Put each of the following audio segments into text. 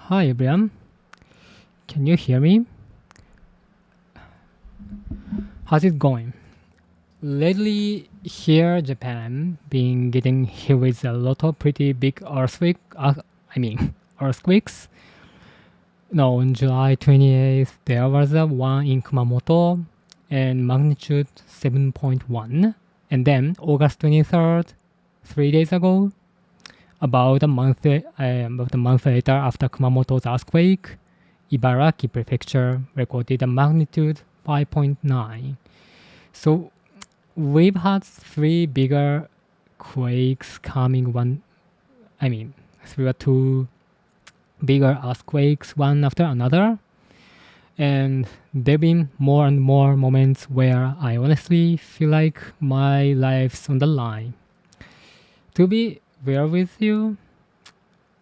Hi everyone, can you hear me? How's it going? Lately, here Japan been getting hit with a lot of pretty big earthquakes. No, on July 28th, there was a one in Kumamoto and magnitude 7.1. And then August 23rd, 3 days ago, about a month later after Kumamoto's earthquake, Ibaraki Prefecture recorded a magnitude 5.9. So we've had three bigger quakes coming three or two bigger earthquakes one after another. And there've been more and more moments where I honestly feel like my life's on the line. To be real with you,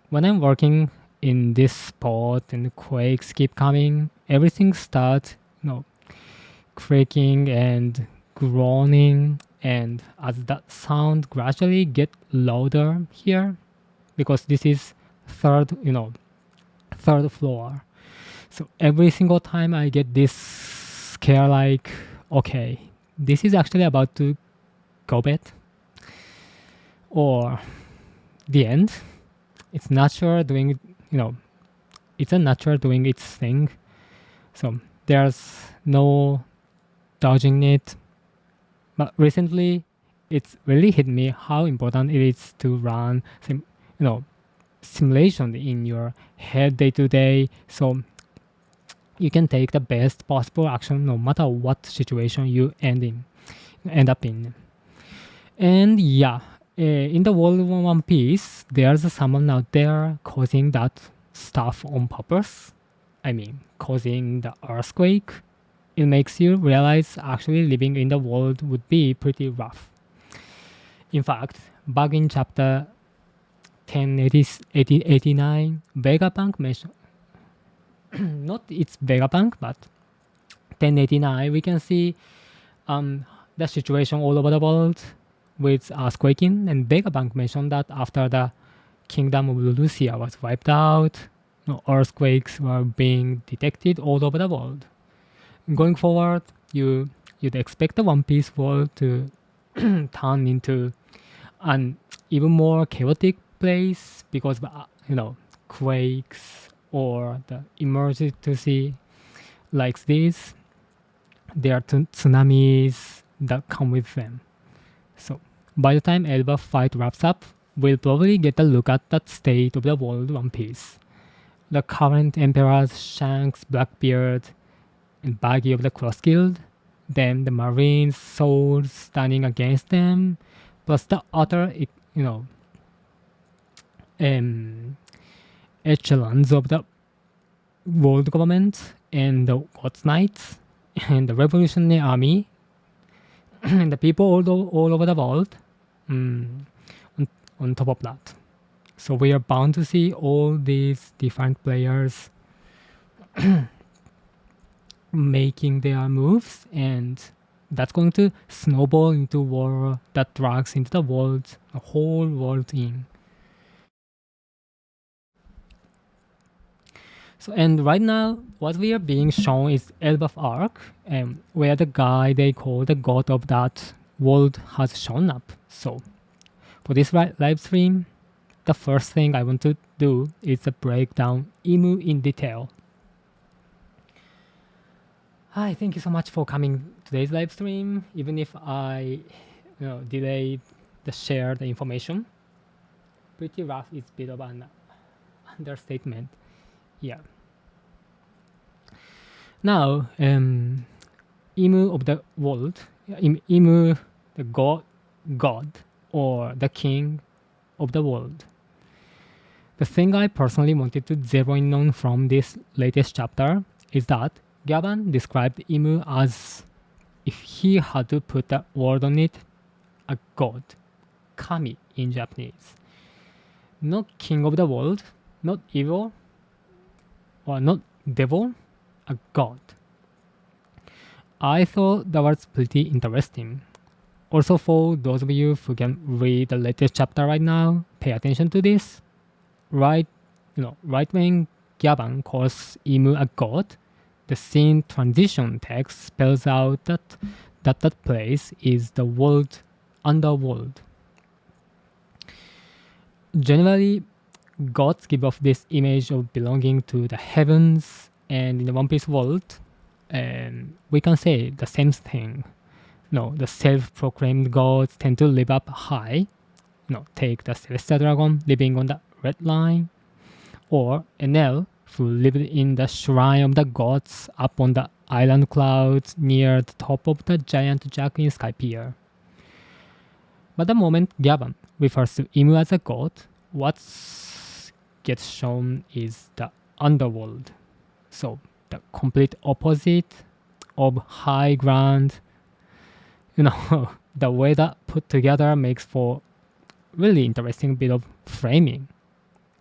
when I'm working in this spot and the quakes keep coming, everything starts, creaking and groaning, and as that sound gradually get louder here, because this is third floor. So every single time I get this scare, like, okay, this is actually about to go bad, or the end. It's nature doing, it's a nature doing its thing. So there's no dodging it. But recently, it's really hit me how important it is to run, simulation in your head day to day, so you can take the best possible action no matter what situation you end up in. And yeah, in the world of One Piece, there's someone out there causing that stuff on purpose. Causing the earthquake. It makes you realize actually living in the world would be pretty rough. In fact, back in chapter 1089, Vegapunk mentioned, not it's Vegapunk, but 1089, we can see the situation all over the world with earthquaking, and Vegapunk mentioned that after the kingdom of Lucia was wiped out, earthquakes were being detected all over the world. Going forward, you'd expect the One Piece world to turn into an even more chaotic place because quakes or the emergency like this, there are tsunamis that come with them. So by the time Elba fight wraps up, we'll probably get a look at that state of the world One Piece. The current emperors Shanks, Blackbeard, and Baggy of the Cross Guild, then the Marines' souls standing against them, plus the other, echelons of the world government and the God's Knights and the Revolutionary Army and the people all over the world on top of that. So we are bound to see all these different players making their moves, and that's going to snowball into war that drags into the whole world in. So, and right now, what we are being shown is Elbaf Arc, where the guy they call the god of that world has shown up. So, for this live stream, the first thing I want to do is to break down Imu in detail. Hi, thank you so much for coming today's live stream, even if I delayed the share the information. Pretty rough is a bit of an understatement. Yeah. Now, Imu of the world, Imu the god or the king of the world. The thing I personally wanted to zero in on from this latest chapter is that Gavan described Imu as, if he had to put a word on it, a god, kami in Japanese. Not king of the world, not evil, or not devil, a god. I thought that was pretty interesting. Also, for those of you who can read the latest chapter right now, pay attention to this. Right wing Gyaban calls Imu a god, the scene transition text spells out that place is the world, underworld. Generally, gods give off this image of belonging to the heavens, and in the One Piece world, we can say the same thing. No, the self-proclaimed gods tend to live up high. No, take the Celestial Dragon living on the red line, or Enel, who lived in the shrine of the gods up on the island clouds near the top of the giant jack in Skypiea. But the moment Gyaban refers to Imu as a god, what gets shown is the underworld. So the complete opposite of high ground. The way that put together makes for really interesting bit of framing.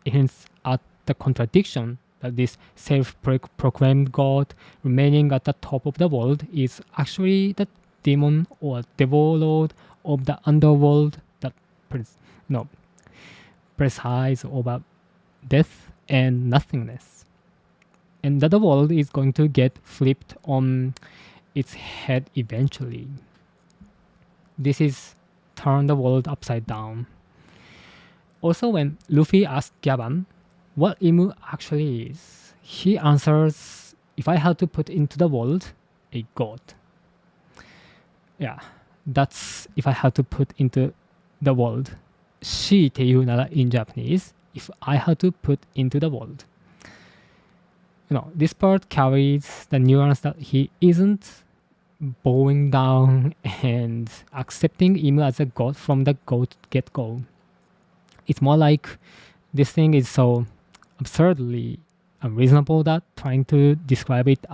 It hints at the contradiction that this self-proclaimed god remaining at the top of the world is actually the demon or devil lord of the underworld that presides over death and nothingness. And that the world is going to get flipped on its head eventually. This is turn the world upside down. Also, when Luffy asks Gyaban what Imu actually is, he answers, if I had to put into the world, a god. Yeah, that's if I had to put into the world. Shi te iu nara in Japanese, if I had to put into the world. This part carries the nuance that he isn't bowing down and accepting Imu as a god from the get-go. It's more like this thing is so absurdly unreasonable that trying to describe it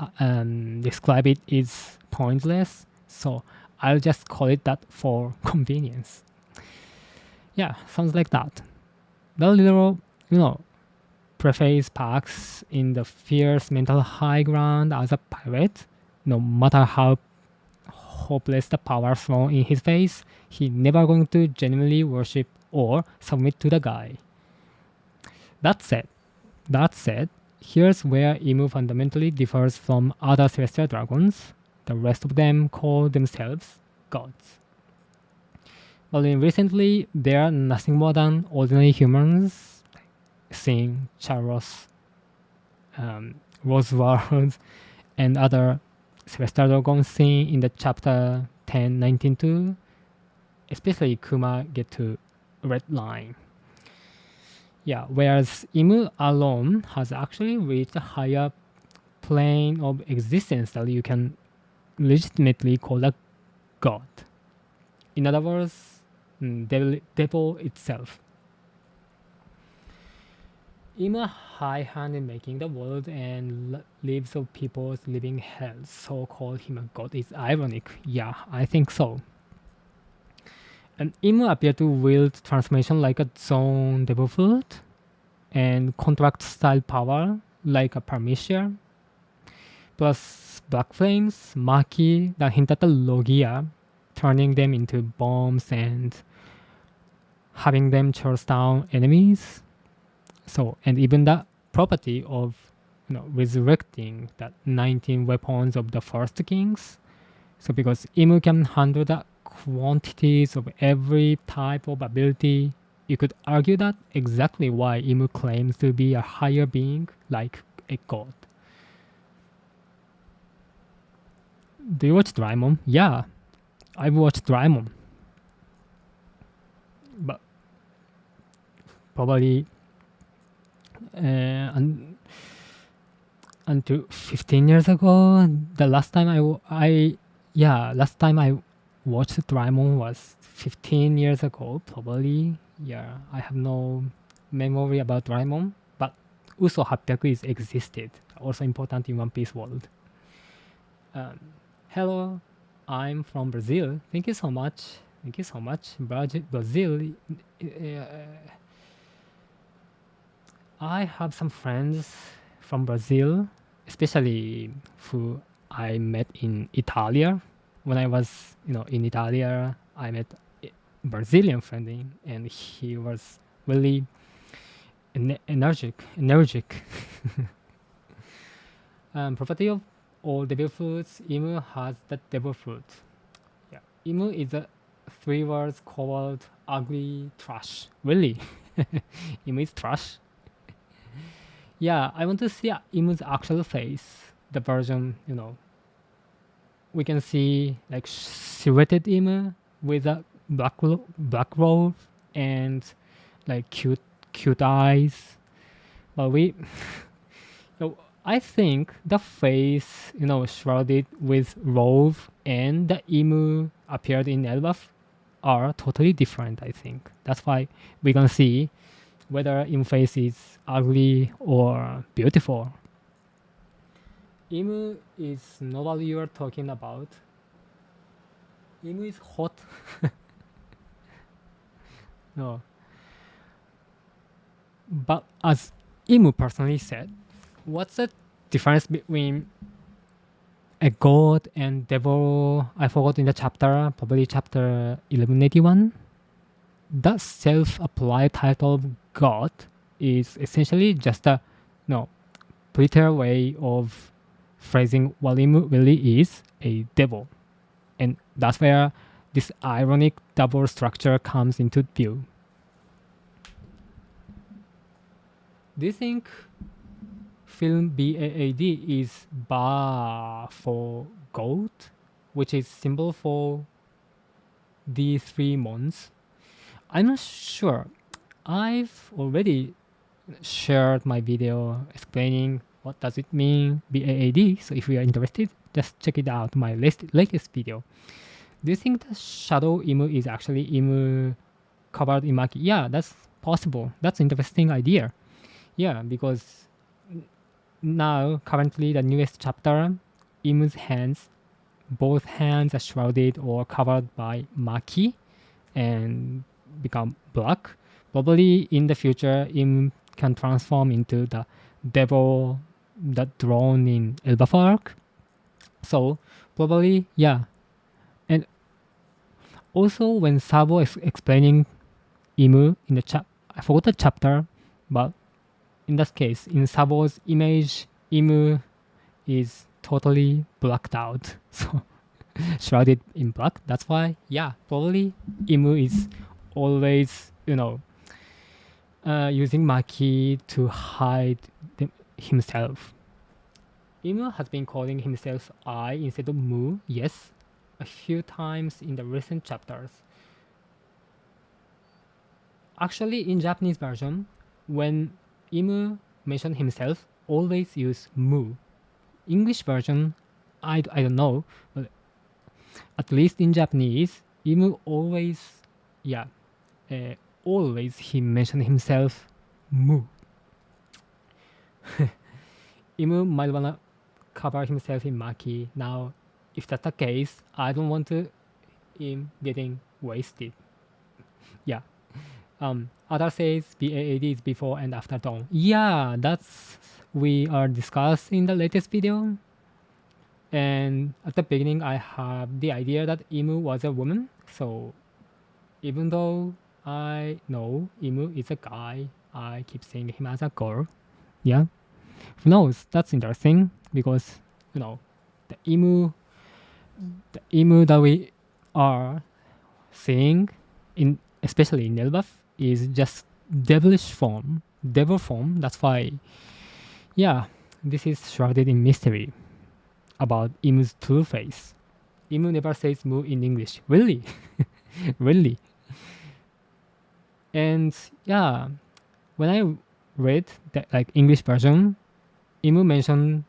is pointless. So I'll just call it that for convenience. Yeah, sounds like that. The little, preface packs in the fierce mental high ground as a pirate. No matter how hopeless the power thrown in his face, he never going to genuinely worship or submit to the guy. That said, here's where Imu fundamentally differs from other Celestial Dragons. The rest of them call themselves gods. But recently, they are nothing more than ordinary humans, seeing Charos, Roseworld, and other Celestial Dragons seen in the chapter 10.19.2, especially Kuma get to red line. Yeah, whereas Imu alone has actually reached a higher plane of existence that you can legitimately call a god. In other words, devil itself. Imu high hand in making the world and lives of people's living hell, so called him a god, is ironic. Yeah, I think so. And Imu appear to wield transformation like a zone devil flute and contract style power like a Parmesia, plus black flames, Maki that hint at the Logia, turning them into bombs and having them chase down enemies. So, and even the property of resurrecting that 19 weapons of the first kings. So because Imu can handle the quantities of every type of ability, you could argue that exactly why Imu claims to be a higher being like a god. Do you watch Doraemon? Yeah, I've watched Doraemon. But probably until 15 years ago, the last time I watched Doraemon was 15 years ago, probably. Yeah, I have no memory about Doraemon, but Uso 800 is existed, also important in One Piece world. Hello, I'm from Brazil. Thank you so much. Brazil. I have some friends from Brazil, especially who I met in Italia. When I was, in Italia, I met a Brazilian friend, and he was really energetic. Property of all devil fruits, Imu has the devil fruit. Yeah. Imu is a 3 words called ugly trash. Really? Imu is trash? Yeah, I want to see Imu's actual face. The version, we can see like silhouetted Imu with a black robe and like cute eyes. But so I think the face, shrouded with robe and the Imu appeared in Elbaf are totally different, I think. That's why we can see whether Imu face is ugly or beautiful. Imu is not what you are talking about. Imu is hot. No. But as Imu personally said, what's the difference between a god and devil? I forgot in the chapter, probably chapter 1181. The self-applied title of god is essentially just a prettier way of phrasing what Imu really is, a devil. And that's where this ironic double structure comes into view. Do you think film BAAD is Ba for goat, which is symbol for the 3 months? I'm not sure. I've already shared my video explaining what does it mean BAAD. So if you are interested, just check it out, my latest video. Do you think the shadow Imu is actually Imu covered in Maki? Yeah, that's possible. That's an interesting idea. Yeah, because now, currently, the newest chapter, Imu's hands, both hands are shrouded or covered by Maki and become black. Probably in the future, Im can transform into the devil that drawn in Elbaf arc. So, probably, yeah. And also, when Sabo is explaining Imu in the I forgot the chapter, but in that case, in Sabo's image, Imu is totally blacked out. So shrouded in black. That's why, yeah, probably Imu is always, using Maki to hide himself. Imu has been calling himself I instead of Mu, yes, a few times in the recent chapters. Actually, in Japanese version, when Imu mentioned himself, always use Mu. English version, I don't know, but at least in Japanese, Imu always, always he mentioned himself Mu. Imu might wanna cover himself in Maki. Now, if that's the case, I don't want to him getting wasted. Yeah. Other says BAAD is before and after dawn. Yeah, that's we are discussed in the latest video. And at the beginning, I have the idea that Imu was a woman. So even though I know Imu is a guy, I keep seeing him as a girl. Yeah. Who knows? That's interesting because the Imu that we are seeing in especially in Elbaf is just devil form. That's why, yeah, this is shrouded in mystery about Imu's true face. Imu never says Mu in English. Really? Really? And yeah, when I read that like English version, Imu mentioned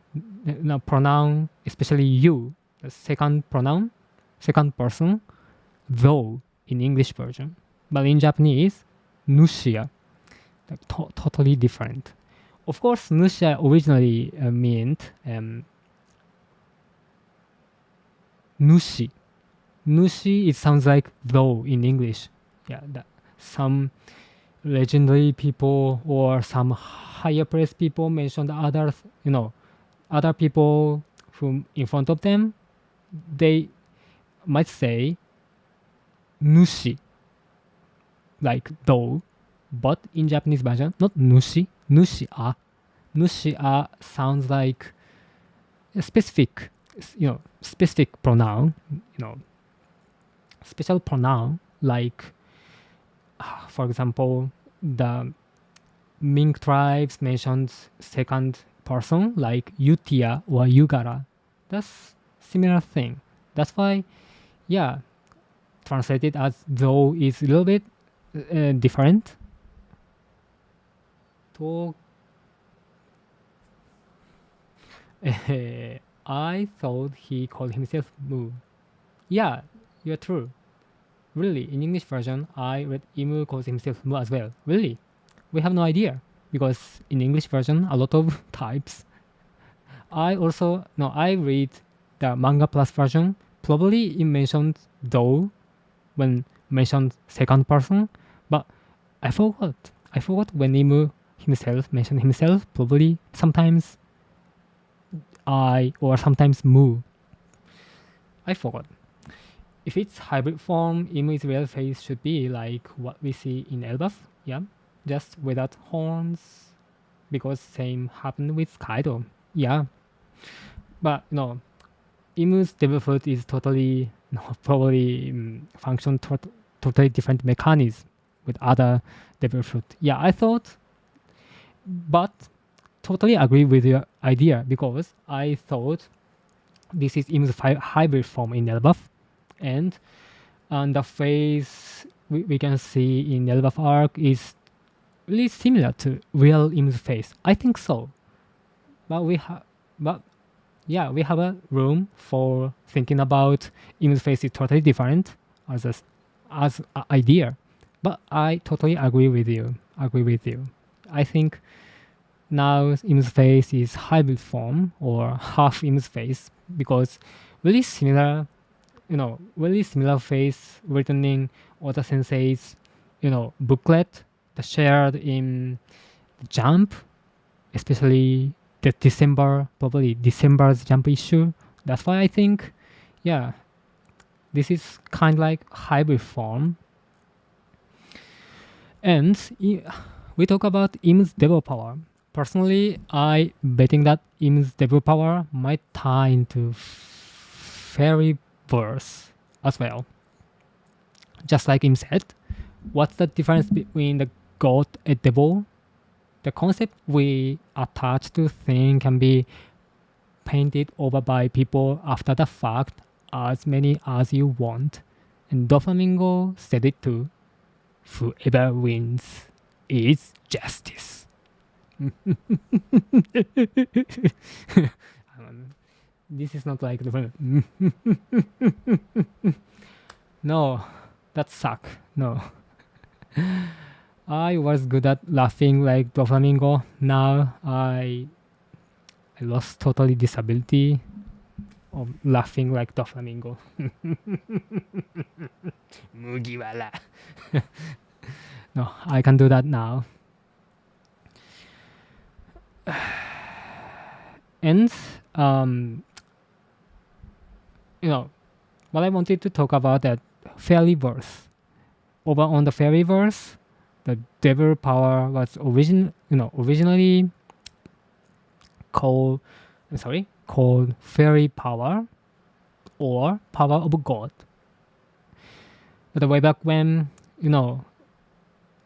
pronoun, especially you, the second pronoun, second person, though in English version. But in Japanese, nushia, like totally different. Of course, nushia originally meant nushi. Nushi, it sounds like though in English. Yeah, some legendary people or some higher place people mentioned others, other people who in front of them, they might say nushi, like though, but in Japanese version, not nushi, nushi-a. Nushi-a sounds like a specific, specific pronoun, special pronoun, like, for example, the Ming tribes mentioned second person, like Yutia or Yugara. That's similar thing. That's why, yeah, translated as though is a little bit different. To I thought he called himself Mu. Yeah, you're true. Really, in English version, I read Imu calls himself Mu as well. Really, we have no idea because in English version, a lot of types. I read the manga plus version. Probably it mentioned though when mentioned second person, but I forgot. I forgot when Imu himself mentioned himself. Probably sometimes I or sometimes Mu. I forgot. If it's hybrid form, Imu's real face should be like what we see in Elbaf, yeah, just without horns, because same happened with Kaido, yeah. But no, Imu's devil fruit is totally, probably function totally different mechanism with other devil fruit. Yeah, I thought, but totally agree with your idea because I thought this is Imu's hybrid form in Elbaf, and the face we can see in Elbaf arc is really similar to real Imu's face. I think so, but we have a room for thinking about Imu's face is totally different as an idea. But I totally agree with you. I think now Imu's face is hybrid form or half Imu's face because really similar, really similar face written in Oda Sensei's, booklet that shared in Jump, especially the probably December's Jump issue. That's why I think, yeah, this is kind of like hybrid form. And we talk about Imu's devil power. Personally, I betting that Imu's devil power might tie into fairy verse as well. Just like Im said, what's the difference between the god and devil? The concept we attach to thing can be painted over by people after the fact as many as you want. And Doflamingo said it too. Whoever wins is justice. This is not like the no, that suck. No. I was good at laughing like Doflamingo. Now I lost totally disability of laughing like Doflamingo. Mugiwara. No, I can do that now. And what I wanted to talk about that fairy verse. Over on the fairy verse, the devil power was originally called fairy power or power of God. But way back when,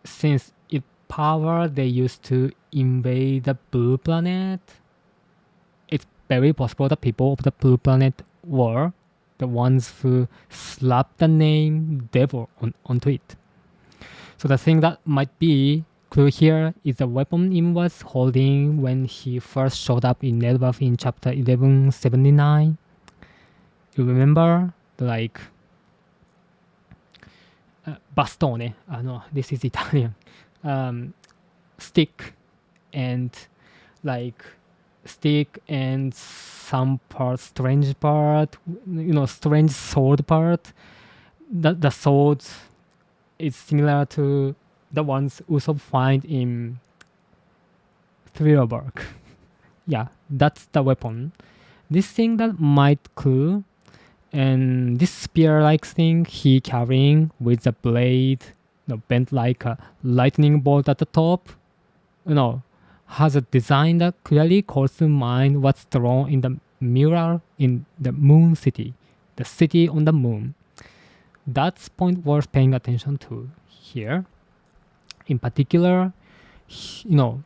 since it power they used to invade the blue planet, it's very possible the people of the blue planet were the ones who slapped the name devil onto it. So the thing that might be clue here is the weapon Im was holding when he first showed up in Elbaf in chapter 1179. You remember? Bastone. No, this is Italian. Stick and some strange part, strange sword part. The sword is similar to the ones Usopp find in Thrillberg. Yeah, that's the weapon. This thing that might clue, and this spear-like thing he carrying with the blade, bent like a lightning bolt at the top, you know, has a design that clearly calls to mind what's drawn in the mural in the Moon City, the city on the moon. That's point worth paying attention to here. In particular, you know,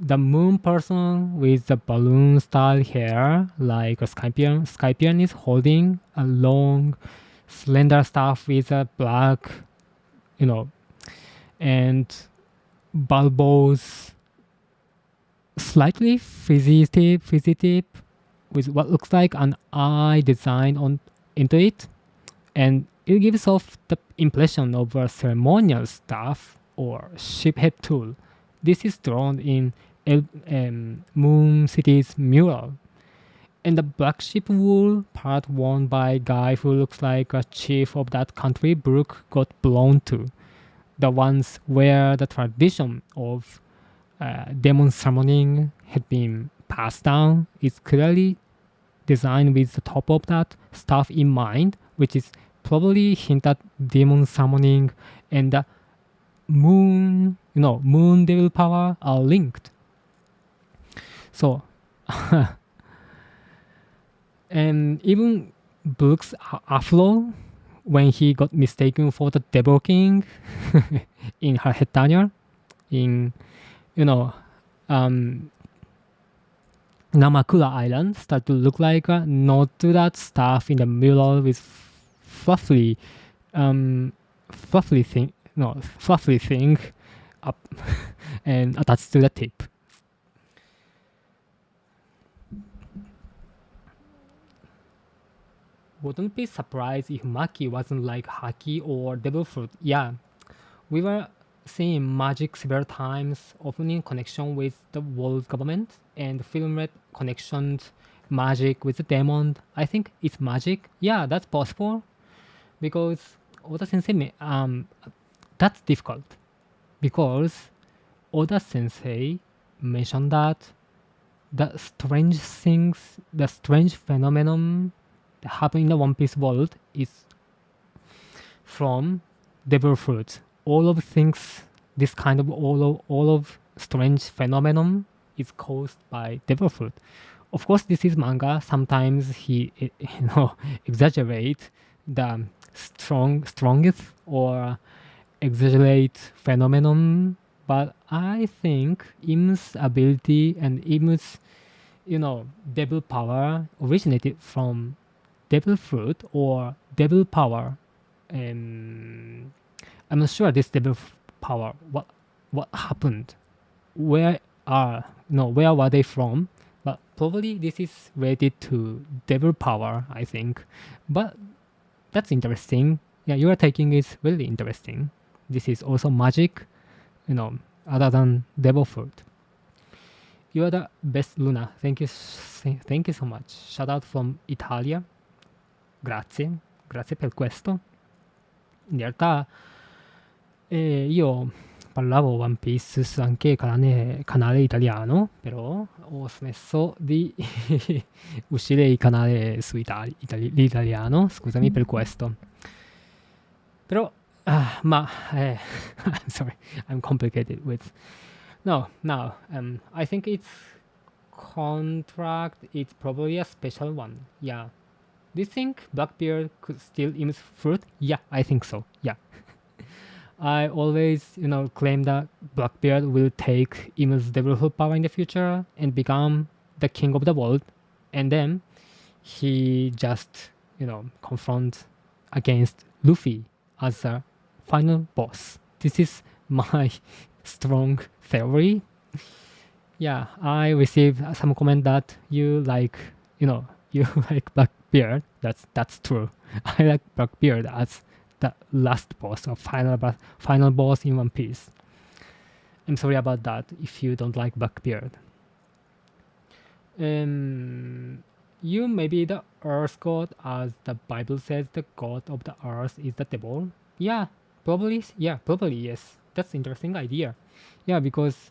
the moon person with the balloon style hair, like a Skypian. Skypian is holding a long, slender staff with a black, you know, and bulbous, slightly fizzy tip with what looks like an eye design on into it, and it gives off the impression of a ceremonial staff or shiphead tool. This is drawn in Moon City's mural. And the black sheep wool part worn by a guy who looks like a chief of that country Brooke got blown to. The ones where the tradition of demon summoning had been passed down is clearly designed with the top of that stuff in mind, which is probably hint at demon summoning and the moon devil power are linked. So, and even Brooks' afro when he got mistaken for the Devil King in her headliner in, um, Namakura Island start to look like a nod to that stuff in the mural with fluffy, fluffy thing, no, fluffy thing up and attached to the tip. Wouldn't be surprised if Maki wasn't like Haki or Devil Fruit. Yeah, we were seeing magic several times, often in connection with the world government, and film red connections magic with the demon. I think it's magic. Yeah, that's possible because Oda Sensei, that's difficult because Oda Sensei mentioned that the strange things, the strange phenomenon that happen in the One Piece world is from devil fruits. All of things, this kind of all of strange phenomenon is caused by devil fruit. Of course, this is manga. Sometimes he exaggerate the strongest or exaggerate phenomenon, but I think Im's ability and Im's devil power originated from devil fruit or devil power. I'm not sure this devil power. What happened? Where were they from? But probably this is related to devil power, I think. But that's interesting. Yeah, you are taking is really interesting. This is also magic, other than devil fruit. You are the best, Luna. Thank you so much. Shout out from Italia. Grazie per questo. In realtà io parlavo One Piece anche canale italiano, però ho smesso di uscire il canale su l'italiano, scusami per questo. Però, I'm sorry, I'm complicated with... No, I think it's contract, it's probably a special one, yeah. Do you think Blackbeard could steal Im's fruit? Yeah, I think so. Yeah. I always, claim that Blackbeard will take Im's devil fruit power in the future and become the king of the world. And then he just, confronts against Luffy as a final boss. This is my strong theory. Yeah, I received some comment that you like, you like Blackbeard. That's true. I like Blackbeard as the last boss or final boss in One Piece. I'm sorry about that if you don't like Blackbeard. You may be the Earth God, as the Bible says the God of the Earth is the devil. Yeah, probably. Yeah, probably yes. That's interesting idea. Yeah, because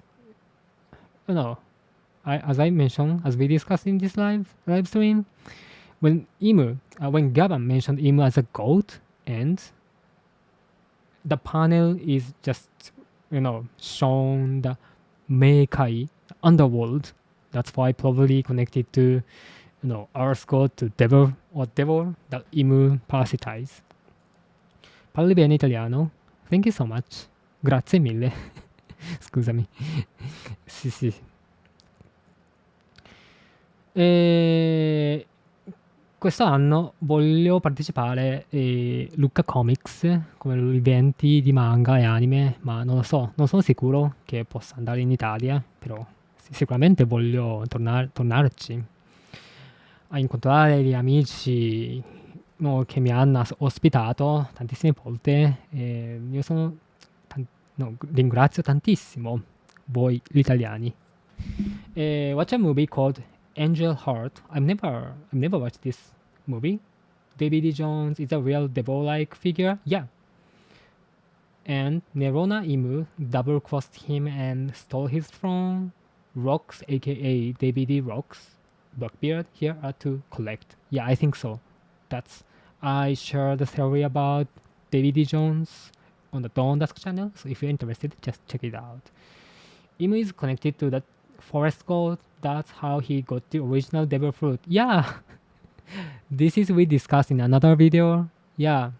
as I mentioned, as we discussed in this live stream, when Gavan mentioned Imu as a goat, and the panel is just, shown the Meikai, underworld. That's why probably connected to, Earth god to devil or devil that Imu parasitize. Parli bene italiano? Thank you so much. Grazie mille. Scusami. Sì, sì. Quest'anno voglio partecipare a Lucca Comics come eventi di manga e anime, ma non lo so, non sono sicuro che possa andare in Italia, però sicuramente voglio tornarci a incontrare gli amici, che mi hanno ospitato tantissime volte. E io ringrazio tantissimo voi gli italiani. Watch a movie called Angel Heart. I've never watched this movie. David E. Jones is a real devil-like figure. Yeah. And Nerona Imu double-crossed him and stole his throne. Rocks, aka David E. Rocks, Blackbeard, here are to collect. Yeah, I think so. I share the theory about David E. Jones on the Dusk channel, so if you're interested, just check it out. Imu is connected to the forest god. That's how he got the original devil fruit. Yeah, this is we discussed in another video. Yeah,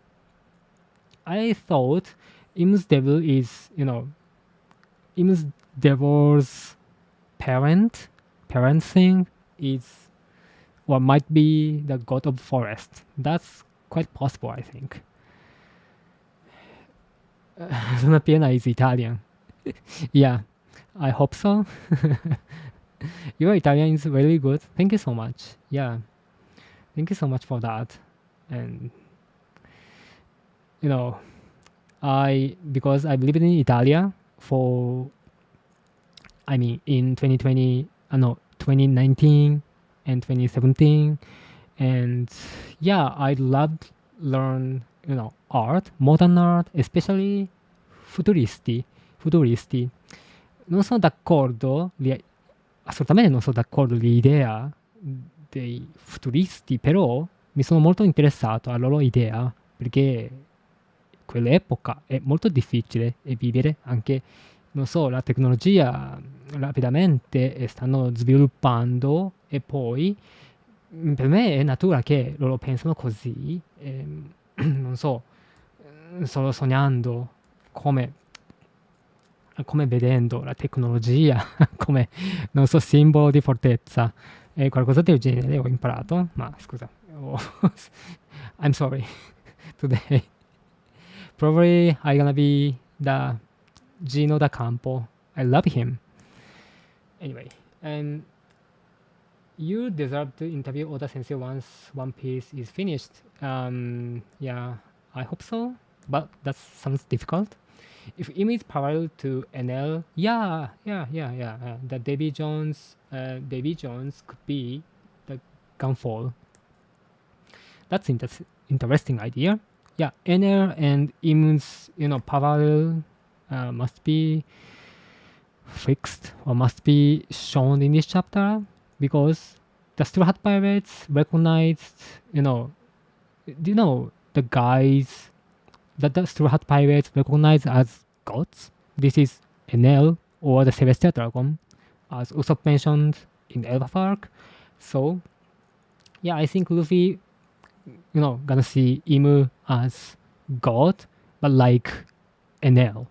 I thought Imu's devil is, Imu's devil's parent thing is, or might be the god of forest. That's quite possible, I think. LunaPiena is Italian. Yeah, I hope so. Your Italian is really good. Thank you so much. Yeah, thank you so much for that. And because I lived in Italia in 2019 and 2017, and yeah, I loved learn art, modern art, especially futuristi. Non sono d'accordo, assolutamente non sono d'accordo l'idea dei futuristi, però mi sono molto interessato alla loro idea, perché quell'epoca è molto difficile e vivere anche, non so, la tecnologia rapidamente stanno sviluppando e poi per me è natura che loro pensano così, non so, solo sognando come vedendo la tecnologia come, non so, simbolo di fortezza e qualcosa del genere ho imparato, ma scusa, I'm sorry today. Probably I'm gonna be the Gino da Campo. I love him. Anyway, and you deserve to interview Oda Sensei once One Piece is finished. Yeah, I hope so, but that sounds difficult. If image parallel to NL, yeah. The Davy Jones could be the Gunfall. That's interesting idea. Yeah, NL and Imun's parallel must be fixed or must be shown in this chapter, because the Straw Hat Pirates recognized, the guys that the Straw Hat Pirates recognize as gods. This is Enel or the Celestial Dragon, as Usopp mentioned in Elbaf arc. So, yeah, I think Luffy, gonna see Imu as god, but like Enel.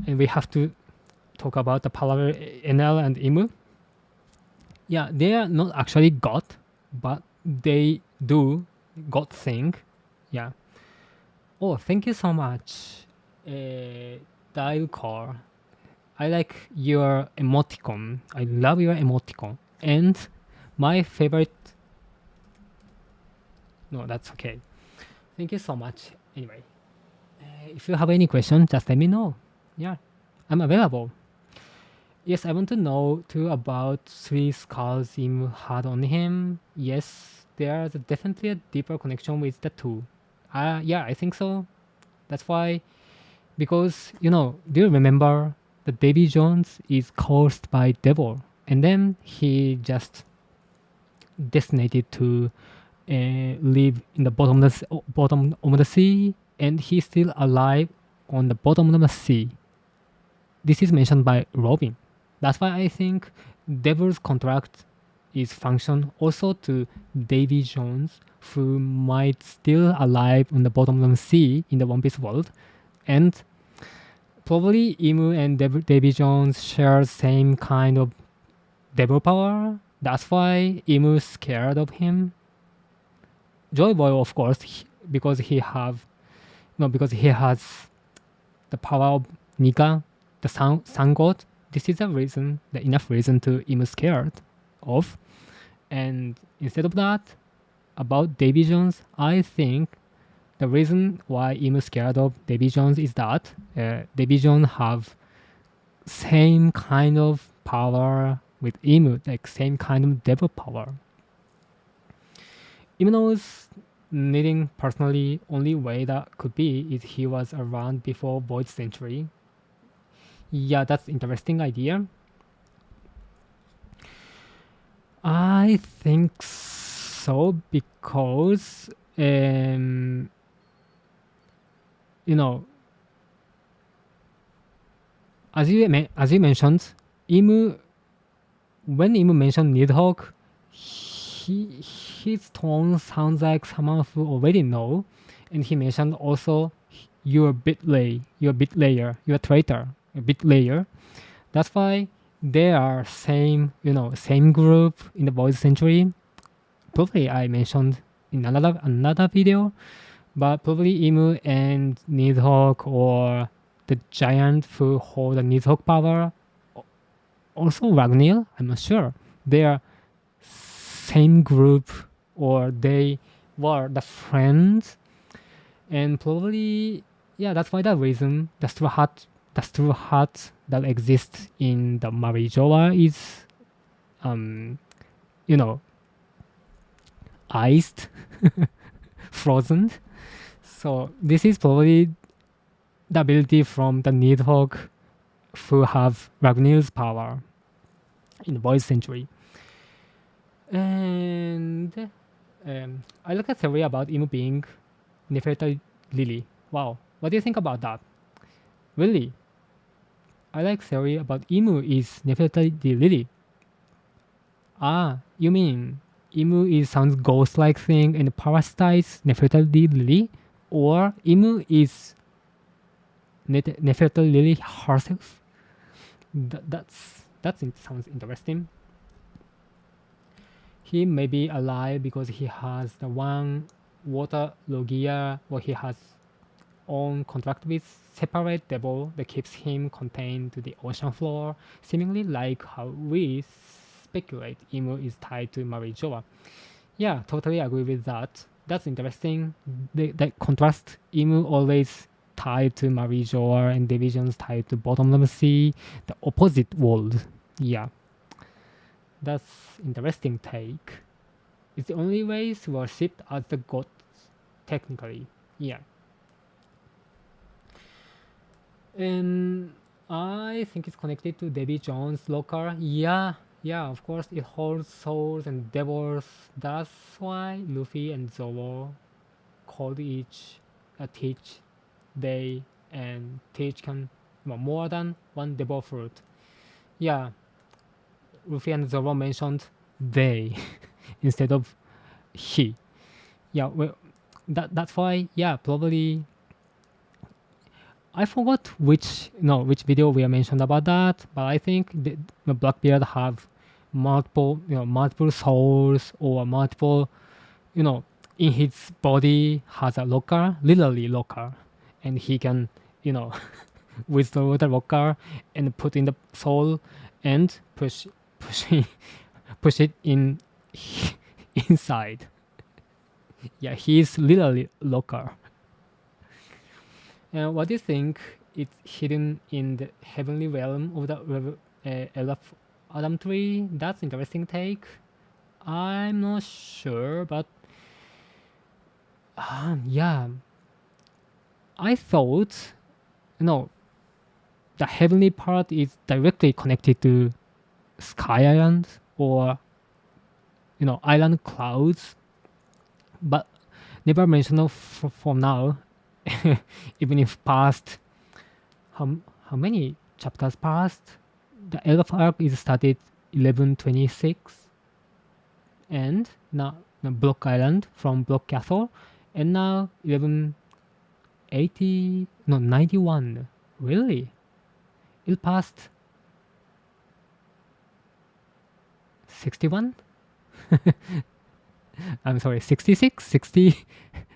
And we have to talk about the parallel Enel and Imu. Yeah, they are not actually god, but they do god thing. Yeah. Oh, thank you so much, Dial Core. I like your emoticon. I love your emoticon. And my favorite... No, that's okay. Thank you so much. Anyway, if you have any questions, just let me know. Yeah, I'm available. Yes, I want to know too about 3 scars Im had on him. Yes, there's definitely a deeper connection with the 2. Yeah, I think so. That's why, because, do you remember that Davy Jones is cursed by devil, and then he just destined to live in the bottom of the sea, and he's still alive on the bottom of the sea. This is mentioned by Robin. That's why I think Devil's contract is function also to Davy Jones, who might still alive on the bottom of the sea in the One Piece world, and probably Imu and Davy Jones share same kind of devil power. That's why Imu's scared of him. Joy Boy, of course, because he have because he has the power of Nika, the sun god. This is a reason, the enough reason to Imu scared of. And instead of that, about Davy Jones, I think the reason why Imu scared of Davy Jones is that Davy Jones have same kind of power with Imu, like same kind of devil power. Imuno's needing personally only way that could be is he was around before Void Century. Yeah, that's interesting idea. I think so because as you mentioned, Imu, when Imu mentioned Nidhogg, his tone sounds like someone who already know, and he mentioned also you're a bit layer, you're a traitor, a bit layer. That's why they are same group in the Void Century. Probably I mentioned in another video, but probably Imu and Nidhogg or the giant who hold the Nidhogg power, also Ragnil, I'm not sure. They are same group or they were the friends, and probably that's why the reason the straw hat that exists in the Marijoa is iced, frozen. So this is probably the ability from the Nidhogg who have Ragnil's power in the Void Century. And I look at theory about Imu being Nefertari Lily. Wow, what do you think about that? Really? I like theory about Imu is Nefertari Lily. Ah, you mean Imu is sounds ghost-like thing and parasites Nefertari Lily? Or Imu is Nefertari Lily herself? That sounds interesting. He may be alive because he has the one water logia, or he has own contract with separate devil that keeps him contained to the ocean floor, seemingly like how we speculate Imu is tied to Marijoa. Yeah, totally agree with that. That's interesting. The contrast, Imu always tied to Marijoa and divisions tied to bottom of the sea, the opposite world. Yeah. That's interesting take. It's the only way to worship as the gods, technically. Yeah. And I think it's connected to Davy Jones' locker. Yeah, of course it holds souls and devils. That's why Luffy and Zoro called each teach they and teach can more than one devil fruit. Yeah, Luffy and Zoro mentioned they instead of he. Yeah, well, that's why. Yeah, probably. I forgot which video we mentioned about that, but I think the Blackbeard have multiple souls or multiple in his body has a locker, literally locker, and he can withdraw the locker and put in the soul and push it in inside. Yeah, he's literally locker. What do you think it's hidden in the heavenly realm of the Elf Adam tree? That's interesting take. I'm not sure, but yeah, I thought the heavenly part is directly connected to Sky Island or island clouds, but never mentioned for now. Even if past how how many chapters passed, the Elf arc is started 1126, and now Block Island from Block Castle, and now 1180 no 91. Really, it passed 61. I'm sorry, 66, 60,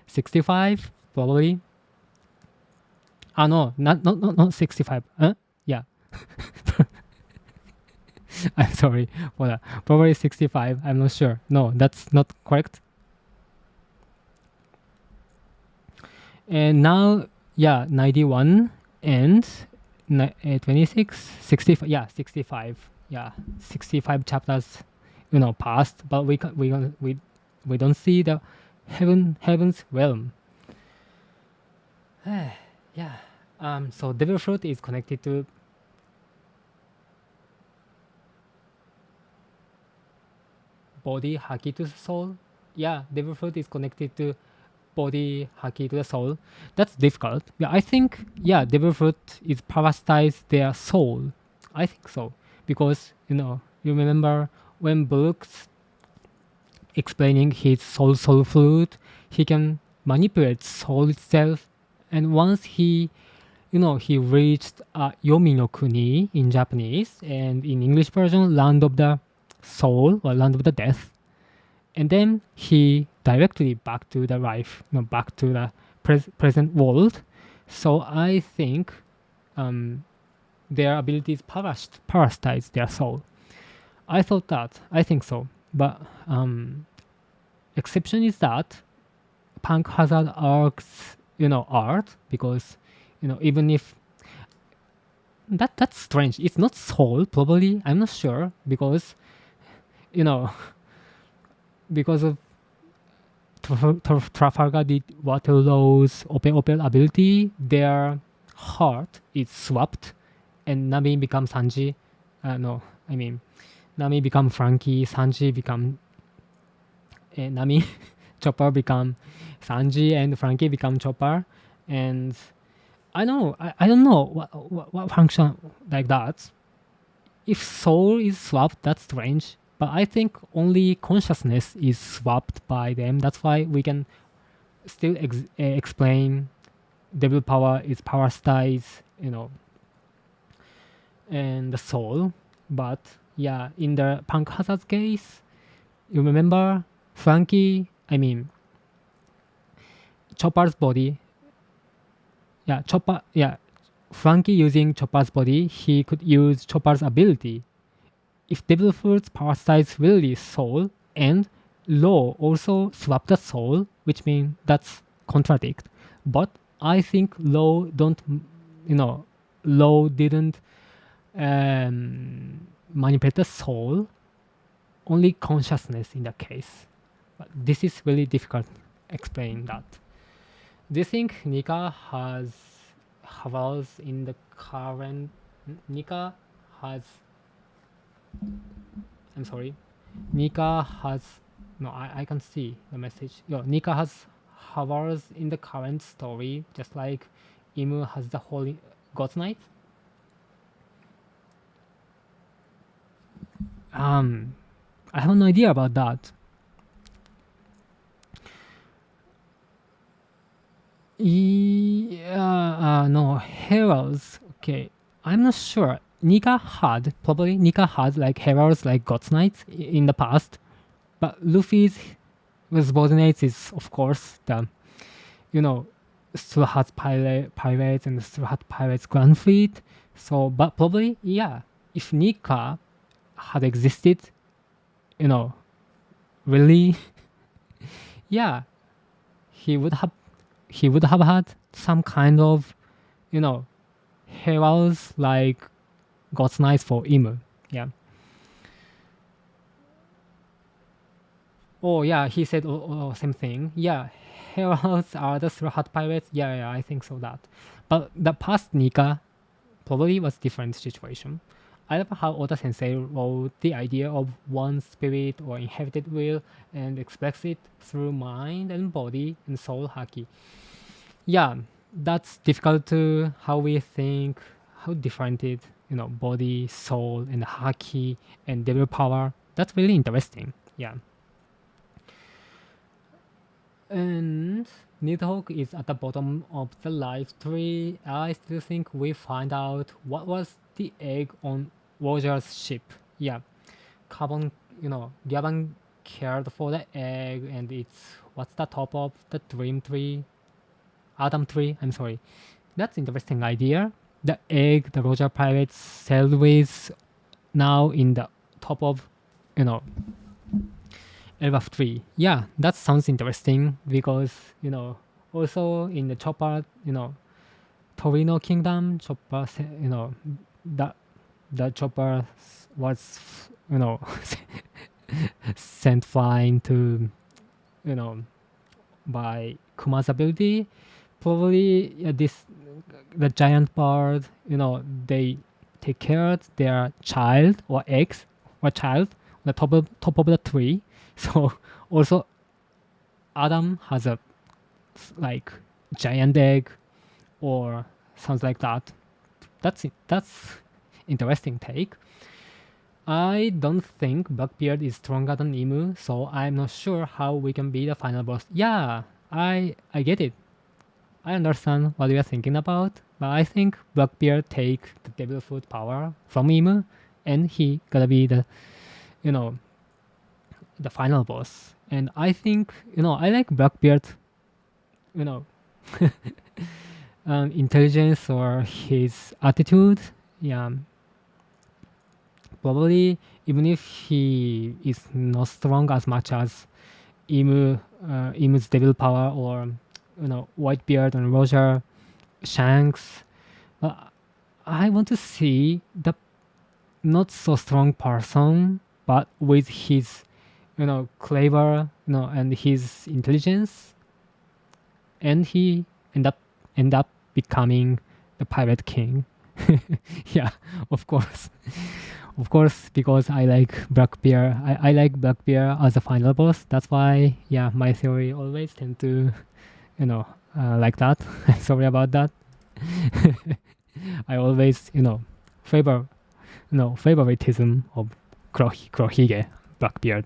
65 probably. Ah no, not 65. Yeah. I'm sorry for that. Probably 65. I'm not sure. No, that's not correct. And now, yeah, 91 and 26, 65. Yeah, 65. Yeah, 65 chapters, passed. But we don't see the heaven's realm. Yeah. So devil fruit is connected to body, haki to soul. Yeah, devil fruit is connected to body, haki to the soul. That's difficult. Yeah, I think, yeah, devil fruit is parasitize their soul. I think so. Because, you remember when Brooks explaining his soul fruit, he can manipulate soul itself. And once he reached Yomi no Kuni in Japanese, and in English version, Land of the Soul or Land of the Death. And then he directly back to the life, back to the present world. So I think their abilities parasitize their soul. I think so. But exception is that Punk Hazard arcs, art, because, even if that's strange. It's not soul, probably. I'm not sure because, because of Trafalgar did Waterloo's open ability, their heart is swapped, and Nami becomes Sanji. No, I mean, Nami become Frankie, Sanji become Nami, Chopper become Sanji, and Frankie become Chopper, and I don't know what function like that. If soul is swapped, that's strange. But I think only consciousness is swapped by them. That's why we can still explain devil power is parasitize, and the soul. But yeah, in the Punk Hazard case, you remember Chopper's body. Yeah, Frankie using Chopper's body, he could use Chopper's ability. If devil fruits parasitize Willie's soul, and Law also swap the soul, which means that's contradict. But I think Law didn't manipulate the soul, only consciousness in the case. But this is really difficult explain that. Do you think Nika has in the current Nika has I'm sorry. Nika has no I can see the message. Nika has Havars in the current story, just like Imu has the Holy God's Night. I have no idea about that. Yeah, no, Heralds. Okay, I'm not sure. Nika had like Heralds like God's Knights in the past, but Luffy's subordinates is of course the Straw Hat Pirates and the Straw Hat Pirates Grand Fleet. So, but probably if Nika had existed, really, yeah, he would have had some kind of, heralds like God's Knights for Imu. Yeah. Oh yeah, he said same thing. Yeah, heralds are the Straw Hat Pirates. Yeah, I think so that. But the past Nika probably was different situation. I love how Oda Sensei wrote the idea of one spirit or inherited will and express it through mind and body and soul haki. Yeah, that's difficult to how we think, how different it, body, soul, and haki and devil power. That's really interesting. Yeah. And Nidhogg is at the bottom of the life tree. I still think we find out what was the egg on Roger's ship. Yeah, Carbon, Gavin cared for the egg, and it's what's the top of the dream tree, Adam tree. I'm sorry. That's interesting idea. The egg the Roger pirates sailed with now in the top of, you know, Elbaf tree. Yeah, that sounds interesting because also in the Chopper, Torino Kingdom, Chopper, the the Chopper was, sent flying to, you know, by Kuma's ability. Probably this the giant bird, they take care of their child or eggs or child on the top of the tree. So also Adam has a like giant egg or sounds like that. That's interesting take. I don't think Blackbeard is stronger than Emu, so I'm not sure how we can be the final boss. Yeah, I get it. I understand what you are thinking about, but I think Blackbeard take the devil fruit power from Emu, and he gotta be the you know the final boss. And I think I like Blackbeard, you know, intelligence or his attitude. Yeah, probably even if he is not strong as much as Emu's devil power or Whitebeard and Roger, Shanks. Uh, I want to see the not so strong person, but with his clever and his intelligence, and he end up becoming the pirate king. Yeah, of course. Of course, because I like Blackbeard. I like Blackbeard as a final boss. That's why, yeah, my theory always tend to, like that. Sorry about that. I always, favor, favoritism of Kurohige, Blackbeard.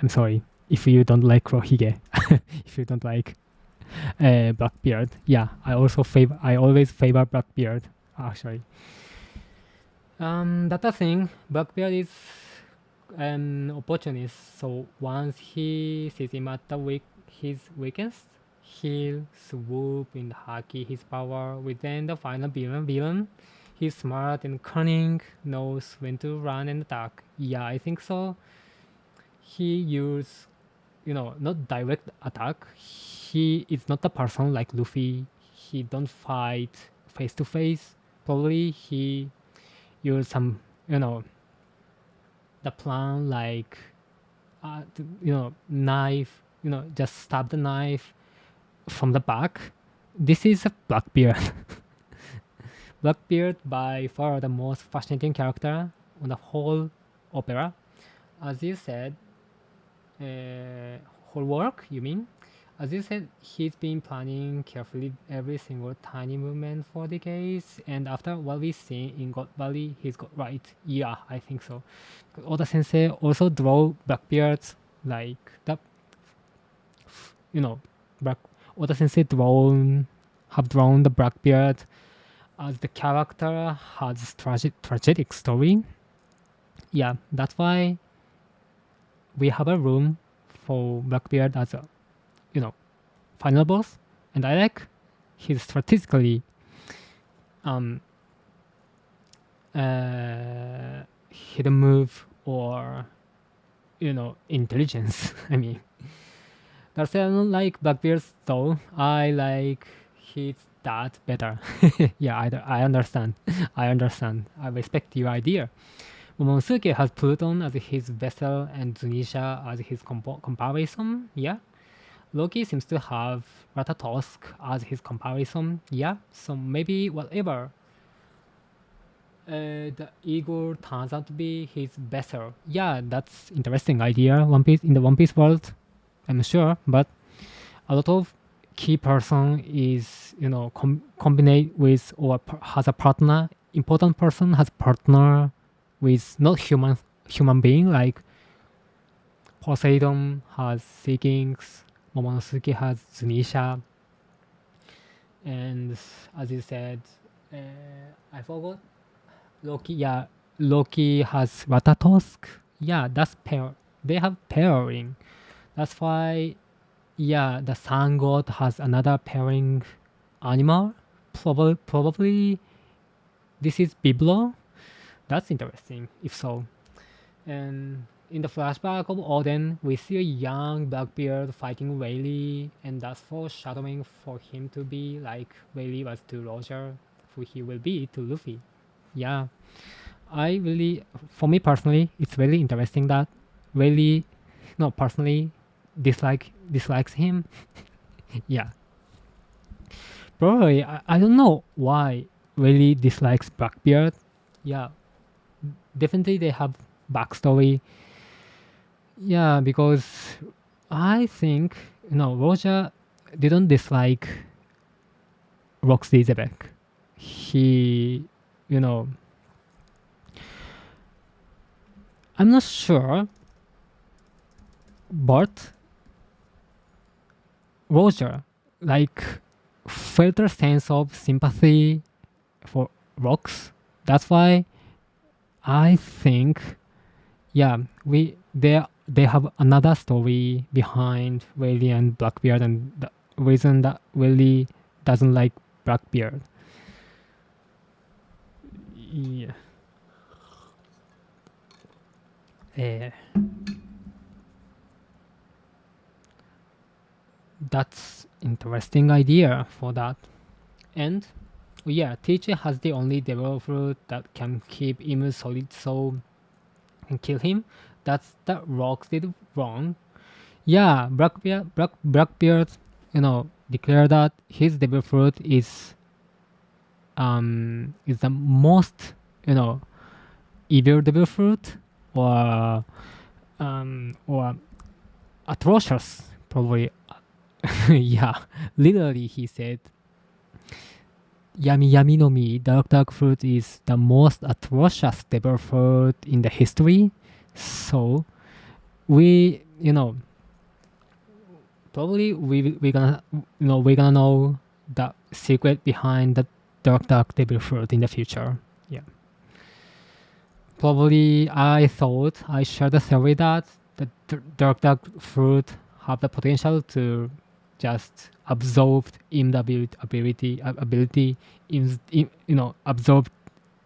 I'm sorry if you don't like Kurohige. If you don't like Blackbeard, yeah, I always favor Blackbeard. Actually, that's the thing. Blackbeard is an opportunist, so once he sees him at his weakest, he'll swoop in haki his power within the final villain. He's smart and cunning, knows when to run and attack. Yeah, I think so. He use, not direct attack. He is not a person like Luffy. He don't fight face to face. Probably he use some, the plan like, knife, just stab the knife from the back. This is a Blackbeard. Blackbeard by far the most fascinating character on the whole opera. As you said, whole work, you mean? As you said, he's been planning carefully every single tiny movement for decades, and after what we see in God Valley, he's got right. Yeah, I think so. Oda Sensei also draw Blackbeards like that. Black Oda Sensei have drawn the Blackbeard as the character has tragic story. Yeah, that's why we have a room for Blackbeard as a final boss, and I like his strategically hidden move or intelligence. I mean, that's why I don't like Blackbeard's though. I like his dad better. Yeah, I understand. I understand. I respect your idea. Momonosuke has Pluton as his vessel and Zunisha as his comparison. Yeah. Loki seems to have Ratatosk as his comparison. Yeah. So maybe whatever the eagle turns out to be his vessel. Yeah, that's interesting idea. In the One Piece world, I'm sure, but a lot of key person is combined with or has a partner. Important person has partner with not human being, like Poseidon has Sea Kings, Momonosuke has Zunisha, and as you said, uh, I forgot Loki. Yeah, Loki has Ratatosk. Yeah, that's pair. They have pairing. That's why. Yeah, the sun god has another pairing animal. Probably this is Biblo. That's interesting. If so, and in the flashback of Odin, we see a young Blackbeard fighting Rayleigh, and that's foreshadowing for him to be like Rayleigh was to Roger, who he will be to Luffy. Yeah, I really, for me personally, it's really interesting that Rayleigh, no, personally, dislikes him. Yeah, probably I don't know why Rayleigh dislikes Blackbeard. Yeah, definitely they have backstory. Yeah, because I think Roger didn't dislike Roxy Zebek. He, you know, I'm not sure, but Roger like felt a sense of sympathy for Rox. That's why I think, yeah, they have another story behind Whaley and Blackbeard, and the reason that Whaley doesn't like Blackbeard. Yeah. Eh, that's interesting idea for that. And yeah, teacher has the only developer that can keep Emu solid soul and kill him. That's that Rocks did wrong. Yeah, Blackbeard, declare that his devil fruit is the most you know evil devil fruit, or atrocious probably. Yeah, literally he said Yami Yami no Mi Dark Fruit is the most atrocious devil fruit in the history. So we probably we're gonna know the secret behind the dark devil fruit in the future. Yeah. Probably I thought I shared the theory that the dark fruit have the potential to just absorb in the ability in absorb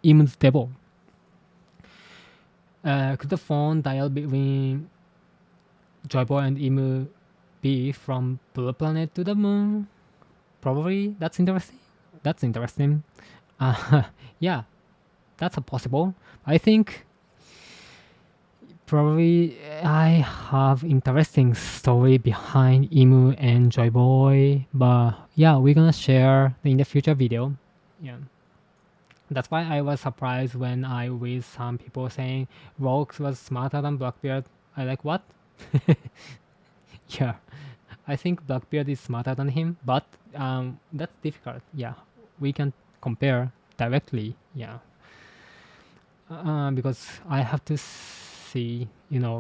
Im's devil. Could the phone dial between Joyboy and Imu be from Blue Planet to the moon? Probably. That's interesting. That's interesting. Yeah, that's a possible. I think probably I have interesting story behind Imu and Joyboy, but yeah, we're gonna share in the future video. Yeah. That's why I was surprised when I read some people saying Rox was smarter than Blackbeard. I like what? Yeah, I think Blackbeard is smarter than him, but that's difficult. Yeah, we can compare directly. Yeah, because I have to see,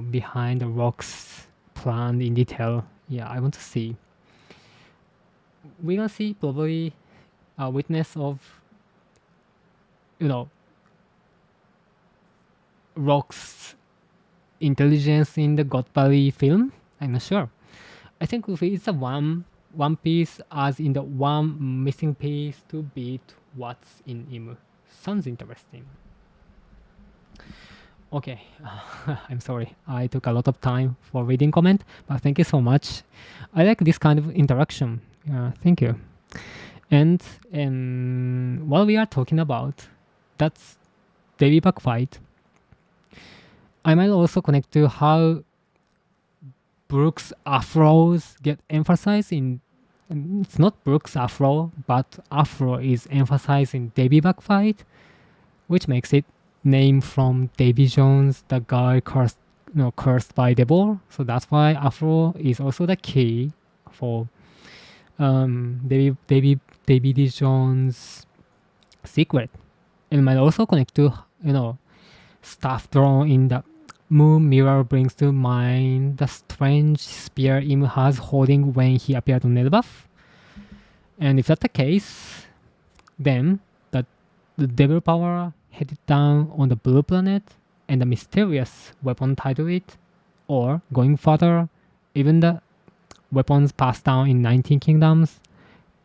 behind the rocks plan in detail. Yeah, I want to see. We're gonna see probably a witness of, rocks intelligence in the God Valley film. I'm not sure. I think if it's a one piece as in the one missing piece to beat what's in Imu. Sounds interesting. Okay, I'm sorry. I took a lot of time for reading comment, but thank you so much. I like this kind of interaction. Thank you. And while we are talking about that's Davy Buck fight, I might also connect to how Brooks afros get emphasized in. It's not Brooks afro, but afro is emphasized in Davy Buck fight, which makes it named from Davy Jones, the guy cursed by devil. So that's why afro is also the key for David Jones' secret. It might also connect to, stuff drawn in the moon mirror brings to mind the strange spear Im has holding when he appeared on Elbaf. And if that's the case, then the devil power headed down on the blue planet and the mysterious weapon tied to it, or going further, even the weapons passed down in 19 Kingdoms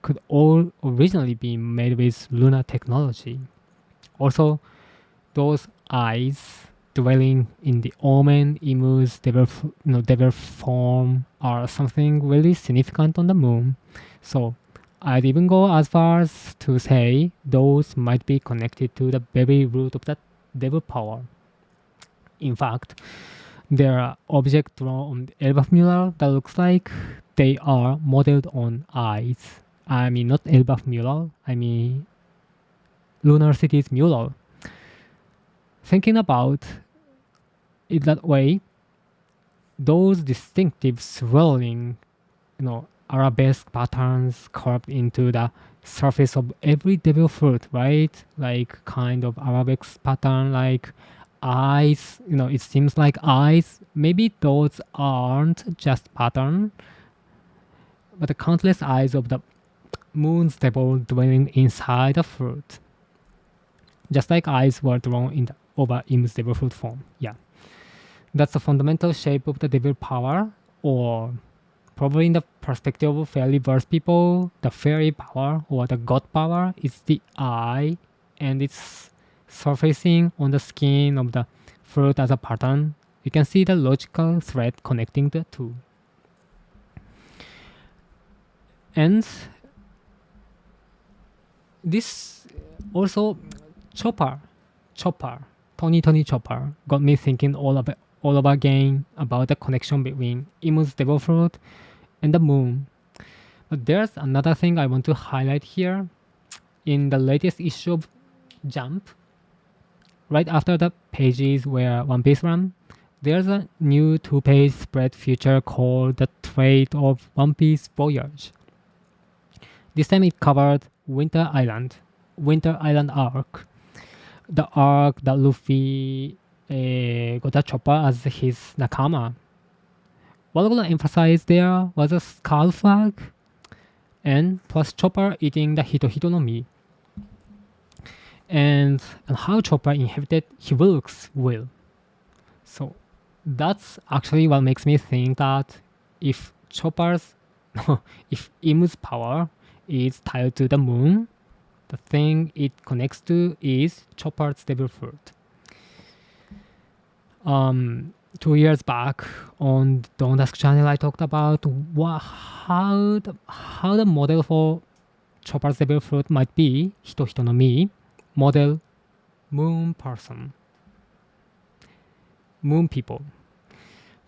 could all originally be made with lunar technology. Also, those eyes dwelling in the omen Imu's devil form are something really significant on the moon. So I'd even go as far as to say those might be connected to the very root of that devil power. In fact, there are objects drawn on the Elbaf mural that looks like they are modeled on eyes. I mean, not Elbaf mural, I mean Lunar City's mural. Thinking about it that way, those distinctive swirling, arabesque patterns carved into the surface of every devil fruit, right? Like kind of arabesque pattern, like eyes. It seems like eyes. Maybe those aren't just pattern, but the countless eyes of the moon's devil dwelling inside the fruit, just like eyes were drawn in the over Im's devil fruit form. Yeah, that's the fundamental shape of the devil power, or probably in the perspective of fairly versed people, the fairy power or the god power is the eye, and it's surfacing on the skin of the fruit as a pattern. You can see the logical thread connecting the two. And this also Chopper, Tony Chopper got me thinking all over again about the connection between Imu's devil fruit and the moon. But there's another thing I want to highlight here. In the latest issue of Jump, right after the pages where One Piece ran, there's a new 2-page spread feature called The Trade of One Piece Voyage. This time it covered Winter Island arc. The arc that Luffy got a Chopper as his nakama. What I want to emphasize there was a skull flag, and plus Chopper eating the Hito no Mi. And how Chopper inherited Hibulk's will. So that's actually what makes me think that if Imu's power is tied to the moon, the thing it connects to is Chopper's devil fruit. 2 years back on the Dusk channel, I talked about how the model for Chopper's devil fruit might be Hito no Mi, model moon person, moon people.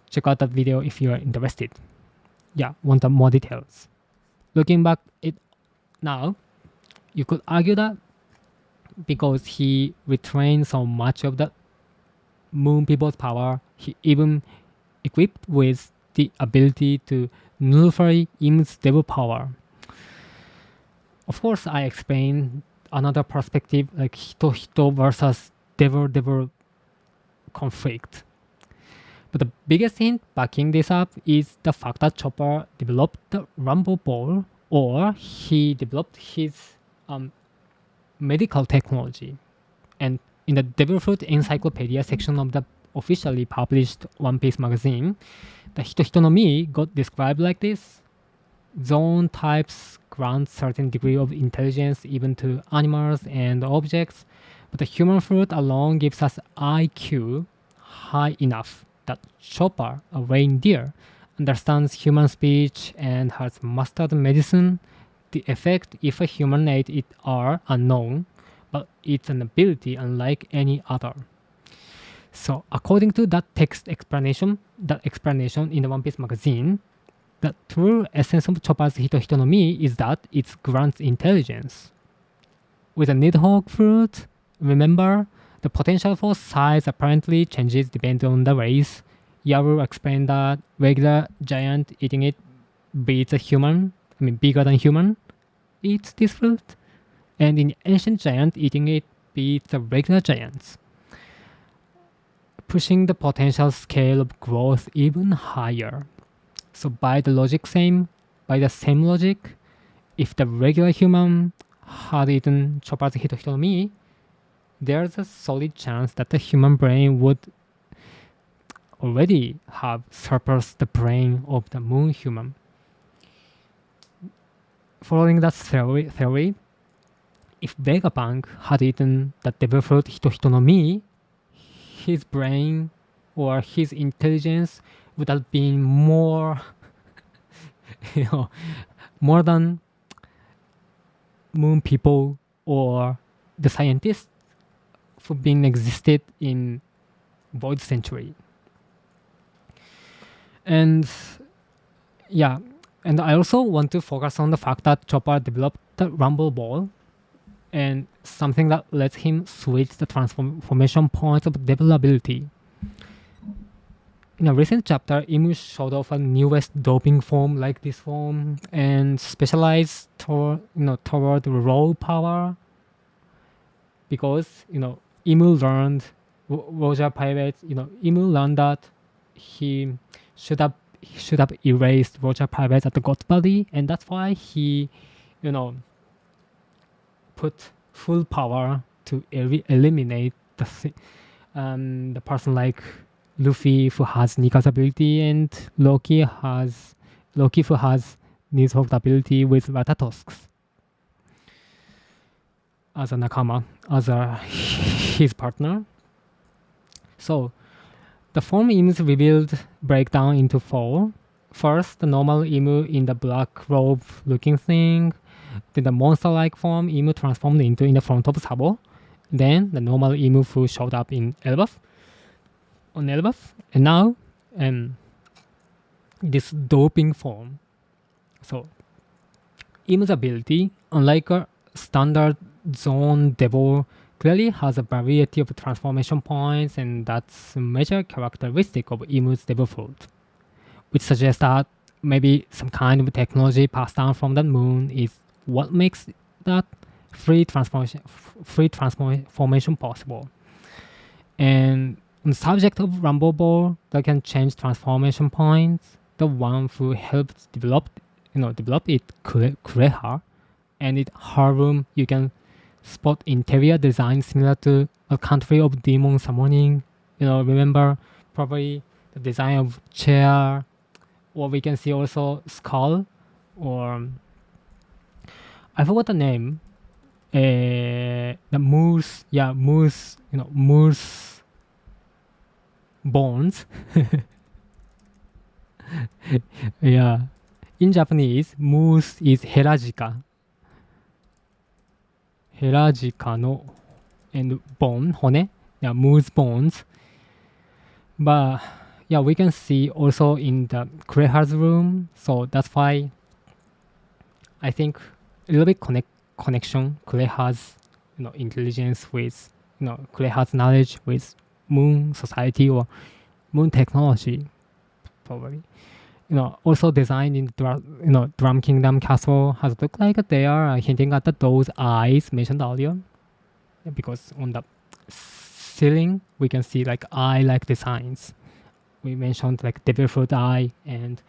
Check out that video if you are interested. Yeah, want more details. Looking back it now, you could argue that because he retained so much of the moon people's power, he even equipped with the ability to nullify Im's devil power. Of course, I explained another perspective, like Hito versus devil conflict. But the biggest hint backing this up is the fact that Chopper developed the Rumble Ball, or he developed his medical technology. And in the Devil Fruit Encyclopedia section of the officially published One Piece magazine, the Hito no Mi got described like this. Zone types grant certain degree of intelligence even to animals and objects, but the human fruit alone gives us IQ high enough that Chopper, a reindeer, understands human speech and has mastered medicine. The effect if a human ate it are unknown, but it's an ability unlike any other. So according to that explanation in the One Piece magazine, the true essence of Chopper's Hito no Mi is that it grants intelligence. With a Nidhogg fruit, remember, the potential for size apparently changes depending on the race. Yaru explained that regular giant eating it beats a human, bigger than human, eats this fruit. And in ancient giant, eating it beats the regular giants, pushing the potential scale of growth even higher. So by the same logic, if the regular human had eaten Chopper's Hito no Mi, there's a solid chance that the human brain would already have surpassed the brain of the moon human. Following that theory, if Vegapunk had eaten the devil fruit Hito no Mi, his brain or his intelligence would have been more, more than moon people or the scientists who been existed in void century. And yeah, and I also want to focus on the fact that Chopper developed the Rumble Ball, and something that lets him switch the transformation points of devil ability. In a recent chapter, Imu showed off a newest doping form like this form and specialized toward raw power, because Imu learned Roger Pirates. Imu learned that he should have erased Roger Pirates at the God's Body, and that's why he put full power to eliminate the person like Luffy, who has Nika's ability, and Loki who has Nidhogg's ability with Ratatusks as a nakama, as his partner. So the form Imu's revealed break down into 4. First, the normal Imu in the black robe looking thing. Then the monster-like form Imu transformed into in the front of Sabo. Then the normal Imu who showed up in Elbaf. And now this doping form. So Imu's ability, unlike a standard zone devil, clearly has a variety of transformation points, and that's a major characteristic of Imu's devil fruit, which suggests that maybe some kind of technology passed down from the moon is what makes that free transformation possible. And on the subject of Rumble Ball that can change transformation points, the one who helped develop it, Kureha, and in her room you can spot interior design similar to a country of demon summoning. Remember probably the design of chair, or we can see also skull, or I forgot the name. The moose, moose bones. Yeah, in Japanese, moose is herajika. No, and bone, hone, moose bones. But yeah, we can see also in the Kureha's room, so that's why I think a little bit connection Kureha's intelligence with Kureha's knowledge with moon society or moon technology, probably. Also designed in Drum Kingdom Castle has looked like they are hinting at those eyes mentioned earlier, because on the ceiling we can see like eye-like designs. We mentioned like Devil Fruit Eye and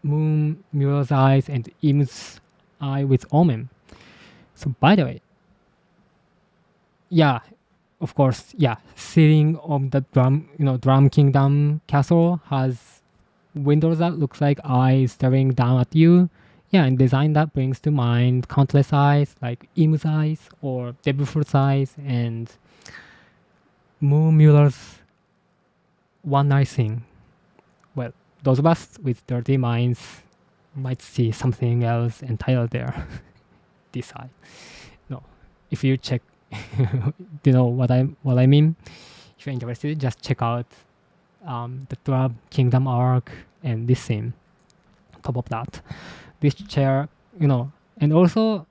Moon Mirror's eyes and Imu's eye with Omen. So by the way, yeah, of course, yeah, ceiling of the Drum Kingdom Castle has windows that looks like eyes staring down at you. Yeah, and design that brings to mind countless eyes like Imu's eyes or Devil Fruit's eyes and Moon Mueller's one eye thing. Well, those of us with dirty minds might see something else entirely there. This eye. No, if you check, you know what I mean. If you're interested, just check out the Drum Kingdom arc and this scene. On top of that, this chair, and also,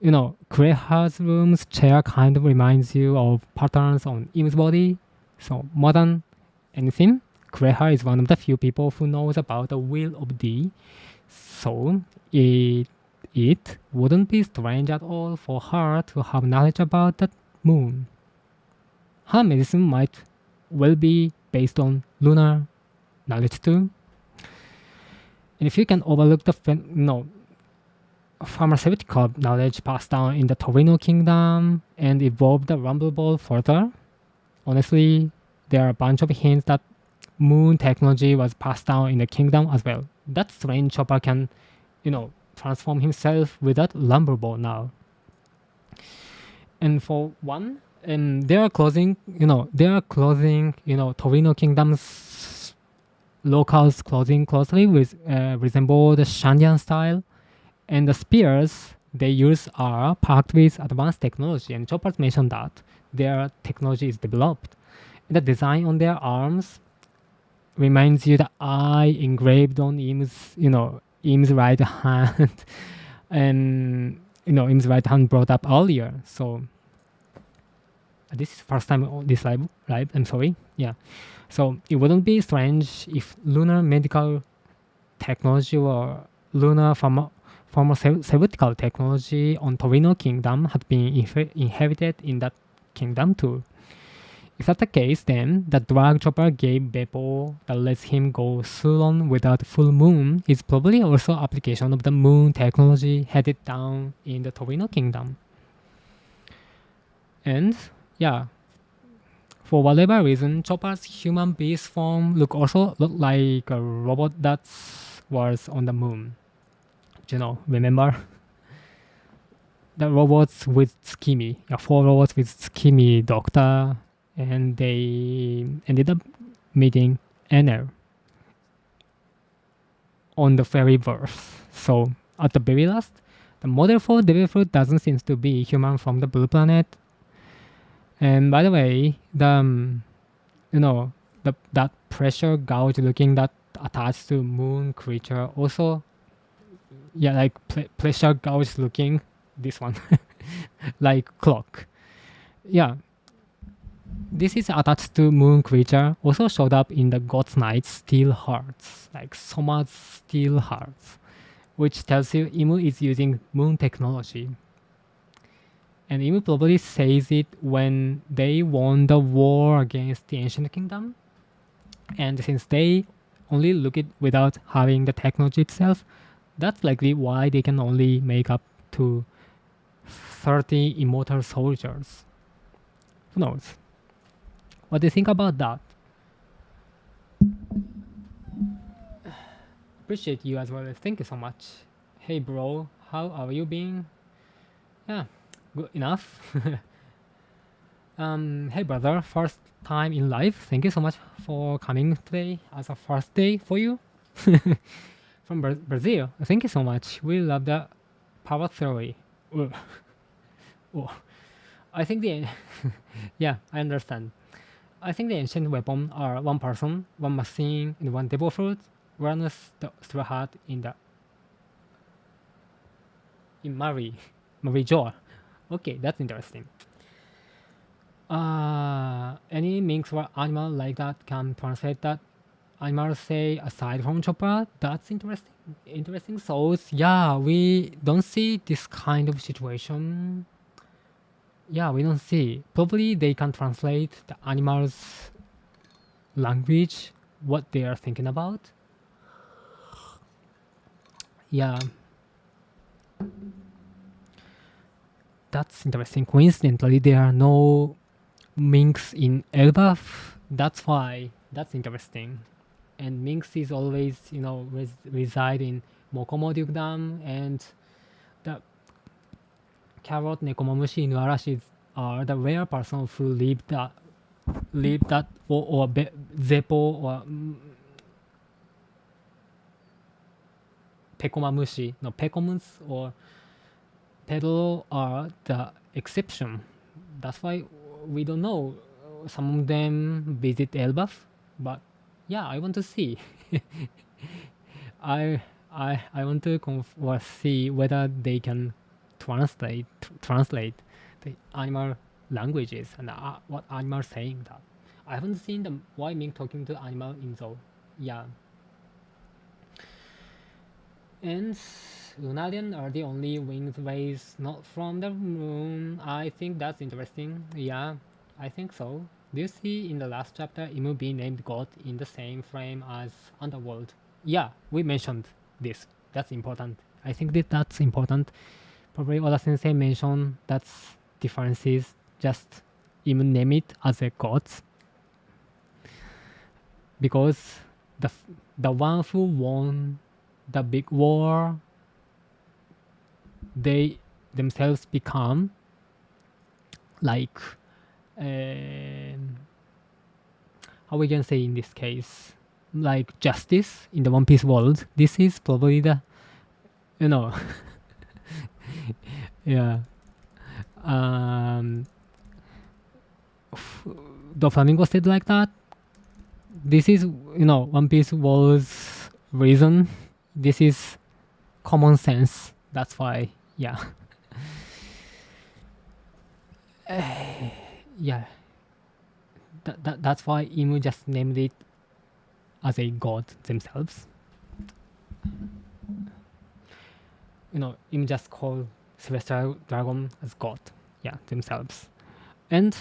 Kureha's room's chair kind of reminds you of patterns on Imu's body. So more than anything, Kureha is one of the few people who knows about the Wheel of D. So it wouldn't be strange at all for her to have knowledge about the moon. Her medicine might well be based on lunar knowledge too. And if you can overlook the pharmaceutical knowledge passed down in the Torino kingdom and evolve the rumble ball further, honestly, there are a bunch of hints that moon technology was passed down in the kingdom as well. That strange Chopper can, transform himself with that lumber ball now. And for one, Torino Kingdom's locals clothing closely with resemble the Shandian style, and the spears they use are packed with advanced technology. And Choppers mentioned that their technology is developed. The design on their arms reminds you the eye engraved on Im's right hand, and Im's right hand brought up earlier. So this is first time on this live. I'm sorry. Yeah. So it wouldn't be strange if lunar medical technology or lunar pharmaceutical technology on Torino Kingdom had been inherited in that kingdom too. If that's the case, then the drug chopper gave Beppo that lets him go Sulon without full moon is probably also application of the moon technology headed down in the Torino Kingdom. And yeah, for whatever reason, Chopper's human beast form looked like a robot that was on the moon. Remember? The robots with Skimmy. Yeah, 4 robots with Skimmy Doctor, and they ended up meeting Enel on the very verse. So at the very last, the model for Devil Fruit doesn't seem to be human from the blue planet. And by the way, that pressure gouge looking that attached to moon creature also, like pressure gouge looking, this one, like clock. Yeah, this is attached to moon creature also showed up in the God's Knight's steel hearts, like Soma's steel hearts, which tells you Imu is using moon technology. And Imu probably says it when they won the war against the Ancient Kingdom. And since they only look it without having the technology itself, that's likely why they can only make up to 30 immortal soldiers. Who knows? What do you think about that? Appreciate you as well. Thank you so much. Hey bro, how are you being? Yeah, good enough. Hey brother, first time in life. Thank you so much for coming today as a first day for you. From Brazil. Thank you so much. We love the power theory. Oh. I think yeah, I understand. I think the ancient weapons are one person, one machine, and one devil fruit. Whereas the straw hat in Marie Jo. Okay, that's interesting. Any minx or animal like that can translate that animals say aside from Chopra. That's interesting. Interesting. So yeah, we don't see this kind of situation. Yeah, we don't see. Probably they can translate the animals' language, what they are thinking about. Yeah. That's interesting. Coincidentally, there are no minks in Elbaf. That's why. That's interesting. And minks is always, reside in Mokomo Dam, and the carrot Nekomamushi Inuarashi are the rare persons who live that or Zeppo or Pekomamushi. No, Pekomans or Pedro are the exception. That's why we don't know. Some of them visit Elbaf, but yeah, I want to see. I want to see whether they can translate the animal languages and what animals saying that. I haven't seen the Why Ming talking to animal in zoo. Yeah. And Lunarian are the only winged rays not from the moon. I think that's interesting. Yeah, I think so. Do you see in the last chapter Imu being named God in the same frame as Underworld? Yeah, we mentioned this. That's important. I think that that's important. Probably Oda Sensei mentioned that's differences. Just even name it as a god because the the one who won the big war, they themselves become like how we can say in this case, like justice in the One Piece world. This is probably the, you know, yeah. Um, the Flamingo said like that. This is, One Piece was reason. This is common sense. That's why, yeah. Yeah. That's why Imu just named it as a god themselves. Imu just called Celestial Dragon as god, yeah, themselves. And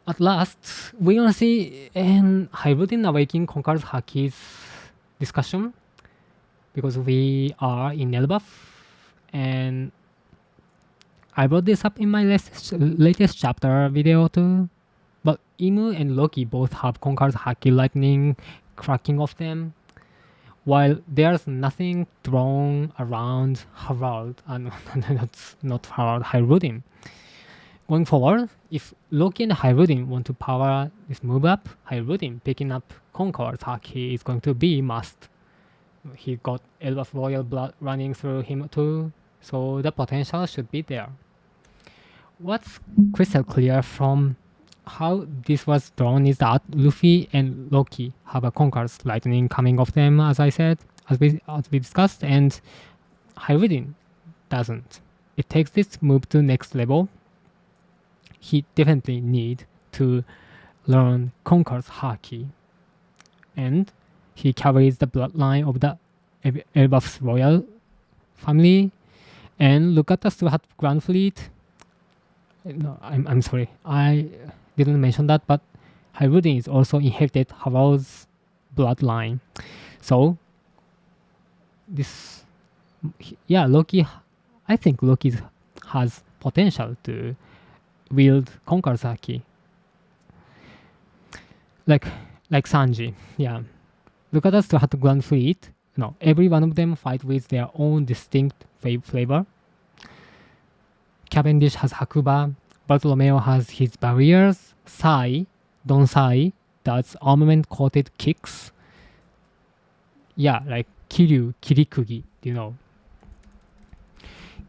at last, we're gonna see Hybridin Awakening Conquers Haki's discussion because we are in Elbaf, and I brought this up in my latest chapter video too. But Imu and Loki both have Conquers Haki lightning cracking off them, while there's nothing thrown around Harald, and that's not Harald, Hybridin. Going forward, if Loki and Hybridin want to power this move up, Hybridin picking up Conqueror's Haki is going to be must. He got Elbaf royal blood running through him too, so the potential should be there. What's crystal clear from how this was drawn is that Luffy and Loki have a Conqueror's lightning coming off them, as I said, as we discussed, and Hybridin doesn't. It takes this move to next level. He definitely need to learn Conqueror's Haki, and he carries the bloodline of the Elbaf's royal family. And look at the Suhat Grand Fleet. No, I'm sorry, I didn't mention that, but Hybridin is also inherited Harald's bloodline. So this, yeah, Loki. I think Loki has potential to wield Conqueror's Haki. Like Sanji, yeah. Look at us to have Grand Fleet. Every one of them fight with their own distinct flavor. Cavendish has Hakuba. Bartolomeo has his barriers. Don Sai does armament-coated kicks. Yeah, like Kirikugi,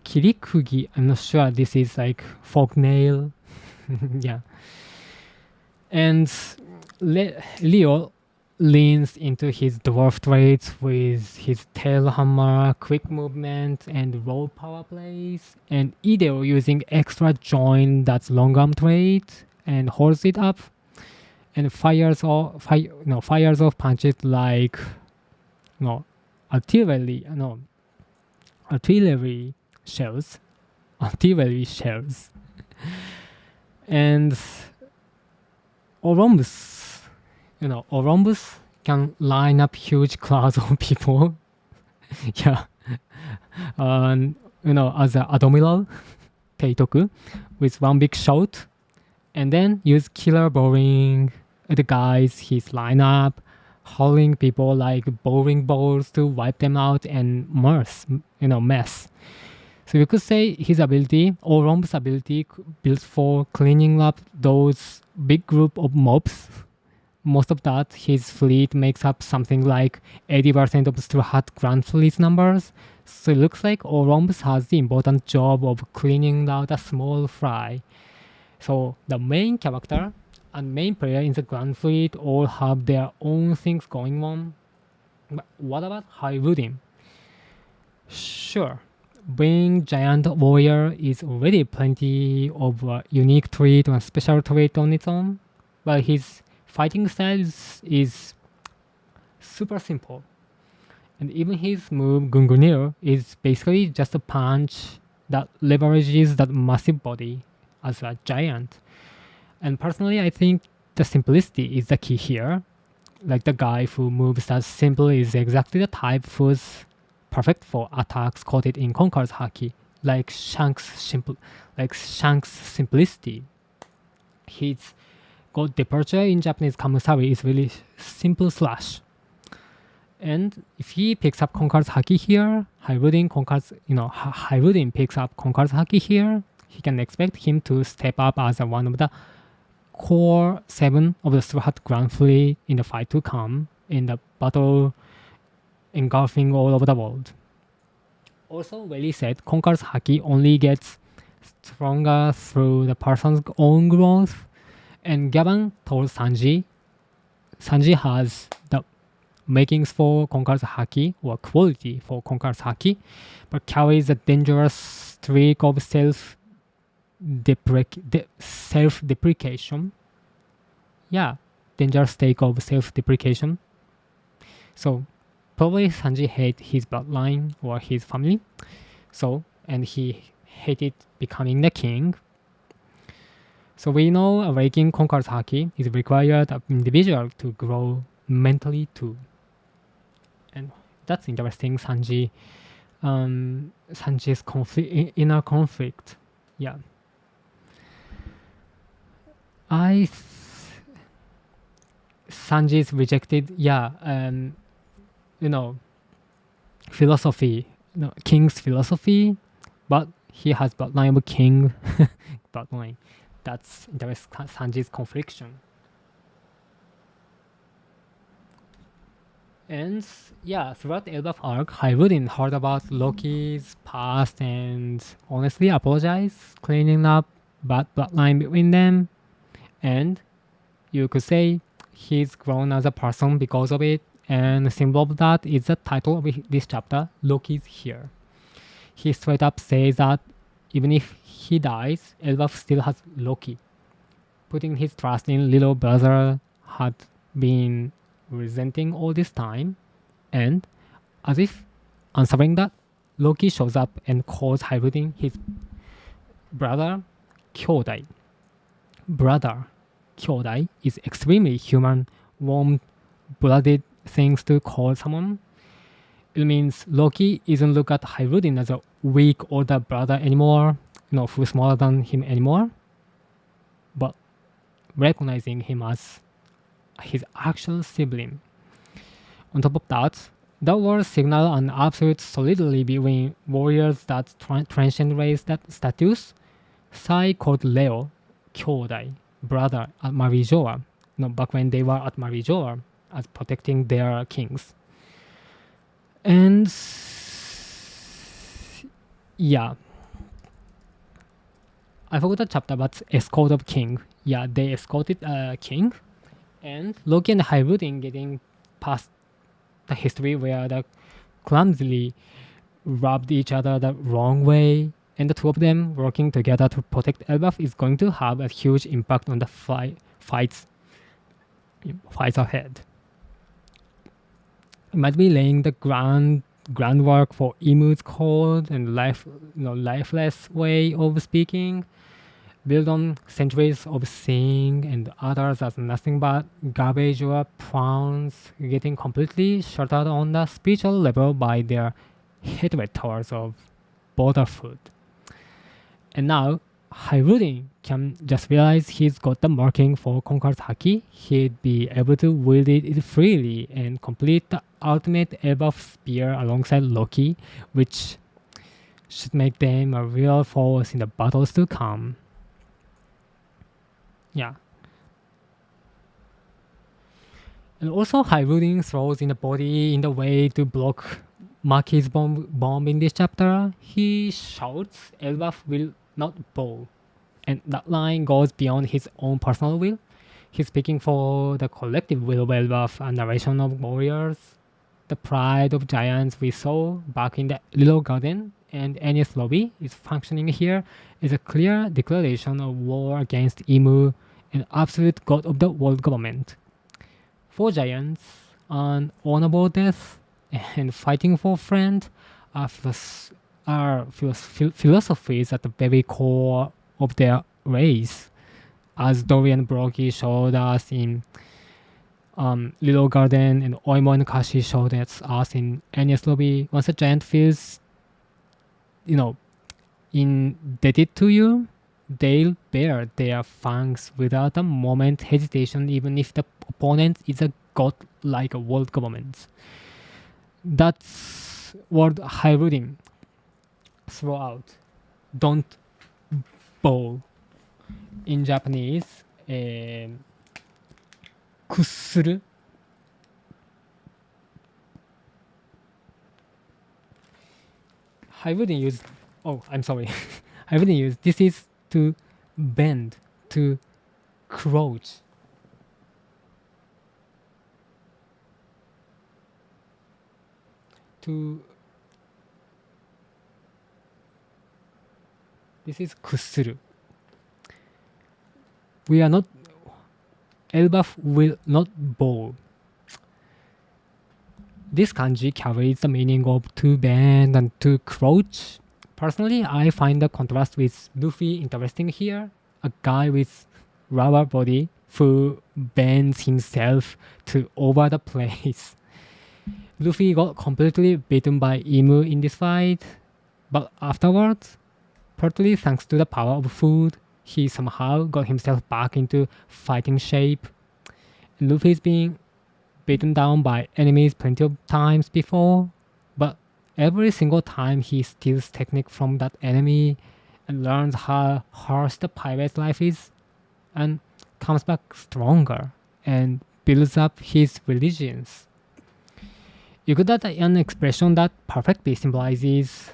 Kirikugi, I'm not sure this is like fork nail. Yeah. And Leo leans into his dwarf traits with his tail hammer, quick movement, and raw power plays. And Ideo using extra joint, that's long arm trait, and holds it up, and fires off punches like artillery shells. And Olympus can line up huge clouds of people. Yeah. As an Admiral Teitoku with one big shot, and then use killer bowling the guys his lineup, hauling people like bowling balls to wipe them out and mess. So you could say his ability, or Romb's ability, built for cleaning up those big group of mobs. Most of that, his fleet makes up something like 80% of Straw Hat Grand Fleet's numbers. So it looks like Orombs has the important job of cleaning out a small fry. So the main character and main player in the Grand Fleet all have their own things going on. But what about Hybridin? Sure, being Giant Warrior is already plenty of unique trait or special trait on its own, but his fighting style is super simple. And even his move Gungunir is basically just a punch that leverages that massive body as a giant. And personally, I think the simplicity is the key here. Like the guy who moves that simple is exactly the type who's perfect for attacks coated in Conqueror's Haki, like Shank's simplicity. His god departure in Japanese Kamusari is really simple slash. And if he picks up Conqueror's Haki here, Hairudin picks up Conqueror's Haki here, he can expect him to step up as one of the core 7 of the Suhat Grand Fleet in the fight to come, in the battle engulfing all over the world. Also, Welly said Conqueror's Haki only gets stronger through the person's own growth, and Gavin told Sanji has the makings for Conqueror's Haki, or quality for Conqueror's Haki, but carries a dangerous streak of self-deprecation. Yeah, dangerous streak of self-deprecation. So probably Sanji hates his bloodline or his family. So, and he hated becoming the king. So we know awakening Conqueror's Haki is required of individual to grow mentally too. And that's interesting, Sanji's inner conflict. Yeah. Sanji's rejected, philosophy, king's philosophy, but he has bloodline of king bloodline. That's Sanji's confliction. And throughout the Elbaf arc, Hairudin heard about Loki's past and honestly apologized, cleaning up bad bloodline between them. And you could say he's grown as a person because of it, and the symbol of that is the title of this chapter, Loki's here. He straight up says that even if he dies, Elbaf still has Loki. Putting his trust in little brother had been resenting all this time, and as if answering that, Loki shows up and calls Hairudin his brother Kyodai. Brother Kyodai is extremely human, warm-blooded things to call someone. It means Loki isn't look at Hairudin as a weak older brother anymore, who's smaller than him anymore, but recognizing him as his actual sibling. On top of that, the words signal an absolute solidity between warriors that transcend race status. Sai called Leo Kyodai, brother at Marijoa, back when they were at Marijoa, as protecting their kings. And I forgot the chapter, but escort of king. They escorted king, and Loki and Hairudin getting past the history where they clumsily rubbed each other the wrong way, and the two of them working together to protect Elbaf is going to have a huge impact on the fights ahead. It might be laying the groundwork for Imu's cold and lifeless way of speaking, built on centuries of seeing and others as nothing but garbage or prawns, getting completely shut out on the spiritual level by their hatred towards of borderfoot. And now Hairudin can just realize he's got the marking for Conqueror's Haki, he'd be able to wield it freely and complete the ultimate Elbaf spear alongside Loki, which should make them a real force in the battles to come. And also Hairudin throws in the body in the way to block Maki's bomb in this chapter. He shouts, Elbaf will not bow. And that line goes beyond his own personal will. He's speaking for the collective will of Elbaf, a narration of warriors, the pride of giants we saw back in the Little Garden and Enies lobby is functioning here is a clear declaration of war against Imu, an absolute god of the world government. For giants, an honorable death and fighting for friend are, philosophies at the very core of their race, as Dorian Broggie showed us in Little Garden, and Oimo and Kashi showed us in Enies Lobby. Once a giant feels, indebted to you, they'll bear their fangs without a moment hesitation, even if the opponent is a god like a world government. That's what Hyrule throughout. Don't bow. In Japanese, 屈する I wouldn't use. Oh, I'm sorry. I wouldn't use. This is to bend, to crouch. This is 屈する. We are not. Elbaf will not bow. This kanji carries the meaning of to bend and to crouch. Personally, I find the contrast with Luffy interesting here. A guy with rubber body who bends himself to over the place. Luffy got completely beaten by Imu in this fight, but afterwards, partly thanks to the power of food, he somehow got himself back into fighting shape. Luffy's been beaten down by enemies plenty of times before, but every single time he steals technique from that enemy and learns how harsh the pirate's life is, and comes back stronger and builds up his religions. You could add an expression that perfectly symbolizes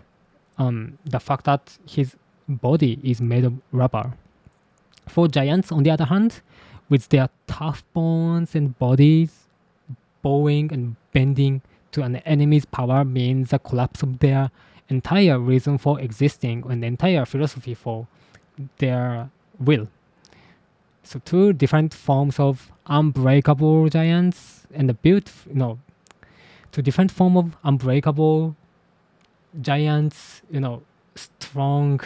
the fact that his body is made of rubber. For giants, on the other hand, with their tough bones and bodies, bowing and bending to an enemy's power means the collapse of their entire reason for existing and entire philosophy for their will. So two different forms of unbreakable giants and the two different form of unbreakable giants, strong,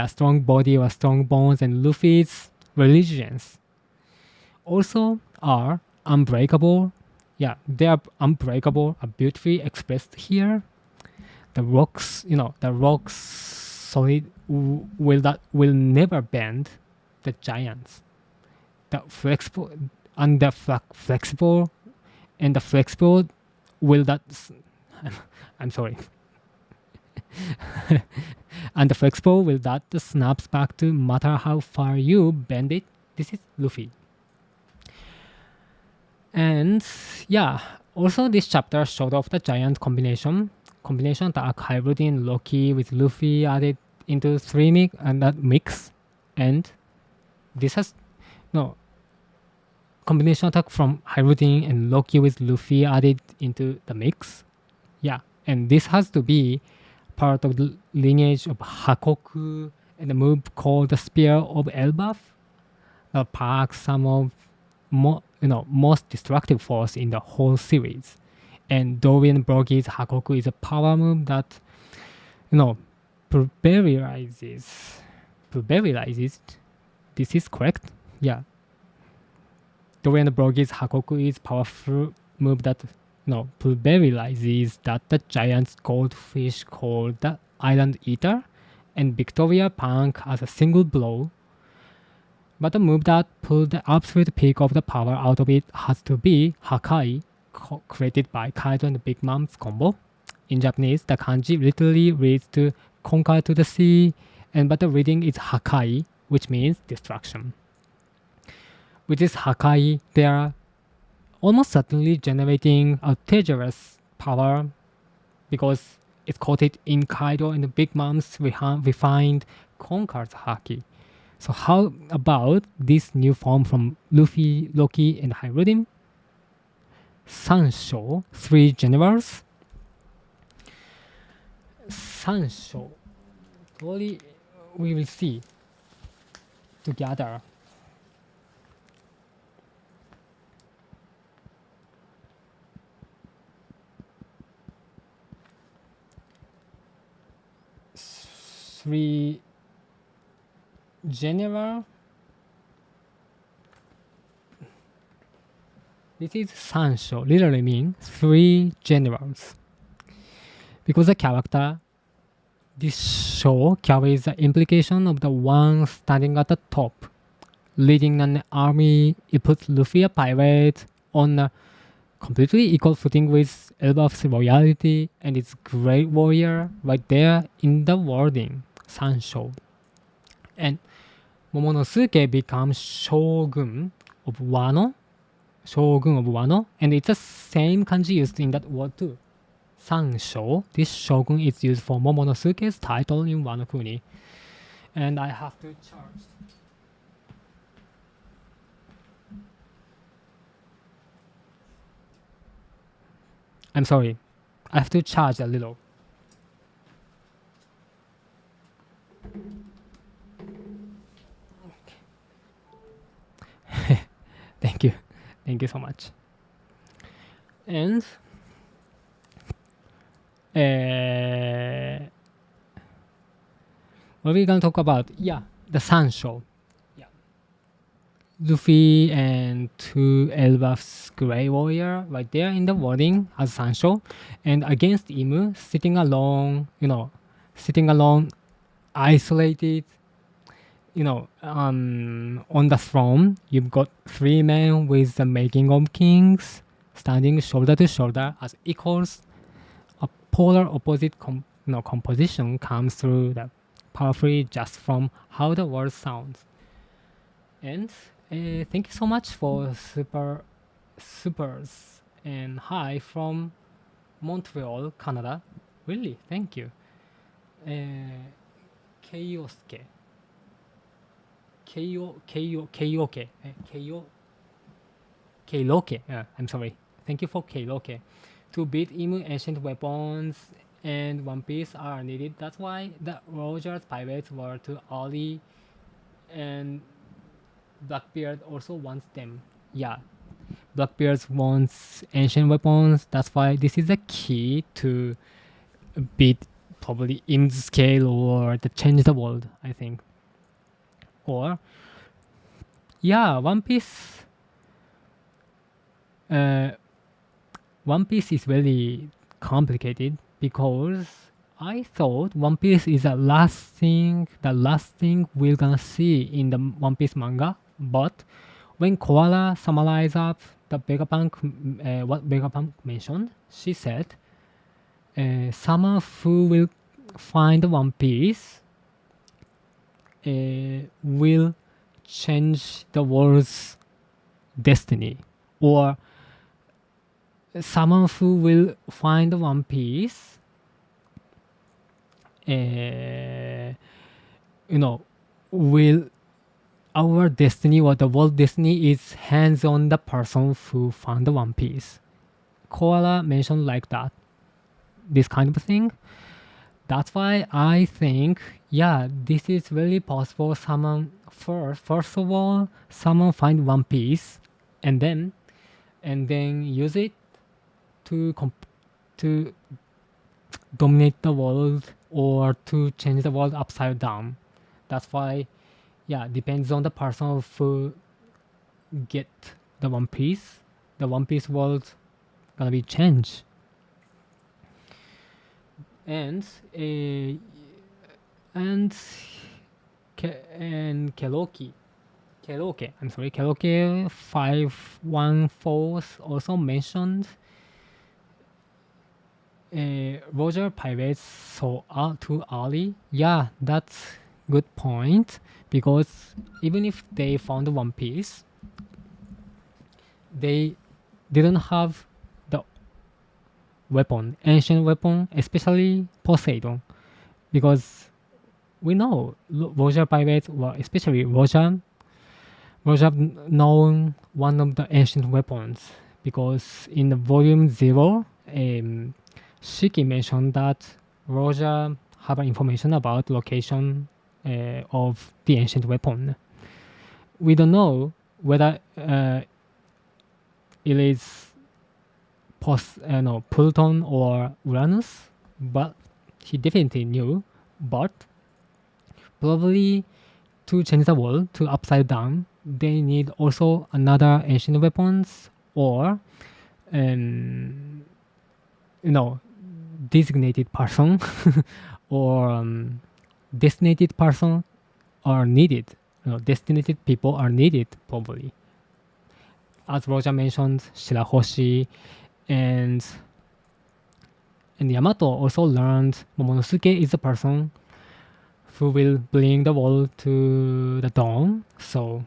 strong body or strong bones, and Luffy's religions also are unbreakable. Yeah, they are unbreakable, are beautifully expressed here. The rocks, solid will never bend. The giants, the flexible and the flexible and the flexible will that. I'm sorry. And the flexible will that snaps back to matter how far you bend it. This is Luffy. And also this chapter showed off the giant combination that Hyrule and Loki with Luffy added into three mix, and this has combination attack from Hyrule and Loki with Luffy added into the mix. Yeah, and this has to be part of the lineage of Hakoku and the move called the Spear of Elbaf that packs some of most destructive force in the whole series. And Dorian Brogy's Hakoku is a power move that pulverizes. This is correct? Yeah. Dorian Brogy's Hakoku is powerful move that pulverizes that the giant's goldfish called the Island Eater and Victoria Punk as a single blow. But the move that pulled the absolute peak of the power out of it has to be Hakai, created by Kaido and Big Mom's combo. In Japanese, the kanji literally reads to conquer to the sea, but the reading is Hakai, which means destruction. With this Hakai, they are almost certainly generating a dangerous power because it's coated in Kaido and Big Mom's refined conquered haki. So how about this new form from Luffy, Loki, and Hyrule? Sansho, three generals. Sansho, slowly we will see together. three general. This is Sansho, literally mean three generals. Because the character, this show carries the implication of the one standing at the top, leading an army. It puts Luffy, a pirate, on a completely equal footing with Elbaf's royalty and its great warrior right there in the wording, Sansho. And Momonosuke becomes shogun of Wano, and it's the same kanji used in that word too. Sansho. This shogun is used for Momonosuke's title in Wano Kuni. And I have to charge. I'm sorry. I have to charge a little. Thank you. Thank you so much. And what are we gonna talk about? Yeah, the Sansho. Yeah. Luffy and two Elbaf's Grey Warrior right there in the wording as Sansho. And against Imu, sitting alone, isolated, on the throne. You've got three men with the making of kings standing shoulder to shoulder as equals. A polar opposite composition comes through the powerfully just from how the word sounds. And thank you so much for supers and hi from Montreal, Canada. Really, thank you. Keiosuke. Keiroke. I'm sorry. Thank you for Keiroke. To beat Imu, ancient weapons and One Piece are needed. That's why the Roger's pirates were too early, and Blackbeard also wants them. Yeah, Blackbeard wants ancient weapons. That's why this is the key to beat probably Imu's scale or to change the world, I think. Or yeah, One Piece. One Piece is very complicated because I thought One Piece is the last thing we're gonna see in the One Piece manga. But when Koala summarized up the what Vegapunk mentioned, she said, someone who will find One Piece will change the world's destiny, or someone who will find One Piece, will our destiny or the world destiny is hands on the person who found the One Piece. Koala mentioned like that, this kind of thing. That's why I think, yeah, this is really possible. Someone first of all, someone find One Piece, and then use it to dominate the world or to change the world upside down. That's why, yeah, depends on the person who get the One Piece. The One Piece world gonna be changed. And Keroke, I'm sorry, Keroke 514 also mentioned Roger pirates so too early. Yeah, that's good point, because even if they found One Piece, they didn't have the weapon, ancient weapon, especially Poseidon, because we know Roger pirates, well, especially Roger known one of the ancient weapons, because in the volume 0, Shiki mentioned that Roger have information about location of the ancient weapon. We don't know whether it is Pluton or Uranus, but he definitely knew. But Probably to change the world to upside down, they need also another ancient weapons or um, you know designated person or designated person are needed. Designated people are needed probably. As Roger mentioned, Shirahoshi and Yamato also learned Momonosuke is the person who will bring the world to the dawn. So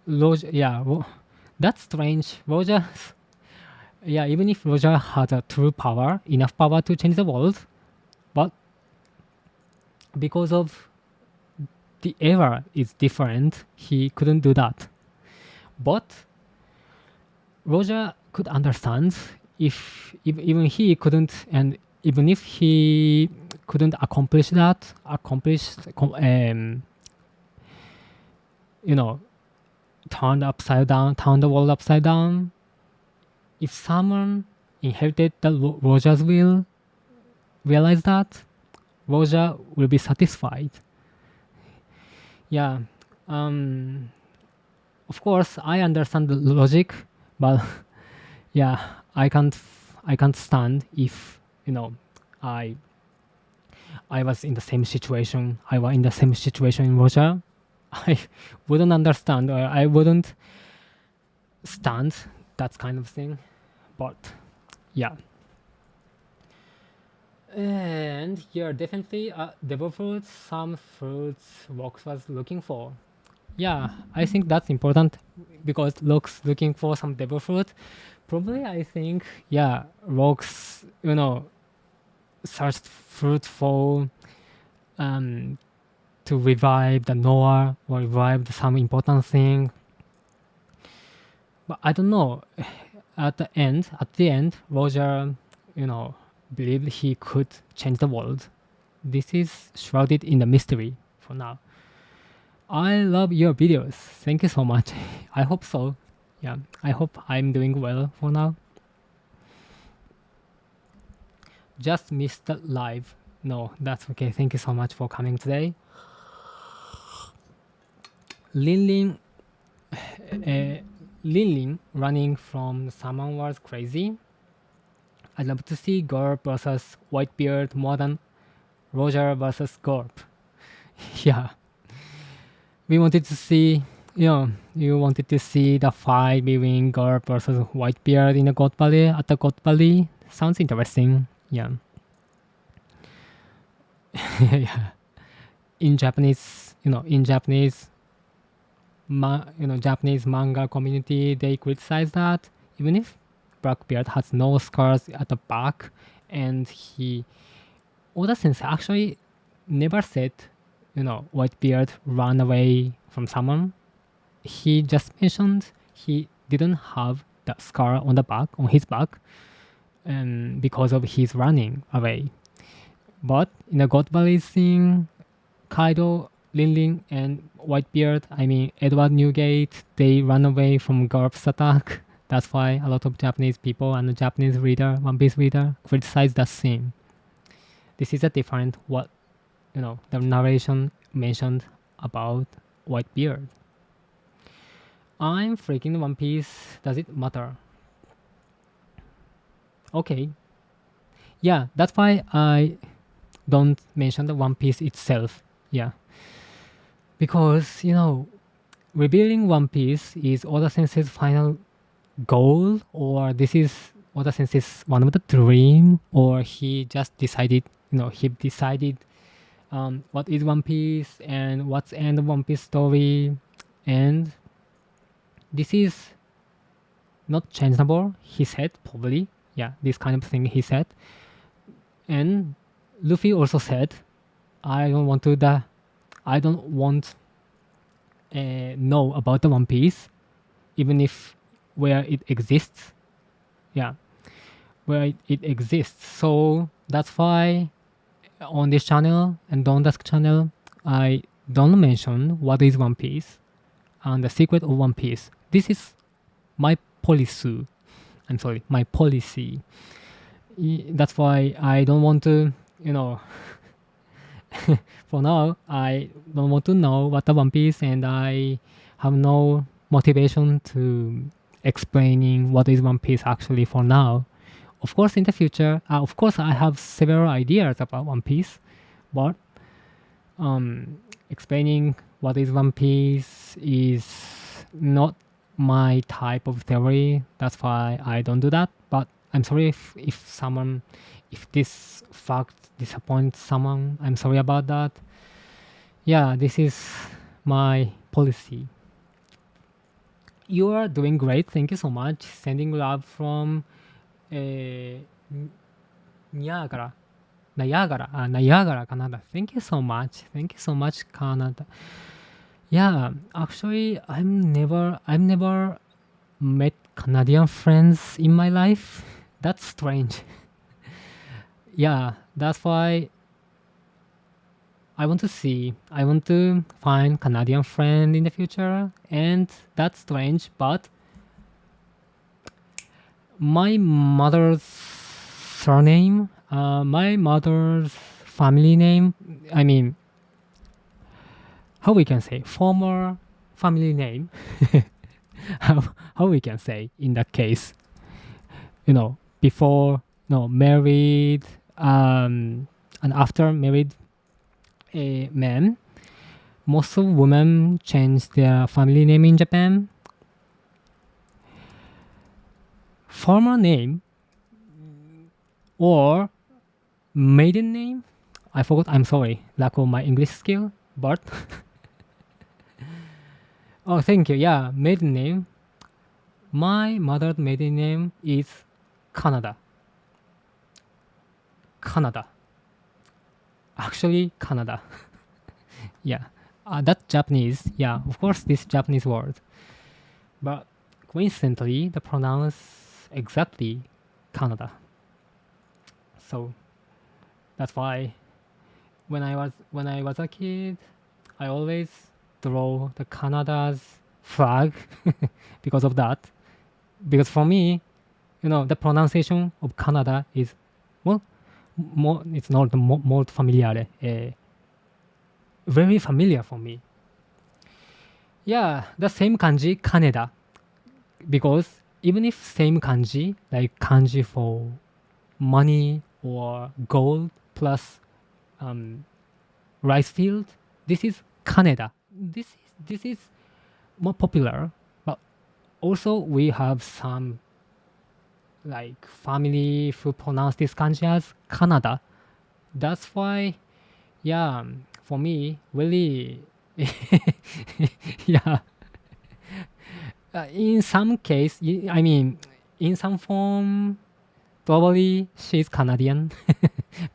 Roger, yeah, that's strange. Roger, yeah, even if Roger had a true power, enough power to change the world, but because of the era is different, he couldn't do that. But Roger could understand if even he couldn't, and even if he couldn't accomplish that, you know, turn the world upside down. If someone inherited the Roger's will, realize that Roger will be satisfied. Yeah, of course I understand the logic, but yeah, I can't stand if I I was in the same situation. I was in the same situation in Roger. I wouldn't understand or I wouldn't stand that kind of thing. But yeah. And yeah, definitely devil fruits, some fruits Rox was looking for. Yeah, I think that's important because Rox looking for some devil fruit. Probably I think yeah, Rox, searched fruit for um to revive the Noah or revive some important thing. But I don't know. At the end, Roger, believed he could change the world. This is shrouded in the mystery for now. I love your videos. Thank you so much. I hope so. Yeah, I hope I'm doing well for now. Just missed the live. No, that's okay. Thank you so much for coming today. Lin Lin running from someone was crazy. I'd love to see Gorp versus Whitebeard more than Roger versus Gorp. Yeah. We wanted to see, you wanted to see the fight between Gorp versus Whitebeard in the God Valley at the God Valley. Sounds interesting. Yeah. Yeah. In Japanese, Japanese manga community, they criticize that even if Blackbeard has no scars at the back, and Oda Sensei actually never said, Whitebeard ran away from someone. He just mentioned he didn't have that scar on his back, because of his running away. But in the God Valley scene, Kaido, Lin, and Whitebeard, I mean Edward Newgate, they run away from Garp's attack. That's why a lot of Japanese people and the Japanese reader, One Piece reader, criticize that scene. This is a different the narration mentioned about Whitebeard. I'm freaking One Piece. Does it matter? Okay. Yeah, that's why I don't mention the One Piece itself. Yeah. Because, revealing One Piece is Oda Sensei's final goal, or this is Oda Sensei's one of the dream, or he just decided, what is One Piece and what's the end of One Piece story, and this is not changeable, he said, probably. Yeah, this kind of thing he said. And Luffy also said, I don't want know about the One Piece, even if where it exists. Yeah, where it exists. So that's why on this channel and Don Dusk channel, I don't mention what is One Piece and the secret of One Piece. This is my policy. I'm sorry, my policy. That's why I don't want to, For now, I don't want to know what the One Piece, and I have no motivation to explaining what is One Piece actually for now. Of course, in the future, of course, I have several ideas about One Piece, but explaining what is One Piece is not my type of theory. That's why I don't do that. But I'm sorry if this fact disappoints someone. I'm sorry about that. Yeah, this is my policy. You are doing great. Thank you so much. Sending love from Niagara. Niagara, Canada. Thank you so much. Thank you so much, Canada. Yeah, actually, I've never met Canadian friends in my life. That's strange. Yeah, that's why I want to find Canadian friend in the future, and that's strange. But my mother's surname, my mother's family name. I mean, how we can say former family name. how we can say in that case, before married, and after married a man, most of women change their family name in Japan. Former name or maiden name, I forgot. I'm sorry, lack of my English skill, but oh, thank you. Yeah, maiden name. My mother's maiden name is Canada. Canada. Actually, Canada. Yeah. That's Japanese. Yeah, of course, this Japanese word. But coincidentally, the pronounce exactly Canada. So that's why when I was a kid, I always draw the Canada's flag because of that. Because for me, the pronunciation of Canada is more it's not more familiar, very familiar for me. Yeah, the same kanji, Kaneda, because even if same kanji, like kanji for money or gold plus rice field, this is Kaneda. This is more popular, but also we have some like family who pronounce this kanji as Canada. That's why, yeah, for me, really, yeah. In some case, I mean, in some form, probably she's Canadian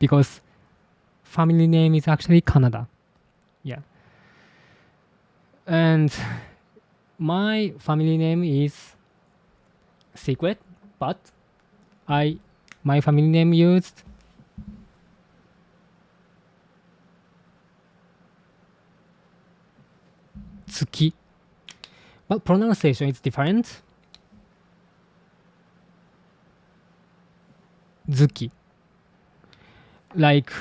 because family name is actually Canada. Yeah. And my family name is secret, but my family name used Tsuki, but pronunciation is different. Zuki, like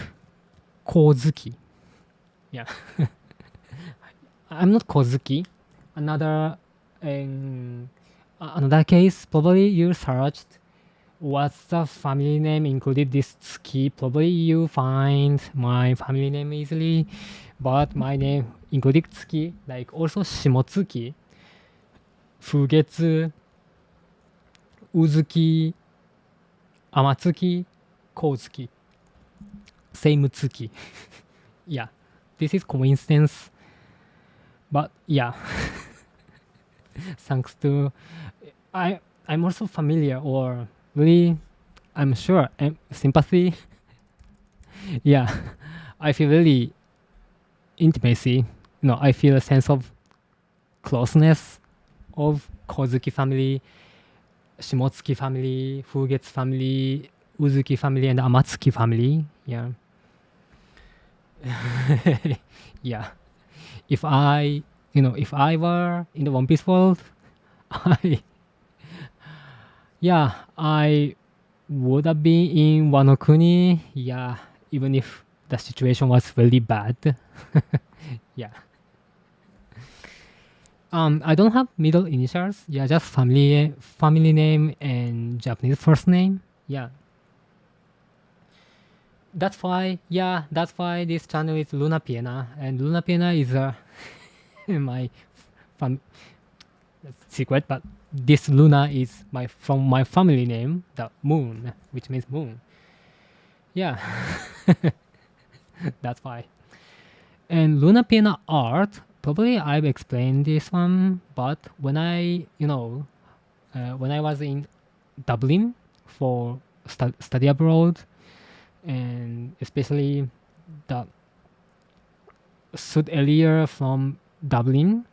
Kozuki. Yeah. I'm not Kozuki. Another case, probably you searched what's the family name included this Tsuki. Probably you find my family name easily, but my name included Tsuki, like also Shimotsuki, Fugetsu, Uzuki, Amatsuki, Kozuki, same Tsuki. Yeah, this is coincidence, but yeah, thanks to I'm also familiar, or really I'm sure sympathy. Yeah, I feel really intimacy. I feel a sense of closeness of Kozuki family, Shimotsuki family, Fugetsu family, Uzuki family, and Amatsuki family. Yeah. Yeah. If I were in the One Piece world, I yeah, I would have been in Wano Kuni. Yeah, even if the the situation was really bad. Yeah. I don't have middle initials. Yeah, just family name and Japanese first name. Yeah. That's why. Yeah, that's why this channel is LunaPiena, and LunaPiena is my fam- secret, but this Luna is from my family name, the Moon, which means moon. Yeah, that's why. And LunaPiena art, probably I've explained this one, but when when I was in Dublin for study abroad, and especially the south area from Dublin,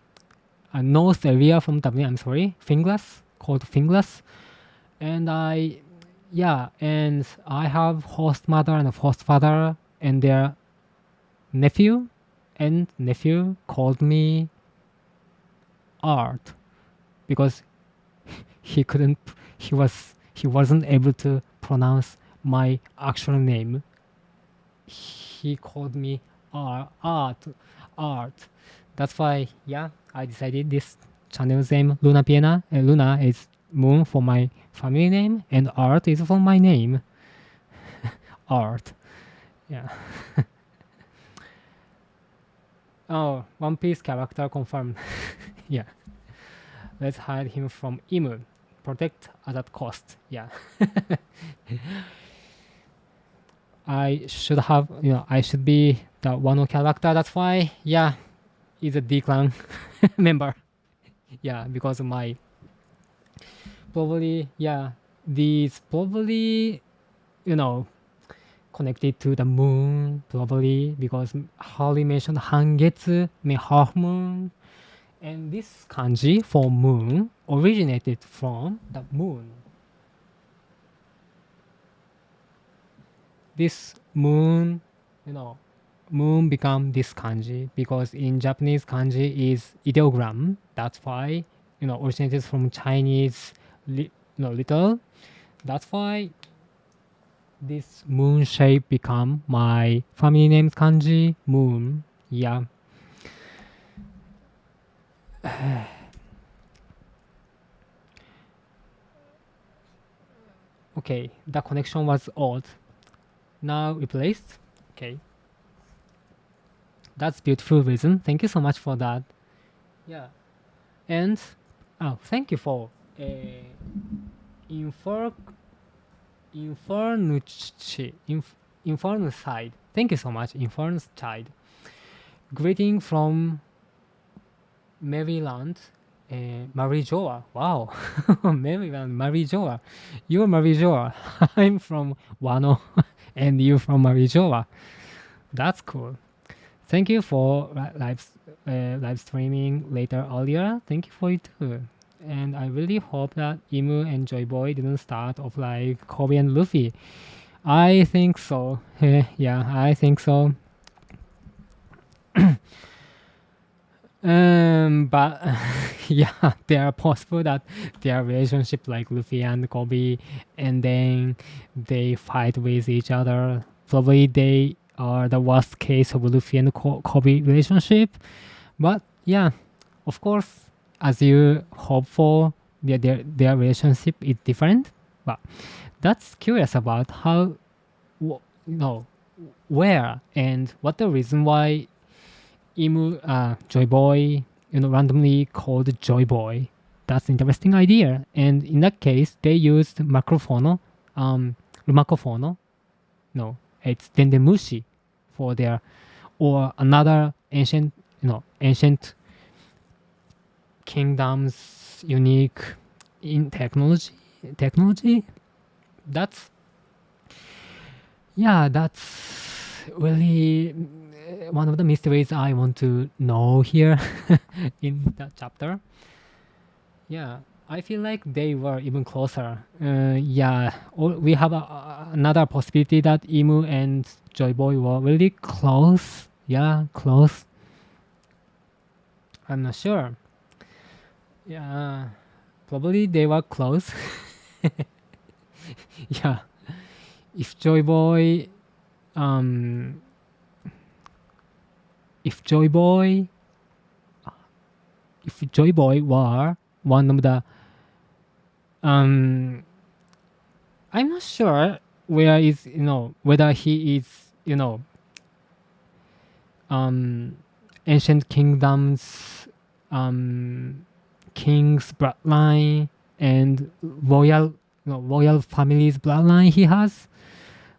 north area from Dublin, I'm sorry, Finglas, called Finglas. And and I have host mother and a host father, and their nephew and nephew called me Art because he couldn't, he wasn't able to pronounce my actual name. He called me Art. That's why, yeah, I decided this channel's name LunaPiena. Luna is moon for my family name, and Art is for my name. Art. Yeah. Oh, One Piece character confirmed. Yeah. Let's hide him from Imu. Protect at that cost. Yeah. I should have, I should be the Wano character. That's why, yeah, he's a D-Clan member. Yeah, because of my, probably, yeah, these probably, connected to the moon, probably, because Harley mentioned Hangetsu, mean half moon. And this kanji for moon originated from the moon. This moon, moon become this kanji because in Japanese kanji is ideogram. That's why, originated from Chinese, little. That's why this moon shape become my family name's kanji, moon. Yeah. Okay, the connection was odd. Now replaced. Okay. That's beautiful reason. Thank you so much for that. Yeah. And thank you for infer infernucci infernucide. Thank you so much, infernucide. Greeting from Maryland. Marie Joa. Wow. Maryland, Marie Joa. You're Marie Joa. I'm from Wano and you from Marie Joa. That's cool. Thank you for live streaming later earlier. Thank you for it too. And I really hope that Imu and Joy Boy didn't start off like Kobe and Luffy. I think so. Yeah, I think so. But yeah, they are possible that their relationship like Luffy and Kobe, and then they fight with each other. Probably they are the worst case of Luffy and Kobe relationship. But yeah, of course, as you hope for, their relationship is different. But that's curious about how, where and what the reason why Joy Boy, randomly called Joy Boy. That's an interesting idea. And in that case, they used macrophono, Rumacophono. No, it's Dendemushi for their, or another ancient, ancient kingdom's unique in technology. That's, yeah, that's really one of the mysteries I want to know here in that chapter. Yeah, I feel like they were even closer. Yeah, we have another possibility that Imu and Joy Boy were really close. Yeah, close. I'm not sure. Yeah, probably they were close. Yeah, if Joy Boy if Joy Boy, were one of the, um, I'm not sure where is, whether he is, um, ancient kingdoms, king's bloodline and royal family's bloodline he has.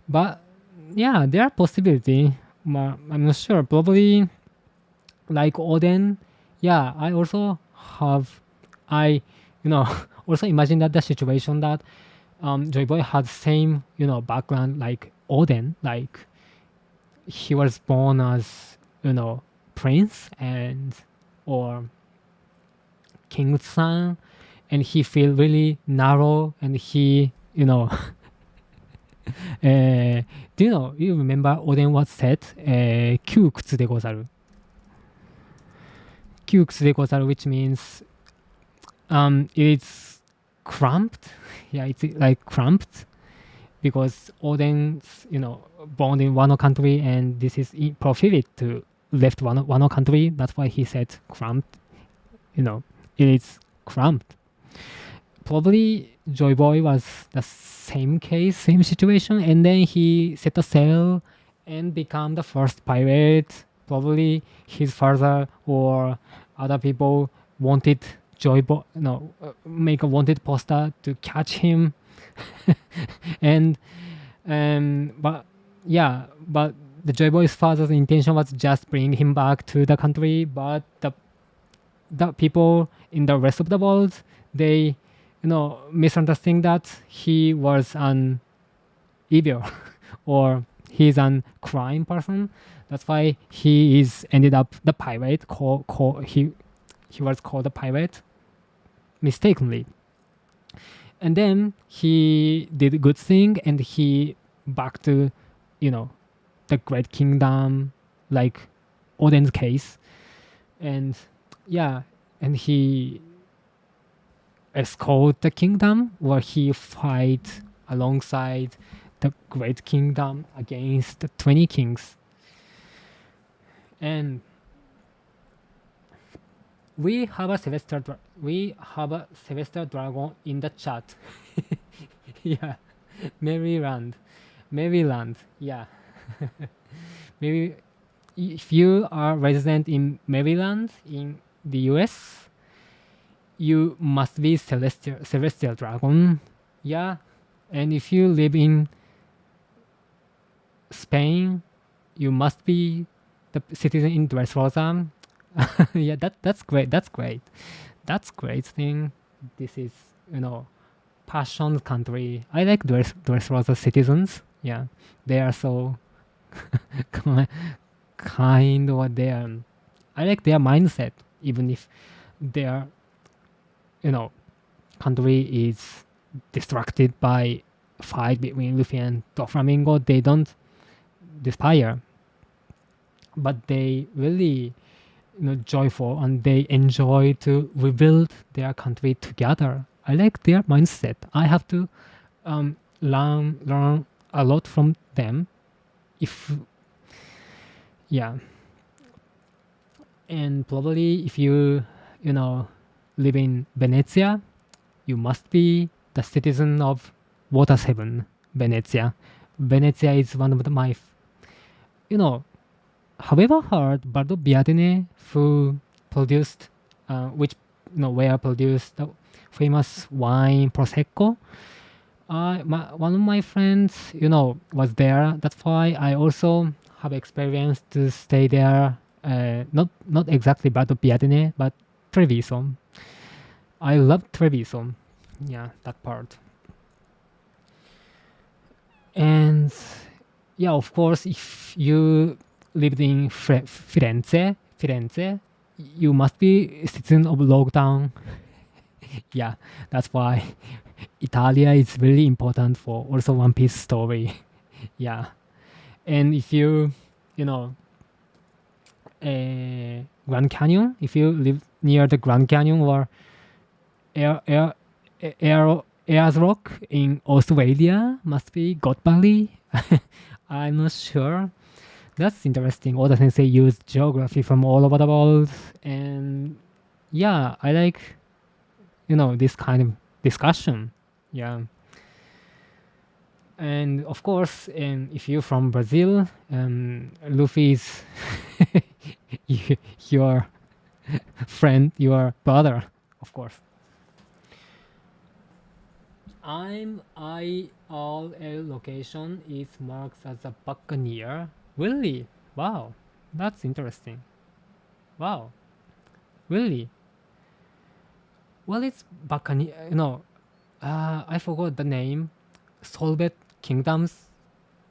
But yeah, there are possibility. But I'm not sure. Probably like Odin. Yeah, I also have. I also imagine that the situation that Joy Boy had same background like Odin. Like he was born as prince and or king's son, and he feel really narrow, and he do you remember Odin was said 窮屈でござる 窮屈でござる which means it's cramped. Yeah, it's like cramped because Odin's born in Wano country, and this is prohibited to left Wano country. That's why he said cramped. It is cramped. Probably Joy Boy was the same case, same situation, and then he set a sail and become the first pirate. Probably his father or other people wanted Joy Boy, make a wanted poster to catch him, and but the Joy Boy's father's intention was just bring him back to the country, but the people in the rest of the world, they misunderstanding that he was an evil or he's an crime person. That's why he is ended up the pirate. He was called a pirate mistakenly, and then he did a good thing, and he back to the Great Kingdom, like Odin's case, and and he escort the kingdom, where he fight alongside the Great Kingdom against the 20 kings. And we have a Celestial Dragon in the chat. Yeah, Maryland, yeah. Maybe if you are resident in Maryland in the US, you must be Celestial Dragon. Yeah. And if you live in Spain, you must be the citizen in Dressrosa. Yeah, that's great. That's great thing. This is, passion country. I like Dressrosa citizens. Yeah. They are so kind, or I like their mindset, even if their country is distracted by fight between Luffy and Doflamingo. They don't despair, but they really joyful, and they enjoy to rebuild their country together. I like their mindset. I have to learn a lot from them. And probably if you live in Venezia, you must be the citizen of Water 7, Venezia. Venezia is one of my, have you ever heard Bardo Biadene, who produced, where produced the famous wine Prosecco? One of my friends, was there. That's why I also have experience to stay there. Not exactly Bardo Biadene, but Treviso. I love Treviso. Yeah, that part. And yeah, of course, if you lived in Firenze, you must be a citizen of Lockdown. Yeah, that's why Italia is really important for also One Piece story. Yeah, and if you, Grand Canyon, if you live near the Grand Canyon or Ayers Rock in Australia, must be God Valley. I'm not sure. That's interesting. Oda Sensei used geography from all over the world, and yeah, I like this kind of discussion. Yeah, and of course, if you're from Brazil, Luffy's your friend, your brother, of course. IRL location is marked as a buccaneer. Really? Wow, that's interesting. Wow, really? Well, it's buccaneer. I forgot the name. Sorbet Kingdoms.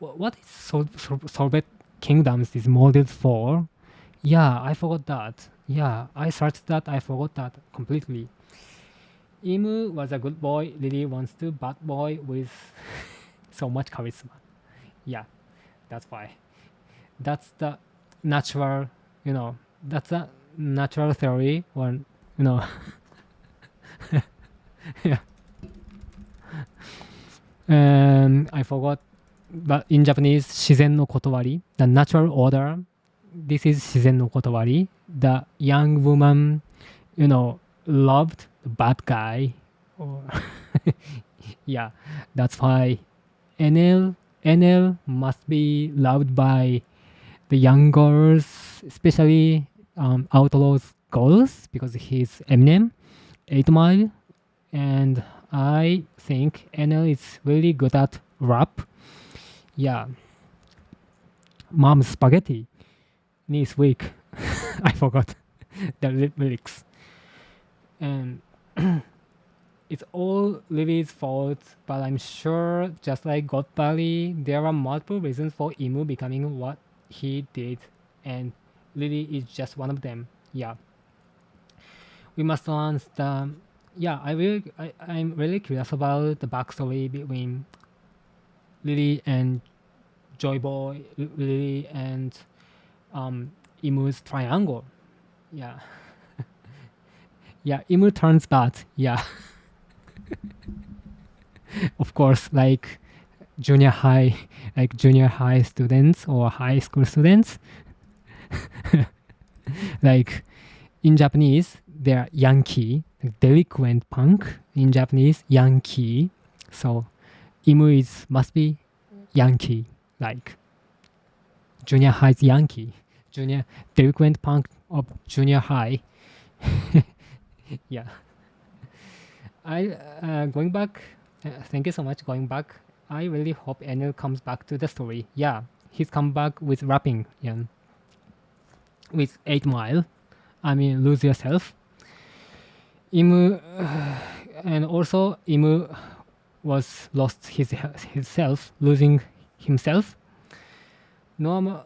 What is Sorbet Kingdoms is modeled for? Yeah, I forgot that. Yeah, I searched that. I forgot that completely. Imu was a good boy. Lily wants to bad boy with so much charisma. Yeah, that's why. That's the natural, that's a natural theory. One, you know, yeah. And I forgot, but in Japanese, 自然の断り, the natural order. This is 自然の断り. The young woman, loved the bad guy. Or yeah, that's why NL must be loved by the young girls, especially outlaws girls, because he's Eminem, 8 Mile, and I think NL is really good at rap. Yeah, Mom's spaghetti, knees weak. I forgot the lyrics. And it's all Lily's fault, but I'm sure, just like God Valley, there are multiple reasons for Imu becoming what he did, and Lily is just one of them. Yeah, we must learn the. Yeah, I'm really curious about the backstory between Lily and Joy Boy, Lily and Imu's triangle. Yeah, yeah, Imu turns bad. Yeah, of course, like junior high students or high school students. Like in Japanese, they're Yankee, like delinquent punk. In Japanese, Yankee. So Imu must be Yankee, like junior high's Yankee, junior delinquent punk of junior high. Yeah. I going back. Thank you so much. Going back. I really hope Enel comes back to the story. Yeah, he's come back with rapping. Yeah, with 8 Mile. I mean, lose yourself. Imu, and also Imu was lost himself, losing himself. No more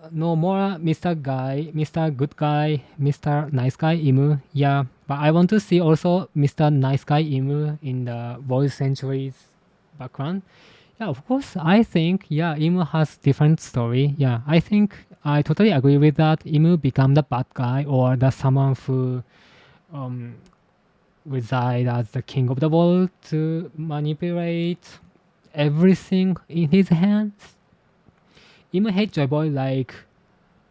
Mr. Guy, Mr. Good Guy, Mr. Nice Guy Imu. Yeah, but I want to see also Mr. Nice Guy Imu in the Voice Centuries background. Yeah, of course. I think Imu has different story. Yeah, I think I totally agree with that. Imu become the bad guy or the someone who reside as the king of the world to manipulate everything in his hands. Imu hates Joy Boy like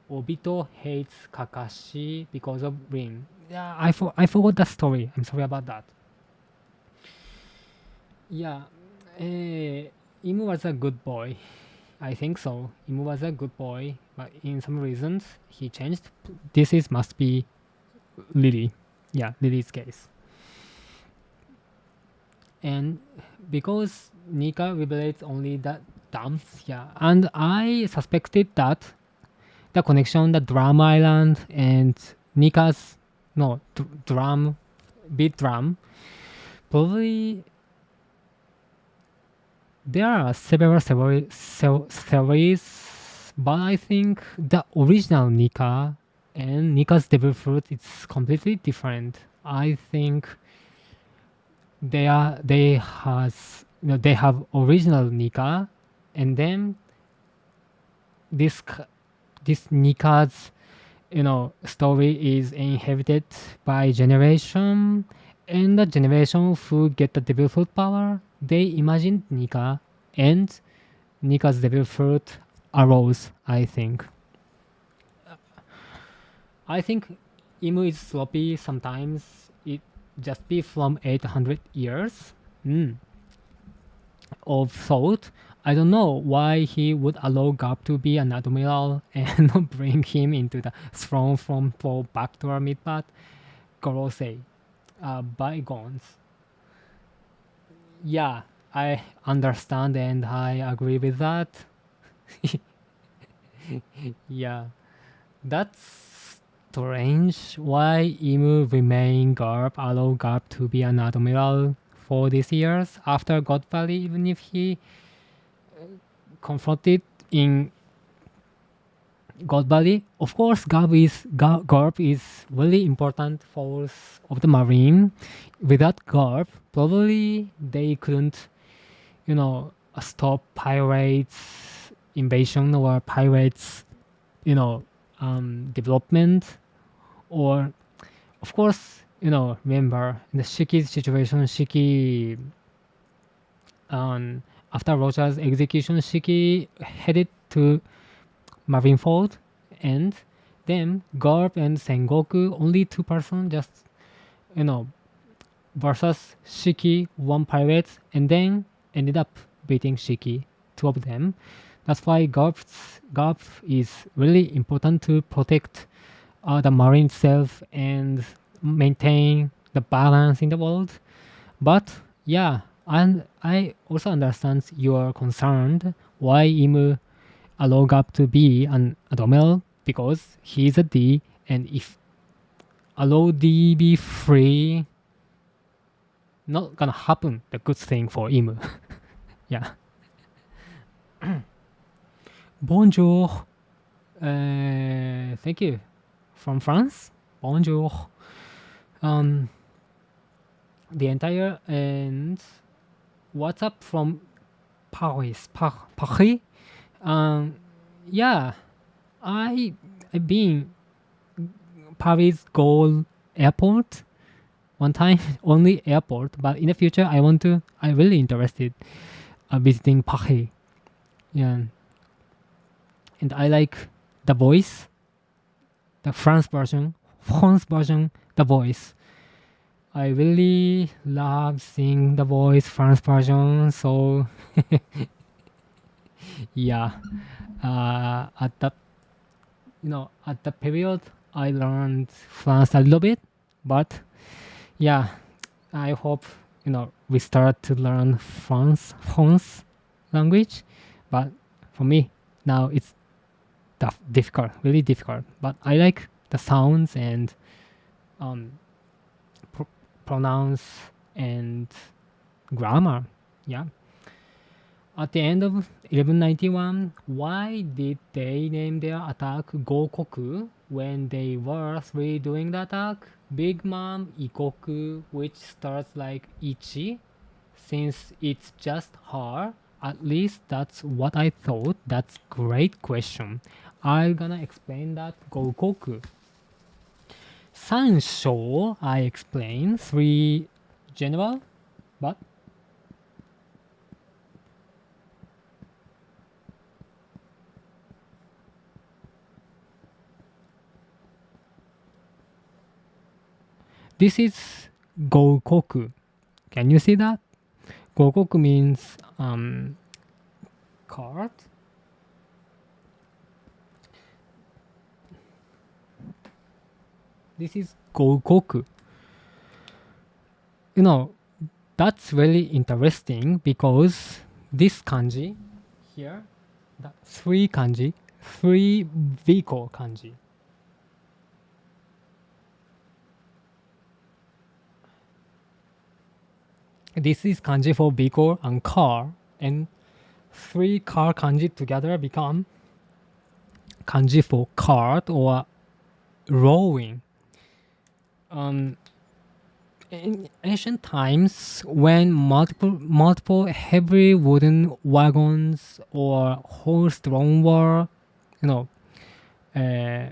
Obito hates Kakashi because of Rin. Yeah, I forgot that story. I'm sorry about that. Yeah, Imu was a good boy. I think so. Imu was a good boy, but in some reasons he changed. Must be Lily. Yeah, Lily's case. And because Nika revelates only the dumps, yeah, and I suspected that the connection, the drum island and Nika's drum, beat drum, probably there are several theories, but I think the original Nika and Nika's devil fruit is completely different. I think they have original Nika, and then this Nika's story is inherited by generation, and the generation who get the devil fruit power, they imagined Nika, and Nika's devil fruit arose, I think. I think Imu is sloppy sometimes. It just be from 800 years of thought. I don't know why he would allow Garp to be an admiral and not bring him into the throne from for backdoor midpath. Gorosei, bygones. Yeah, I understand and I agree with that. Yeah, that's strange. Why Imu remain Garp, allow Garp to be an admiral for these years after God Valley, even if he confronted in God Valley. Of course, Garp is really important force of the Marine. Without Garp, probably they couldn't, stop pirates invasion or pirates, development. Or, of course, remember in the Shiki situation, Shiki, after Roger's execution, Shiki headed to Marineford, and then Garp and Sengoku, only two person, just you know, versus Shiki, one pirate, and then ended up beating Shiki, two of them. That's why Garp is really important to protect the marine itself and maintain the balance in the world. But yeah, and I also understand you are concerned why Imu allow Garp to be an admiral because he's a D, and if allow D be free, not gonna happen the good thing for Imu. Yeah. Bonjour. Thank you. From France. Bonjour. Um, the entire and what's up from Paris? Paris. Yeah. I've been Paris Gaulle Airport one time, only airport. But in the future, I'm really interested visiting Paris. Yeah, and I like the voice, the France version, the voice. I really love seeing the voice France version. So yeah, at that at the period, I learned France a little bit, but yeah, I hope we start to learn France language, but for me now it's tough, difficult, really difficult. But I like the sounds and um, pronounce and grammar. Yeah. At the end of 1191, why did they name their attack Gokoku when they were three doing the attack? Big Mom Ikoku, which starts like Ichi, since it's just her. At least that's what I thought. That's great question. I'm gonna explain that Gokoku. Sansho, I explain three general, but this is Gokoku. Can you see that? Gokoku means card. This is Gokoku. That's really interesting because this kanji here, the three kanji, three vehicle kanji. This is kanji for vehicle and car, and three car kanji together become kanji for cart or rowing. In ancient times, when multiple heavy wooden wagons or horse-drawn were, uh,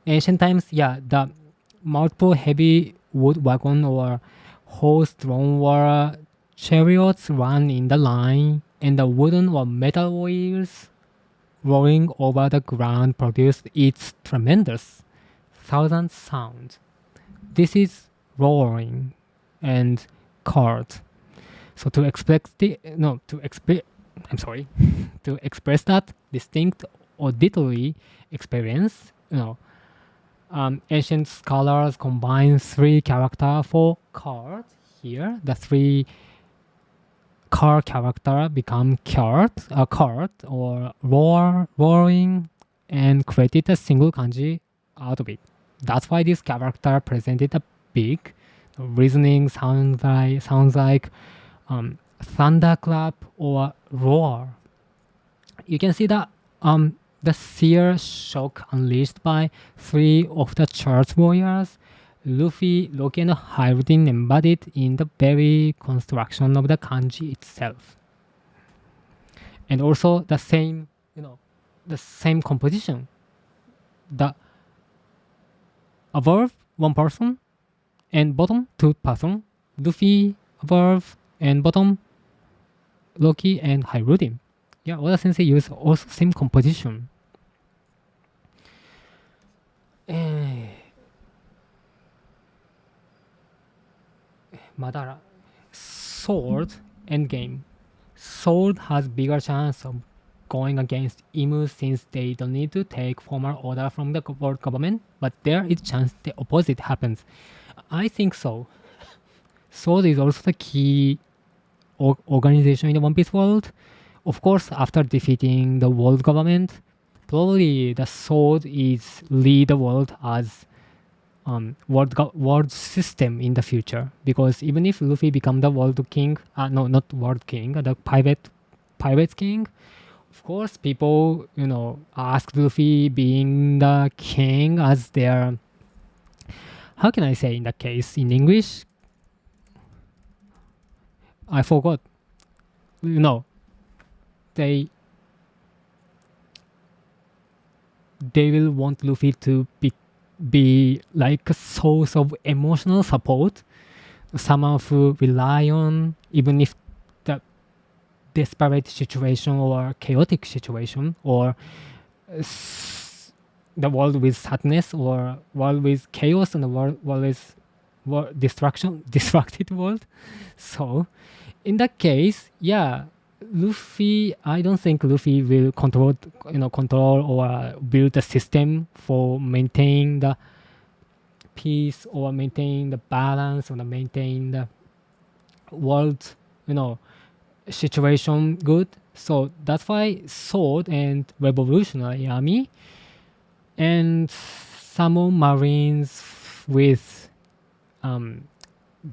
ancient times, yeah, the multiple heavy wood wagon or horse-drawn were chariots run in the line, and the wooden or metal wheels rolling over the ground produced its tremendous thousand sounds. This is roaring and chord. So to express the no to express I'm sorry to express that distinct auditory experience, ancient scholars combine three characters for chord. Here, the three car character become chord or roaring, and created a single kanji out of it. That's why this character presented a big reasoning sounds like thunderclap or roar. You can see that the sheer shock unleashed by three of the church warriors, Luffy, Loki, and Hyrutin embodied in the very construction of the kanji itself. And also the same composition. The above one person and bottom two person. Luffy above and bottom Loki and Hyrutin. Yeah, Oda Sensei used also same composition. Madara. Sword endgame. Sword has bigger chance of going against Imu since they don't need to take formal order from the world government, but there is chance the opposite happens. I think so. Sword is also the key organization in the One Piece world. Of course, after defeating the world government, probably the Sword is lead the world as world system in the future. Because even if Luffy become the world king, no, not world king, the pirates king, of course, people ask Luffy being the king as their, how can I say in that case in English? I forgot. They will want Luffy to be like a source of emotional support, someone who rely on even if the desperate situation or chaotic situation or the world with sadness or world with chaos and the world with distracted world. So in that case, yeah, Luffy, I don't think Luffy will control or build a system for maintaining the peace or maintain the balance or maintain the world, situation good. So that's why Sword and Revolutionary Army and some Marines with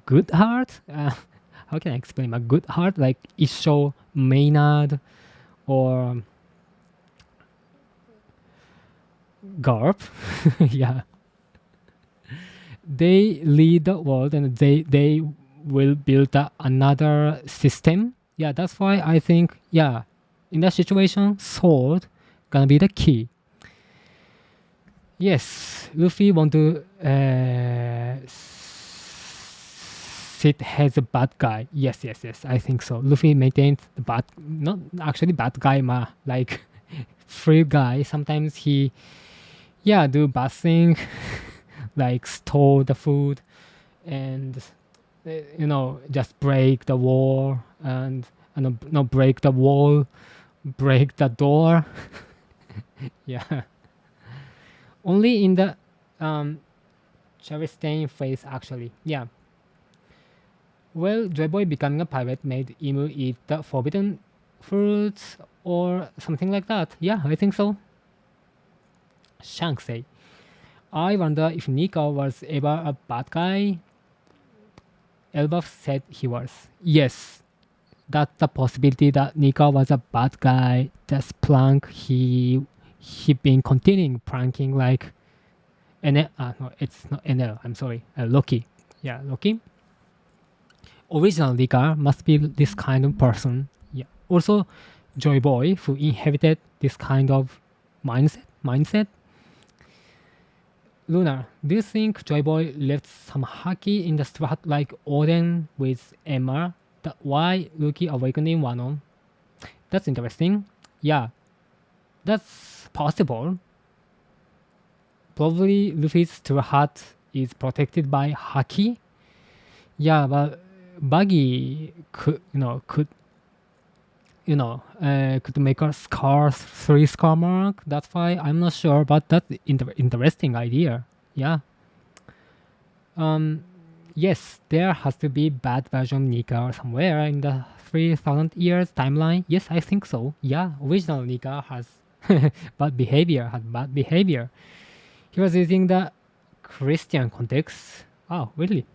good heart. How can I explain a good heart? Like Isho, Maynard, or Garp. Yeah. They lead the world and they will build another system. Yeah, that's why I think, yeah, in that situation, Sword gonna be the key. Yes, Luffy want to sit as a bad guy. Yes. I think so. Luffy maintains the bad, not actually bad guy, like free guy. Sometimes he, do bad thing, like stole the food, and just break the wall and no break the wall, break the door. Yeah. Only in the Cherry Stain phase, actually. Yeah. Well, Joy Boy becoming a pirate made Imu eat the forbidden fruits or something like that. Yeah, I think so. Shanksei. I wonder if Nika was ever a bad guy. Elbaf said he was. Yes, that's the possibility that Nika was a bad guy. Just prank. He been continuing pranking like no, it's not Enel. I'm sorry, Loki. Yeah, Loki. Original Nika must be this kind of person. Yeah. Also, Joy Boy who inherited this kind of mindset. Luna, do you think Joy Boy left some haki in the strat like Oden with Emma? Why Lucky awakening Wano? That's interesting. Yeah, that's possible. probably Luffy's straw hat is protected by haki. Yeah, but Buggy could make a scar, 3 scar mark. That's why I'm not sure, but that's interesting idea. Yeah. Yes, there has to be bad version Nika somewhere in the 3,000 years timeline. Yes, I think so. Yeah, original Nika has bad behavior. Had bad behavior. He was using the Christian context. Oh, really?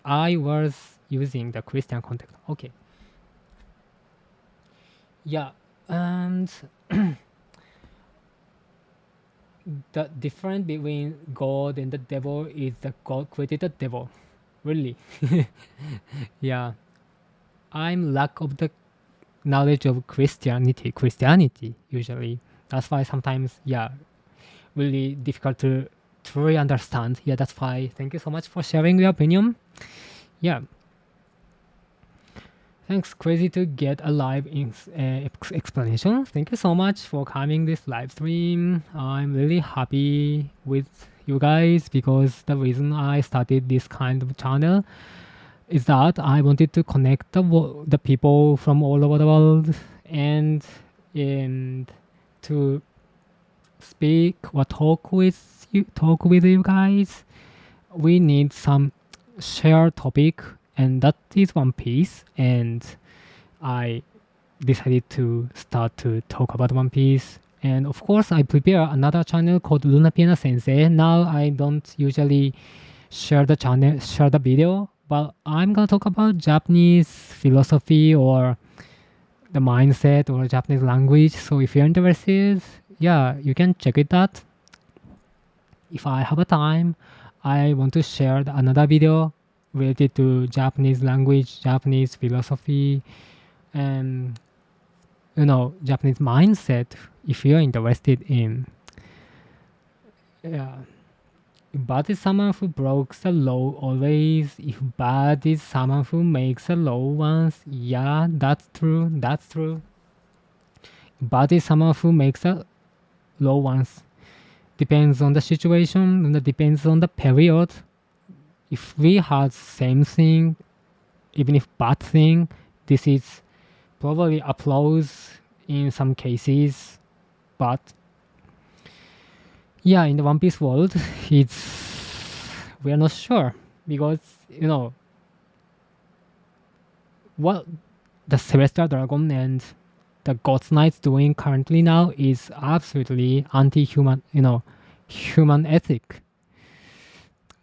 I was using the Christian context. Okay. Yeah, and the difference between God and the devil is that God created the devil. Really. Yeah. I'm lack of the knowledge of Christianity usually. That's why sometimes, yeah, really difficult to truly understand. Yeah, that's why. Thank you so much for sharing your opinion. Yeah. Thanks, crazy to get a live explanation. Thank you so much for coming this live stream. I'm really happy with you guys because the reason I started this kind of channel is that I wanted to connect the people from all over the world and to speak or talk with you guys. We need some shared topic, and that is One Piece. And I decided to start to talk about One Piece. And of course, I prepare another channel called LunaPiena Sensei. Now I don't usually share the video, but I'm gonna talk about Japanese philosophy or the mindset or Japanese language. So if you're interested, yeah, you can check it out. If I have a time, I want to share another video related to Japanese language, Japanese philosophy, and Japanese mindset. If you're interested in, yeah. Bad is someone who breaks the law always. If bad is someone who makes a law once. Yeah, that's true. That's true. Bad is someone who makes a law once. Depends on the situation and it depends on the period. If we had same thing, even if bad thing, this is probably applause in some cases, but yeah, in the One Piece world, we are not sure because what the Celestial Dragon and the God's Knights doing currently now is absolutely anti-human, human ethic.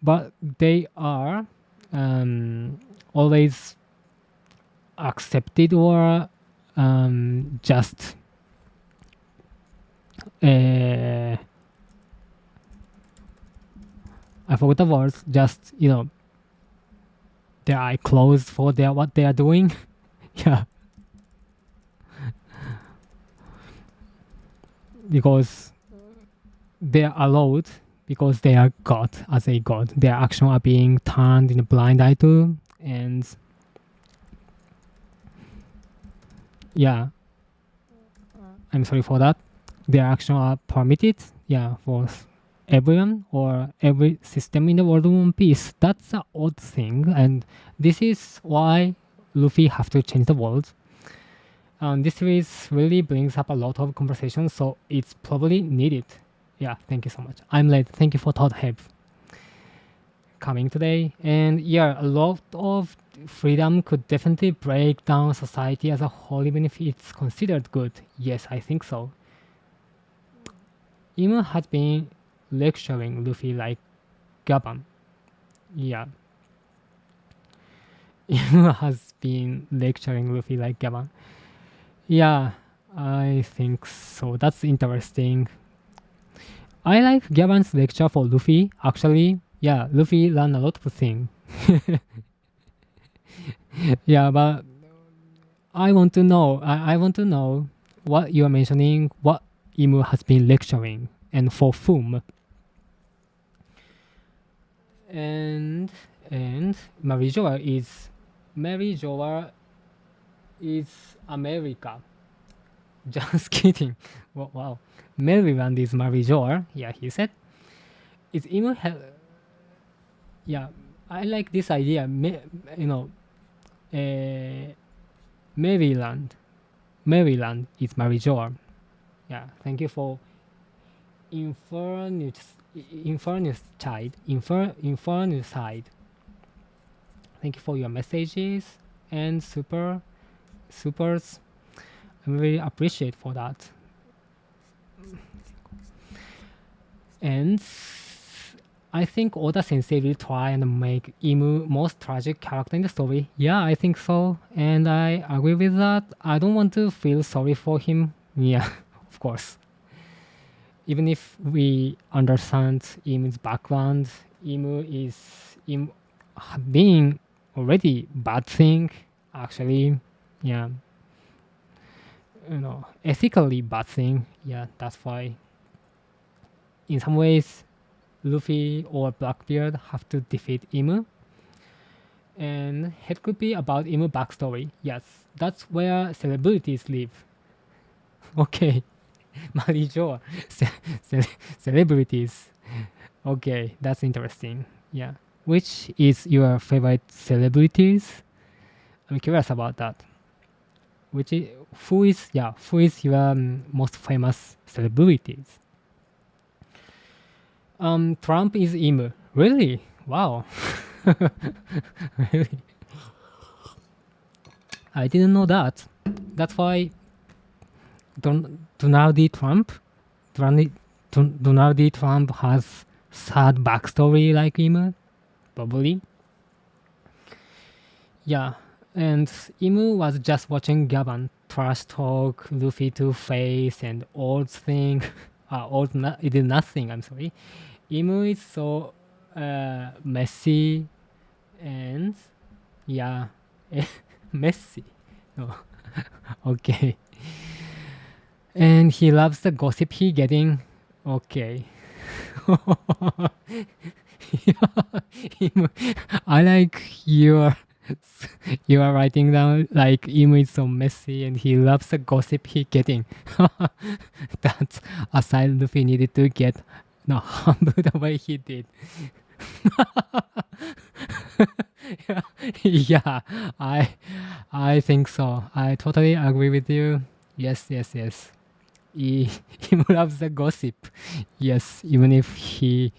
But they are always accepted or just I forgot the words. Just their eye closed for what they are doing. Yeah, because they are allowed because they are God as a God. Their actions are being turned in a blind eye to, and yeah, I'm sorry for that. Their actions are permitted. Yeah, for everyone or every system in the world of One Piece. That's an odd thing, and this is why Luffy have to change the world. This series really brings up a lot of conversation, so it's probably needed. Yeah, thank you so much. I'm late. Thank you for Todd Heb coming today. And yeah, a lot of freedom could definitely break down society as a whole, even if it's considered good. Yes, I think so. Imu has been lecturing Luffy like Gaban. Yeah. Imu has been lecturing Luffy like Gaban. Yeah, I think so. That's interesting. I like Gaban's lecture for Luffy. Actually, yeah, Luffy learned a lot of things. Yeah, but I want to know. I want to know what you are mentioning. What Imu has been lecturing and for whom. And Mary Joa is America. Just kidding. Wow. Maryland is Mary Joa. Yeah, he said. Is Imu yeah, I like this idea. You know, Maryland. Maryland is Marijor. Yeah, thank you for Infernicide. Thank you for your messages and supers. I really appreciate for that. And I think Oda Sensei will try and make Imu most tragic character in the story. Yeah, I think so, and I agree with that. I don't want to feel sorry for him. Yeah, of course. Even if we understand Imu's background, Imu being already bad thing. Actually, yeah, ethically bad thing. Yeah, that's why. In some ways, Luffy or Blackbeard have to defeat Imu, and it could be about Imu backstory. Yes, that's where celebrities live. Okay, Marijo, celebrities. Okay, that's interesting. Yeah, which is your favorite celebrities? I'm curious about that. Who is your most famous celebrities? Trump is Imu. Really? Wow. Really? I didn't know that. That's why Donald Trump has sad backstory like Imu, probably. Yeah, and Imu was just watching Gavan trash talk Luffy to face and old thing. It did nothing. I'm sorry. Imu is so messy and yeah, messy. No, okay. And he loves the gossip he getting. Okay. I like you are writing down like Imu is so messy and he loves the gossip he getting. That's a side Luffy needed to get humble the way he did. Yeah, I think so. I totally agree with you. Yes. He loves the gossip. Yes, even if he,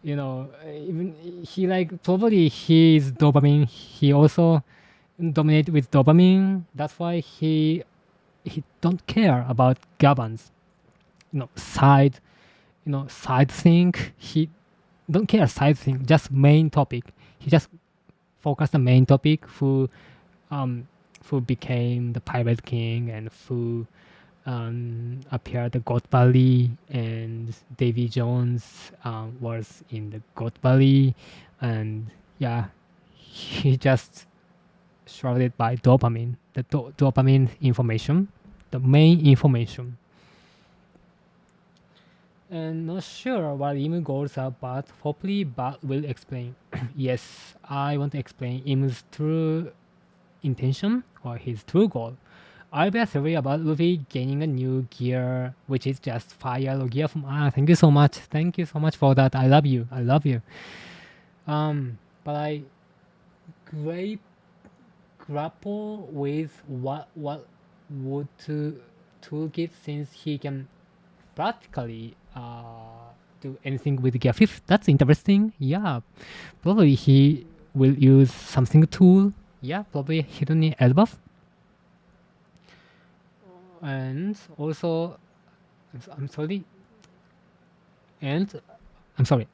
even he like probably he is dopamine. He also dominate with dopamine. That's why he don't care about Gavan's, side, side thing. He don't care side thing. Just main topic. He just focus the main topic. Who became the Pirate King and who appeared the God Valley, and Davy Jones was in the God Valley, and yeah, he just shrouded by dopamine, the dopamine information, the main information. And not sure what Imu goals are, but hopefully Bat will explain. Yes, I want to explain Imu's true intention or his true goal. I'll be a theory about Luffy gaining a new gear, which is just fire or gear from thank you so much. Thank you so much for that. I love you. But I grapple with what would to toolkit, since he can practically do anything with gear 5th. That's interesting. Yeah. Probably he will use something tool. Yeah, probably hidden elbow. And also, I'm sorry. And I'm sorry.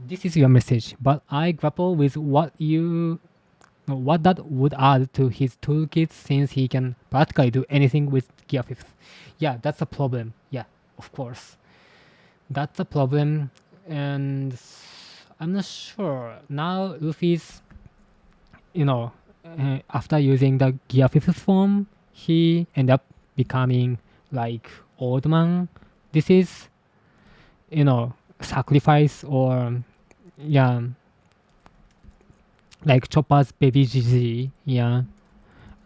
This is your message, but I grapple with what that would add to his toolkit, since he can practically do anything with gear 5th. Yeah, that's a problem. Yeah, of course. That's a problem, and I'm not sure. Now Luffy's, after using the gear 5th form, he ended up becoming like old man. This is, sacrifice or, yeah, like Chopper's baby GG. Yeah.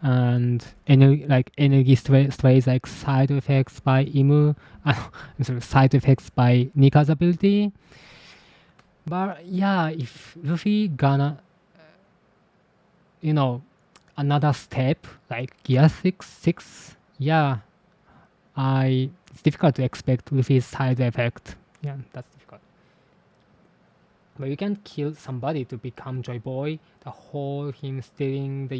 and energy strays like side effects by Imu. I'm sorry, side effects by Nika's ability. But yeah, if Luffy gonna another step like gear six, yeah, it's difficult to expect Luffy's side effect. Yeah, that's difficult. But you can kill somebody to become Joy Boy. The whole him stealing the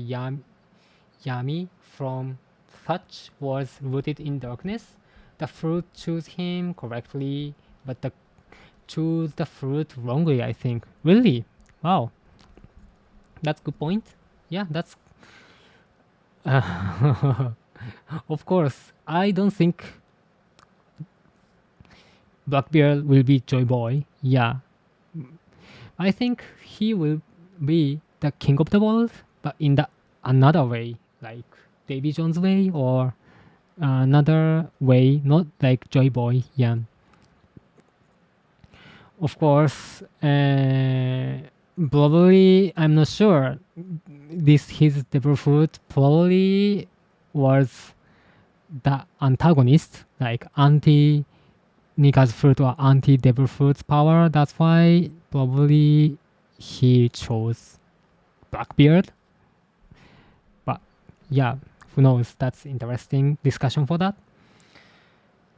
Yami from such was rooted in darkness. The fruit chose him correctly, but the choose the fruit wrongly, I think. Really? Wow. That's good point. Yeah, that's of course. I don't think Blackbeard will be Joy Boy. Yeah. I think he will be the king of the world, but in the another way, like Davy Jones' way or another way, not like Joy Boy. Yeah. Of course, probably I'm not sure. This his devil fruit probably was the antagonist, like anti Nika's fruit or anti devil fruit's power. That's why probably he chose Blackbeard. But yeah, who knows? That's interesting discussion for that.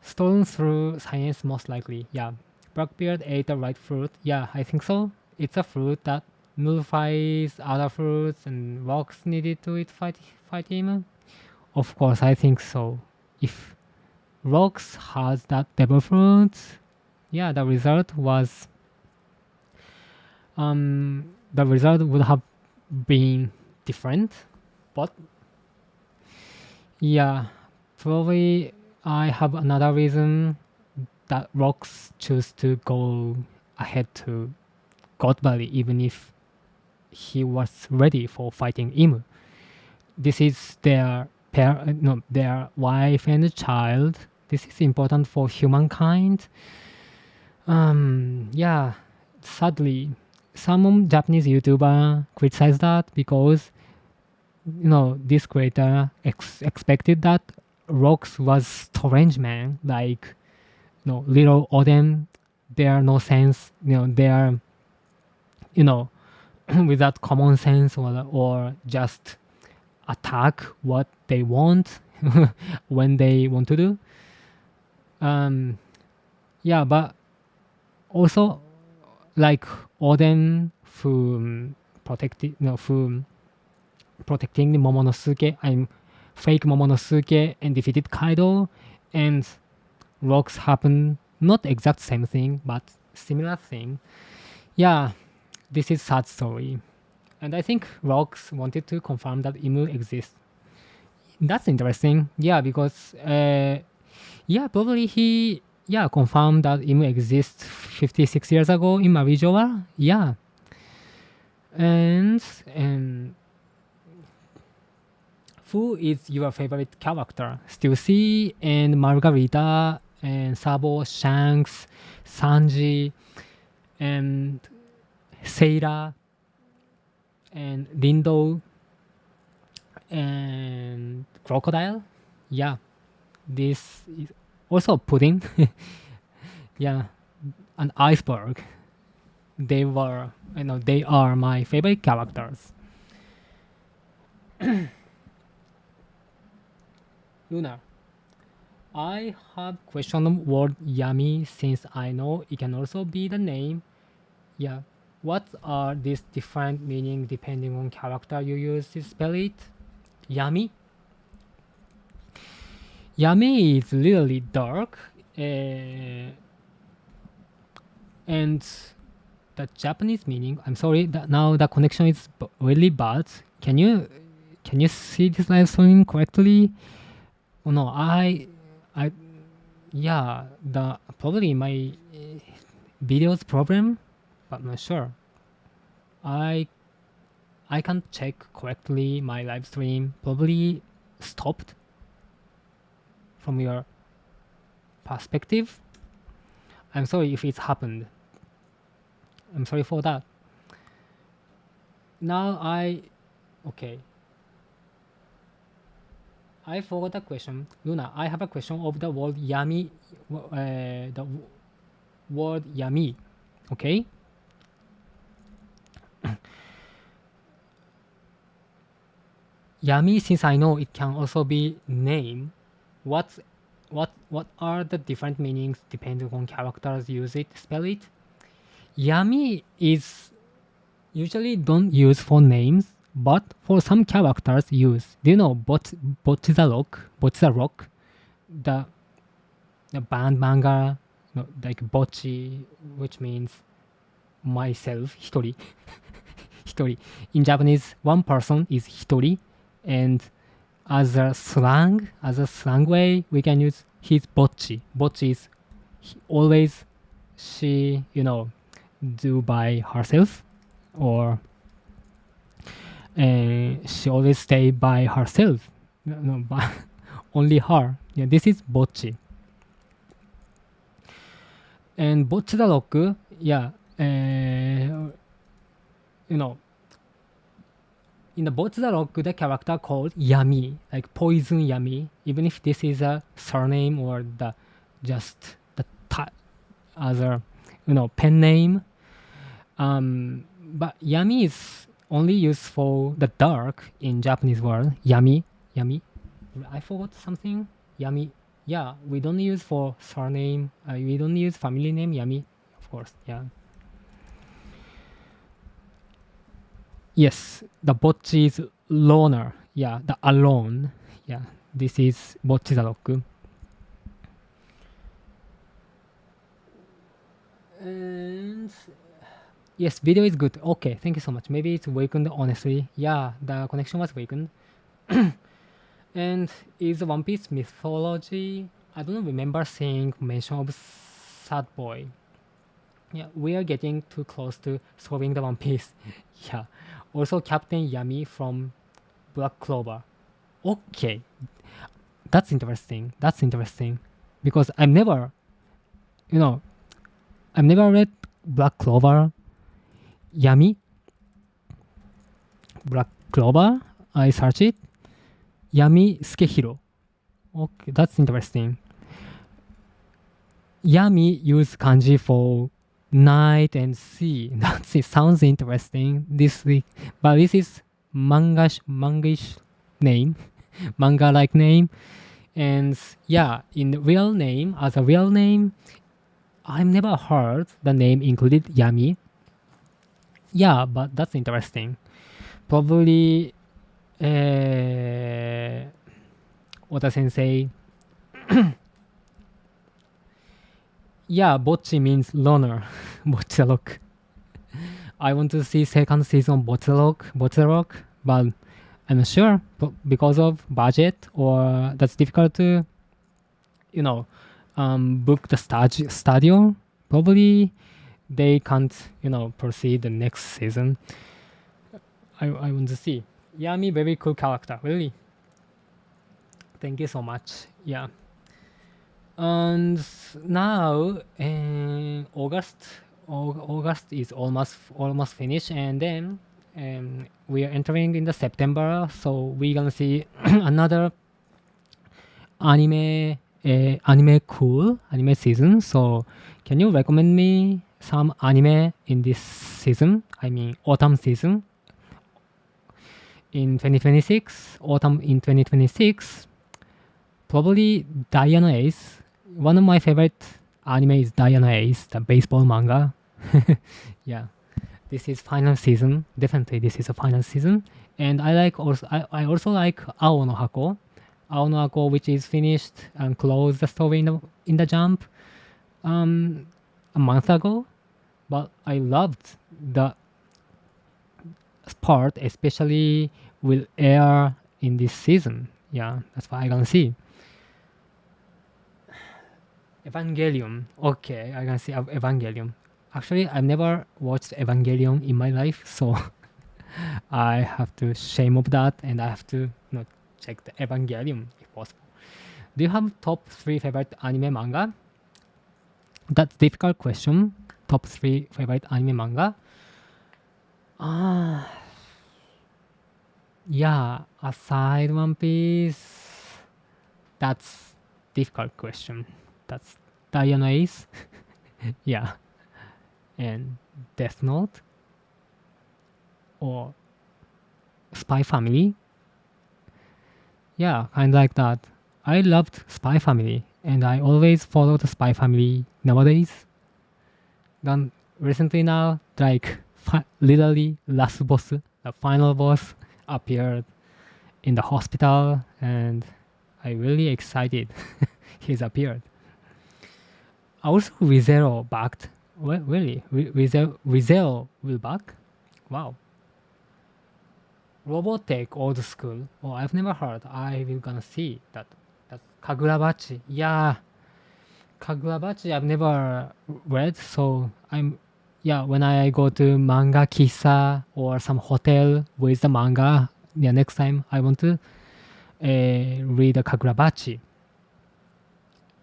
Stolen through science, most likely. Yeah, Blackbeard ate the right fruit. Yeah, I think so. It's a fruit that nullifies other fruits and rocks needed to fight him. Of course, I think so. If rocks has that devil fruit, yeah, the result would have been different. But yeah, probably I have another reason that rocks choose to go ahead to God Valley even if he was ready for fighting Imu. This is their no, their wife and child. This is important for humankind. Yeah, sadly, some Japanese YouTuber criticize that because this creator expected that Rocks was strange man, like little Oden. They are no sense. They are you know without common sense or just attack what they want when they want to do. Um, yeah, but also like Oden who protected, who protecting Momonosuke. I'm fake Momonosuke and defeated Kaido, and rocks happen not exact same thing but similar thing. Yeah, this is sad story, and I think rocks wanted to confirm that Imu exists. That's interesting. Yeah, because yeah, probably he confirmed that Imu exists 56 years ago in Marijoa. Yeah, and who is your favorite character? Still C and Margarita and Sabo, Shanks, Sanji, and Seira, and Lindo, and Crocodile. Yeah, this is also Pudding. Yeah, and Iceberg. They are my favorite characters. Luna, I have questioned word yummy since I know it can also be the name. Yeah. What are these different meaning depending on character you use to spell it? Yummy? Yummy is really dark. And the Japanese meaning, I'm sorry that now the connection is really bad. Can you see this live stream correctly? Oh no, I yeah, the probably my video's problem, but I'm not sure. I I can't check correctly my live stream. Probably stopped from your perspective. I'm sorry if it's happened. I'm sorry for that. Now okay. I forgot the question. Luna, I have a question of the word yami. The word yami. Okay. Yami, since I know it can also be name, what are the different meanings depending on characters use it, spell it? Yami is usually don't use for names, but for some characters use. Do you know Bocchi the Rock, the the band manga, no, like Bocchi, which means myself, hitori. Hitori. In Japanese, one person is hitori, and as a slang way, we can use his bocchi. Bocchi is always she, do by herself, or she always stay by herself. No, by only her. Yeah, this is bocchi. And bocchi the rock, yeah, you know, in the Bocchi the Rock, the character called Yami, like Poison Yami, even if this is a surname or the just the other, pen name. But Yami is only used for the dark in Japanese word. Yami, Yami. I forgot something. Yami. Yeah, we don't use for surname. We don't use family name Yami, of course. Yeah. Yes, the bocchi is loner. Yeah, the alone. Yeah, this is bocchi the rock. And yes, video is good. Okay, thank you so much. Maybe it's weakened, honestly. Yeah, the connection was weakened. And is One Piece mythology? I don't remember seeing mention of Sad Boy. Yeah, we are getting too close to solving the One Piece. Yeah. Also, Captain Yami from Black Clover. Okay, that's interesting. That's interesting because you know, I've never read Black Clover. Yami, Black Clover. I search it. Yami Sukehiro. Okay, that's interesting. Yami use kanji for night and sea. That's it. Sounds interesting. This week, but this is mangish name, manga-like name, and yeah, in real name as a real name, I've never heard the name included Yami. Yeah, but that's interesting. Probably, Oda Sensei. Yeah, Bocchi means loner. Bocchi the Rock. I want to see second season Bocchi the Rock, but I'm not sure because of budget or that's difficult to, book the studio. Probably they can't, proceed the next season. I want to see. Yami, very cool character, really. Thank you so much. Yeah. And now August is almost finished, and then we are entering in the September, so we're gonna see another anime anime season. So can you recommend me some anime in this season? I mean autumn season in 2026, autumn in 2026. Probably Diana Ace. One of my favorite anime is Diana Ace, the baseball manga. Yeah, this is final season. Definitely, this is a final season. And I also like Ao no Hako. Ao no Hako, which is finished and closed the story in the Jump a month ago. But I loved the part, especially will air in this season. Yeah, that's what I gonna see. Evangelion. Okay, I can see Evangelion. Actually, I've never watched Evangelion in my life, so I have to shame of that, and I have to check the Evangelion if possible. Do you have top 3 favorite anime manga? That's difficult question. Top 3 favorite anime manga. Yeah, aside One Piece. That's difficult question. That's Diana Ace. Yeah. And Death Note or Spy Family. Yeah, kind of like that. I loved Spy Family and I always follow the Spy Family nowadays. Then recently now, like literally last boss, the final boss appeared in the hospital and I really excited he's appeared. Also Rizero backed. Well, really? Rizero will back? Wow. Robotech old school. Oh, I've never heard. I will gonna see that. That's Kagurabachi. Yeah, Kagurabachi I've never read, so I'm yeah, when I go to manga kissa or some hotel with the manga, yeah, next time I want to read a Kagurabachi.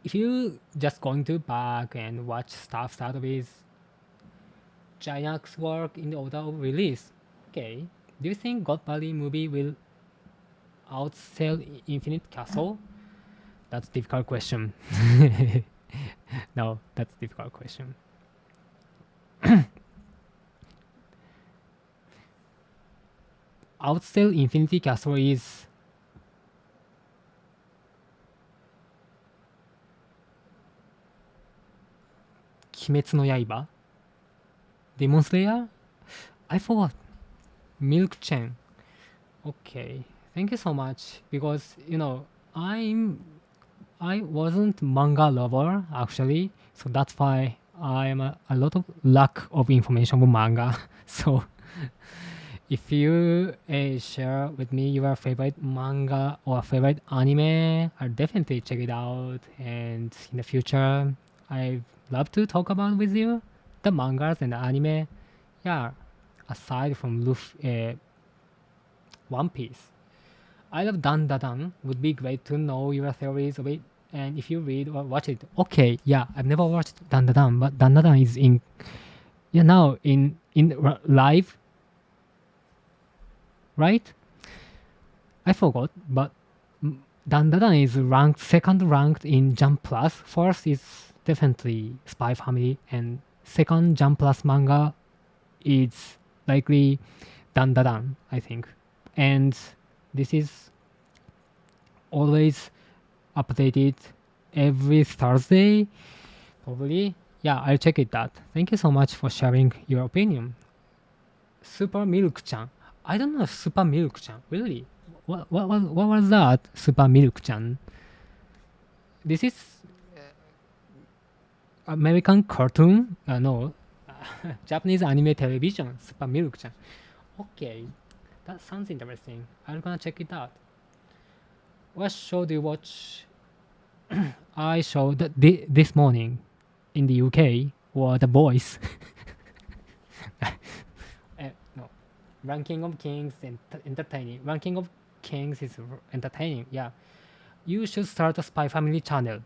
If you just going to back and watch stuff start with Giant's work in the order of release, okay. Do you think God Valley movie will outsell Infinite Castle? That's difficult question. No, that's difficult question. Outsell Infinity Castle is Kimetsu no Yaiba? Demon Slayer? I forgot. Milk Chen. Okay. Thank you so much. Because I wasn't manga lover actually, so that's why I'm a lot of lack of information about manga. So if you share with me your favorite manga or favorite anime, I'll definitely check it out. And in the future, I'd love to talk about with you the mangas and the anime. Yeah, aside from One Piece. I love Dan Da Dan. Would be great to know your theories of it. And if you read or watch it, okay, yeah, I've never watched Dan Da Dan, but Dan Da Dan is in now in live, right? I forgot, but Dan Da Dan is ranked second ranked in Jump Plus. First is definitely Spy Family, and second Jump Plus manga is likely Dan Da Dan, I think. And this is always updated every Thursday, probably. Yeah, I'll check it out. Thank you so much for sharing your opinion. Super Milk Chan. I don't know Super Milk Chan. Really? What was that? Super Milk Chan. This is American cartoon? No, Japanese anime television. Super Milk Chan. Okay, that sounds interesting. I'm gonna check it out. What show do you watch? I saw that this morning in the UK or The Voice. No, Ranking of Kings and entertaining. Ranking of Kings is entertaining. Yeah, you should start a Spy Family channel.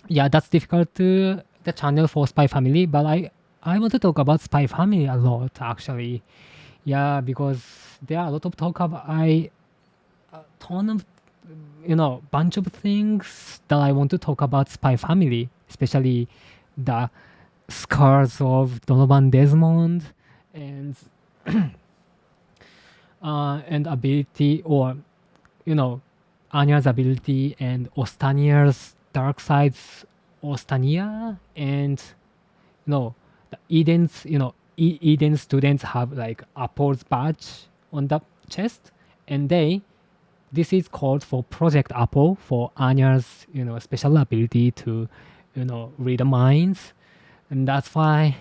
Yeah, that's difficult to the channel for Spy Family, but I want to talk about Spy Family a lot actually. Yeah, because there are a lot of talk about a ton of bunch of things that I want to talk about Spy Family, especially the scars of Donovan Desmond and and ability, or Anya's ability and Ostania's dark sides, Ostania, and the Eden's Eden students have like Apple's badge on the chest, and this is called for Project Apple for Anya's special ability to read the minds, and that's why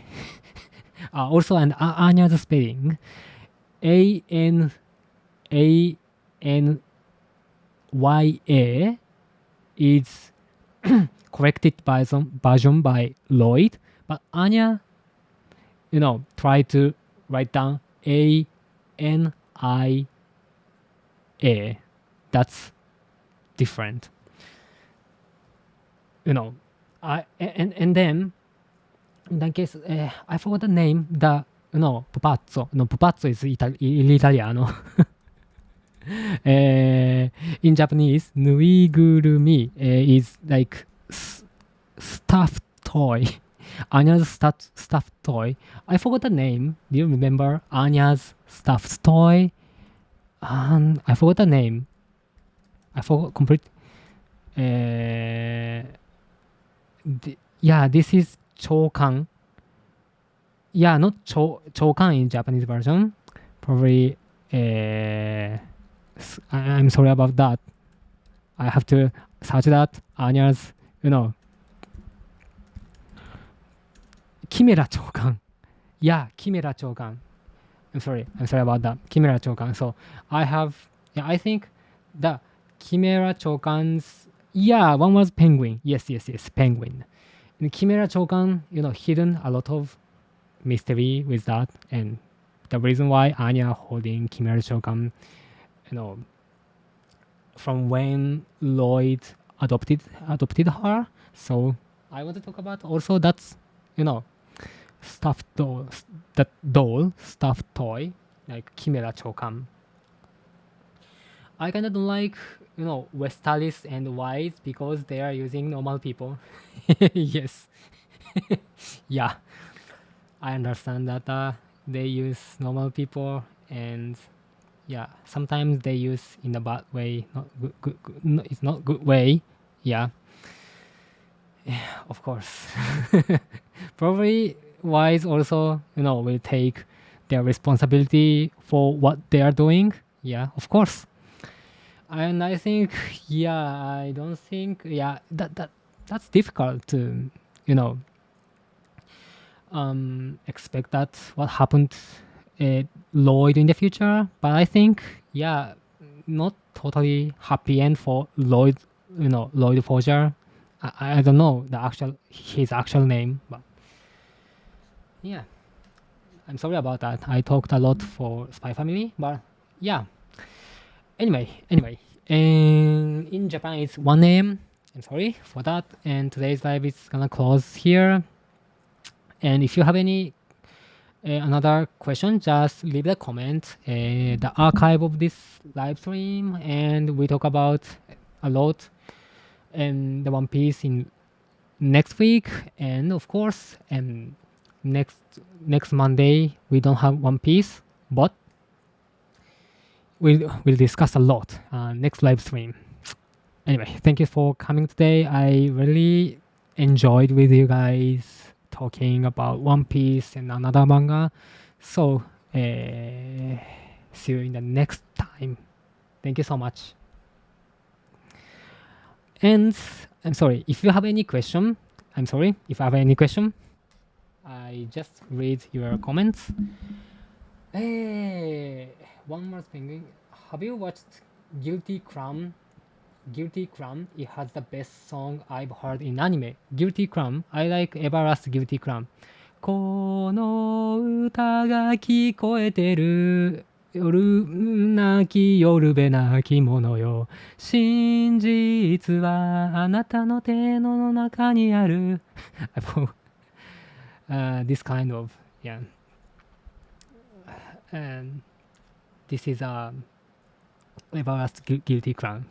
also, and Anya's spelling Anya is corrected by some version by Lloyd, but Anya try to write down Ania. That's different. And then in that case, I forgot the name. The pupazzo. No, pupazzo is Italiano. In Japanese, nuigurumi is like stuffed toy. Anya's stuffed toy. I forgot the name. Do you remember Anya's stuffed toy? I forgot the name. I forgot complete. Yeah, this is chokan. Yeah, not chokan in Japanese version. Probably. I'm sorry about that. I have to search that. Anya's, Kimera chokan. Yeah, Kimera chokan. I'm sorry about that. Kimera chokan. So I think the Chimera chokans. Yeah, one was penguin. Yes, penguin. In Chimera chokan, hidden a lot of mystery with that, and the reason why Anya holding Chimera chokan, from when Lloyd adopted her. So I want to talk about also that's stuffed doll, that doll, stuffed toy, like Chimera chokan. I kind of don't like, Westalis and Wise because they are using normal people. Yes. Yeah. I understand that they use normal people, and yeah, sometimes they use in a bad way, not good, no, it's not good way. Yeah. Of course. Probably Wise also, will take their responsibility for what they are doing. Yeah, of course. And I think, I don't think, that's difficult to, expect that what happened Lloyd in the future. But I think, not totally happy end for Lloyd, Lloyd Forger. I don't know his actual name, but yeah, I'm sorry about that. I talked a lot for Spy Family, but yeah. Anyway, and in Japan it's 1 a.m. I'm sorry for that, and today's live is gonna close here. And if you have any another question, just leave a comment. The archive of this live stream, and we talk about a lot and the One Piece in next week, and of course, and next Monday we don't have One Piece, but we'll discuss a lot next live stream. Anyway, thank you for coming today. I really enjoyed with you guys talking about One Piece and another manga. So see you in the next time. Thank you so much. And I'm sorry if you have any question. I'm sorry if I have any question. I just read your comments. Hey, one more thing. Have you watched Guilty Crown? Guilty Crown. It has the best song I've heard in anime. Guilty Crown. I like Everlast Guilty Crown. この歌が聞こえてる夜泣き夜べなき者よ真実はあなたの手の中にあるthis kind of and this is a Everlast Guilty Crown.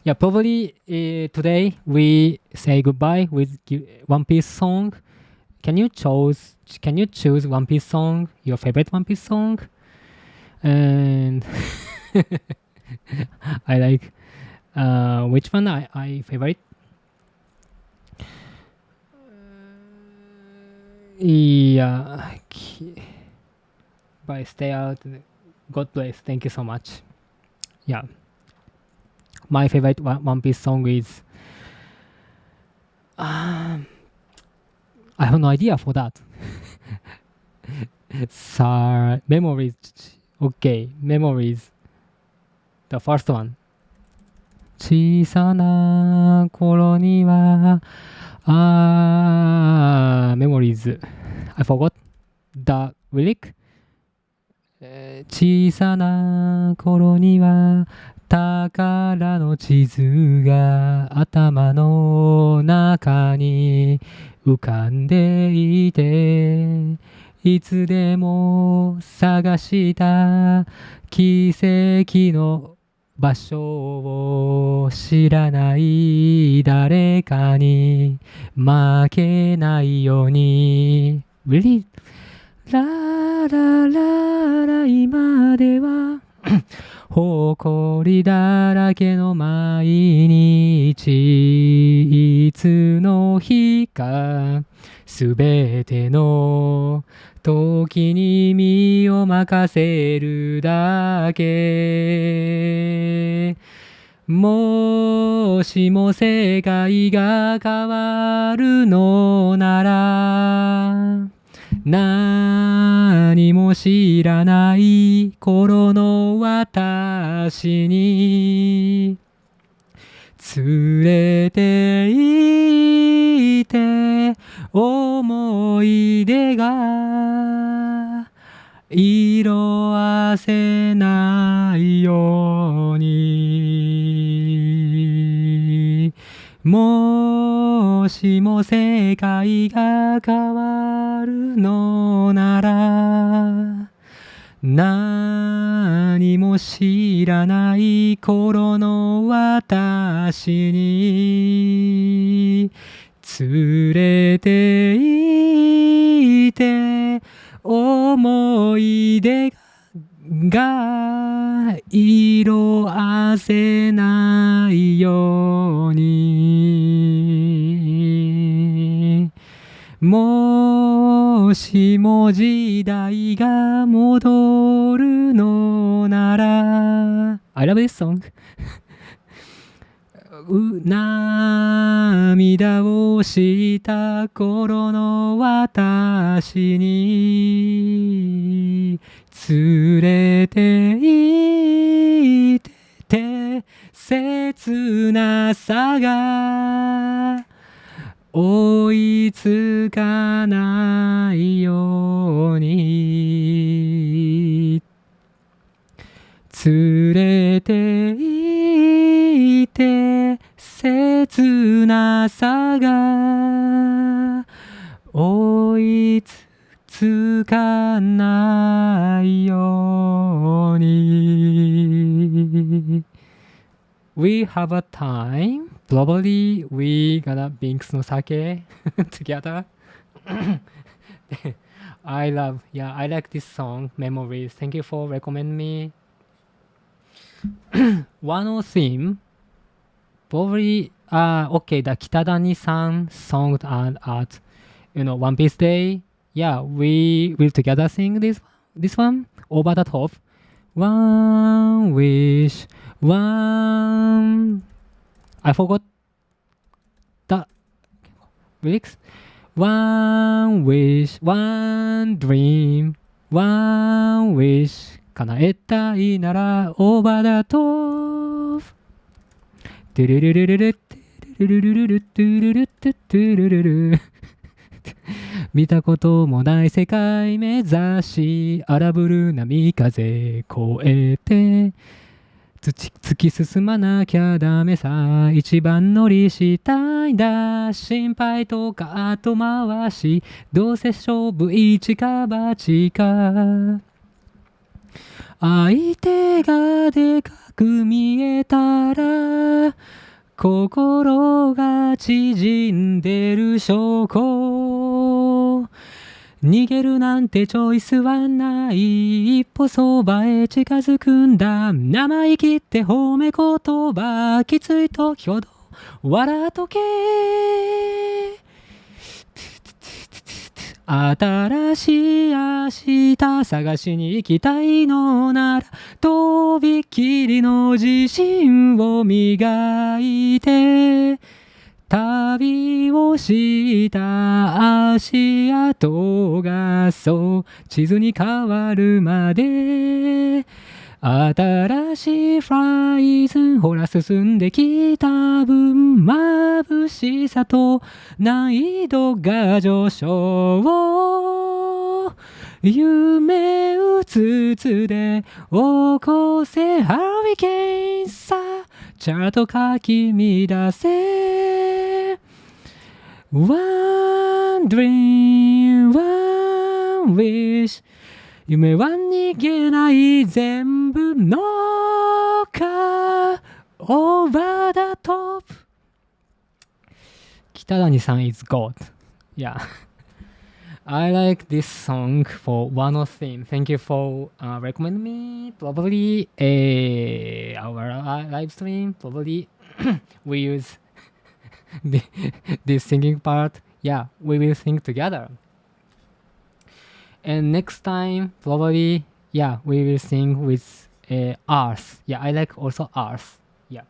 Yeah, probably today we say goodbye with One Piece song. Can you choose One Piece song, your favorite One Piece song? And I like which one I favorite? Yeah, but stay out. God bless. Thank you so much. Yeah, my favorite One Piece song is. I have no idea for that. Memories. Okay, memories. The first one. 小さな頃には memories. I forgot the lyric. 小さな頃には宝の地図が頭の中に浮かんでいていつでも探した奇跡の場所を知らない誰かに負けないように Really? ララララ今では誇りだらけの毎日いつの日かすべての時に身を任せるだけもしも世界が変わるのなら何も知らない頃の私に連れて行って思い出が色あせないようにもしも世界が変わるのなら何も知らない頃の私に連れて行って思い出が色あせないようにもしも時代が戻るのなら I love this song 涙をした頃の私に連れて行って切なさが追いつかないように連れて行って切なさが追いつかないように We have a time. Probably we gonna drink some sake together. I like this song, Memories. Thank you for recommending me. One more theme, probably, okay, the Kitadani-san song and at, One Piece Day. Yeah, we will together sing this one over the top. One wish, one. I forgot the lyrics. One wish, one dream, one wish. 叶えたいなら over the top. トゥルルルルルトゥルルルルトゥルルトゥトゥルルル見たこともない世界目指し荒ぶる波風越えて突き進まなきゃダメさ一番乗りしたいんだ心配とか後回しどうせ勝負一か八か相手がでかく見えたら心が縮んでる証拠逃げるなんてチョイスはない一歩そばへ近づくんだ生意気って褒め言葉きつい時ほど笑っとけ新しい明日探しに行きたいのならとびきりの自信を磨いて旅をした足跡がそう地図に変わるまで新しいフライズほら進んできた分眩しさと難易度が上昇夢うつつで起こせハリケーンさチャートかき乱せOne dream, one wish 夢は逃げない全部のか Over the top 北谷さん is God. Yeah. I like this song for one of theme. Thank you for recommending me. Probably our live stream. Probably we use this singing part. Yeah, we will sing together. And next time, probably, yeah, we will sing with Earth. Yeah, I like also Earth. Yeah.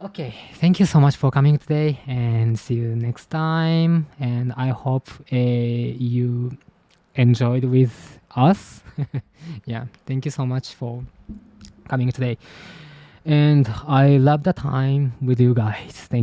Okay, thank you so much for coming today, and see you next time. And I hope you enjoyed with us. Yeah, thank you so much for coming today. And I love the time with you guys. Thank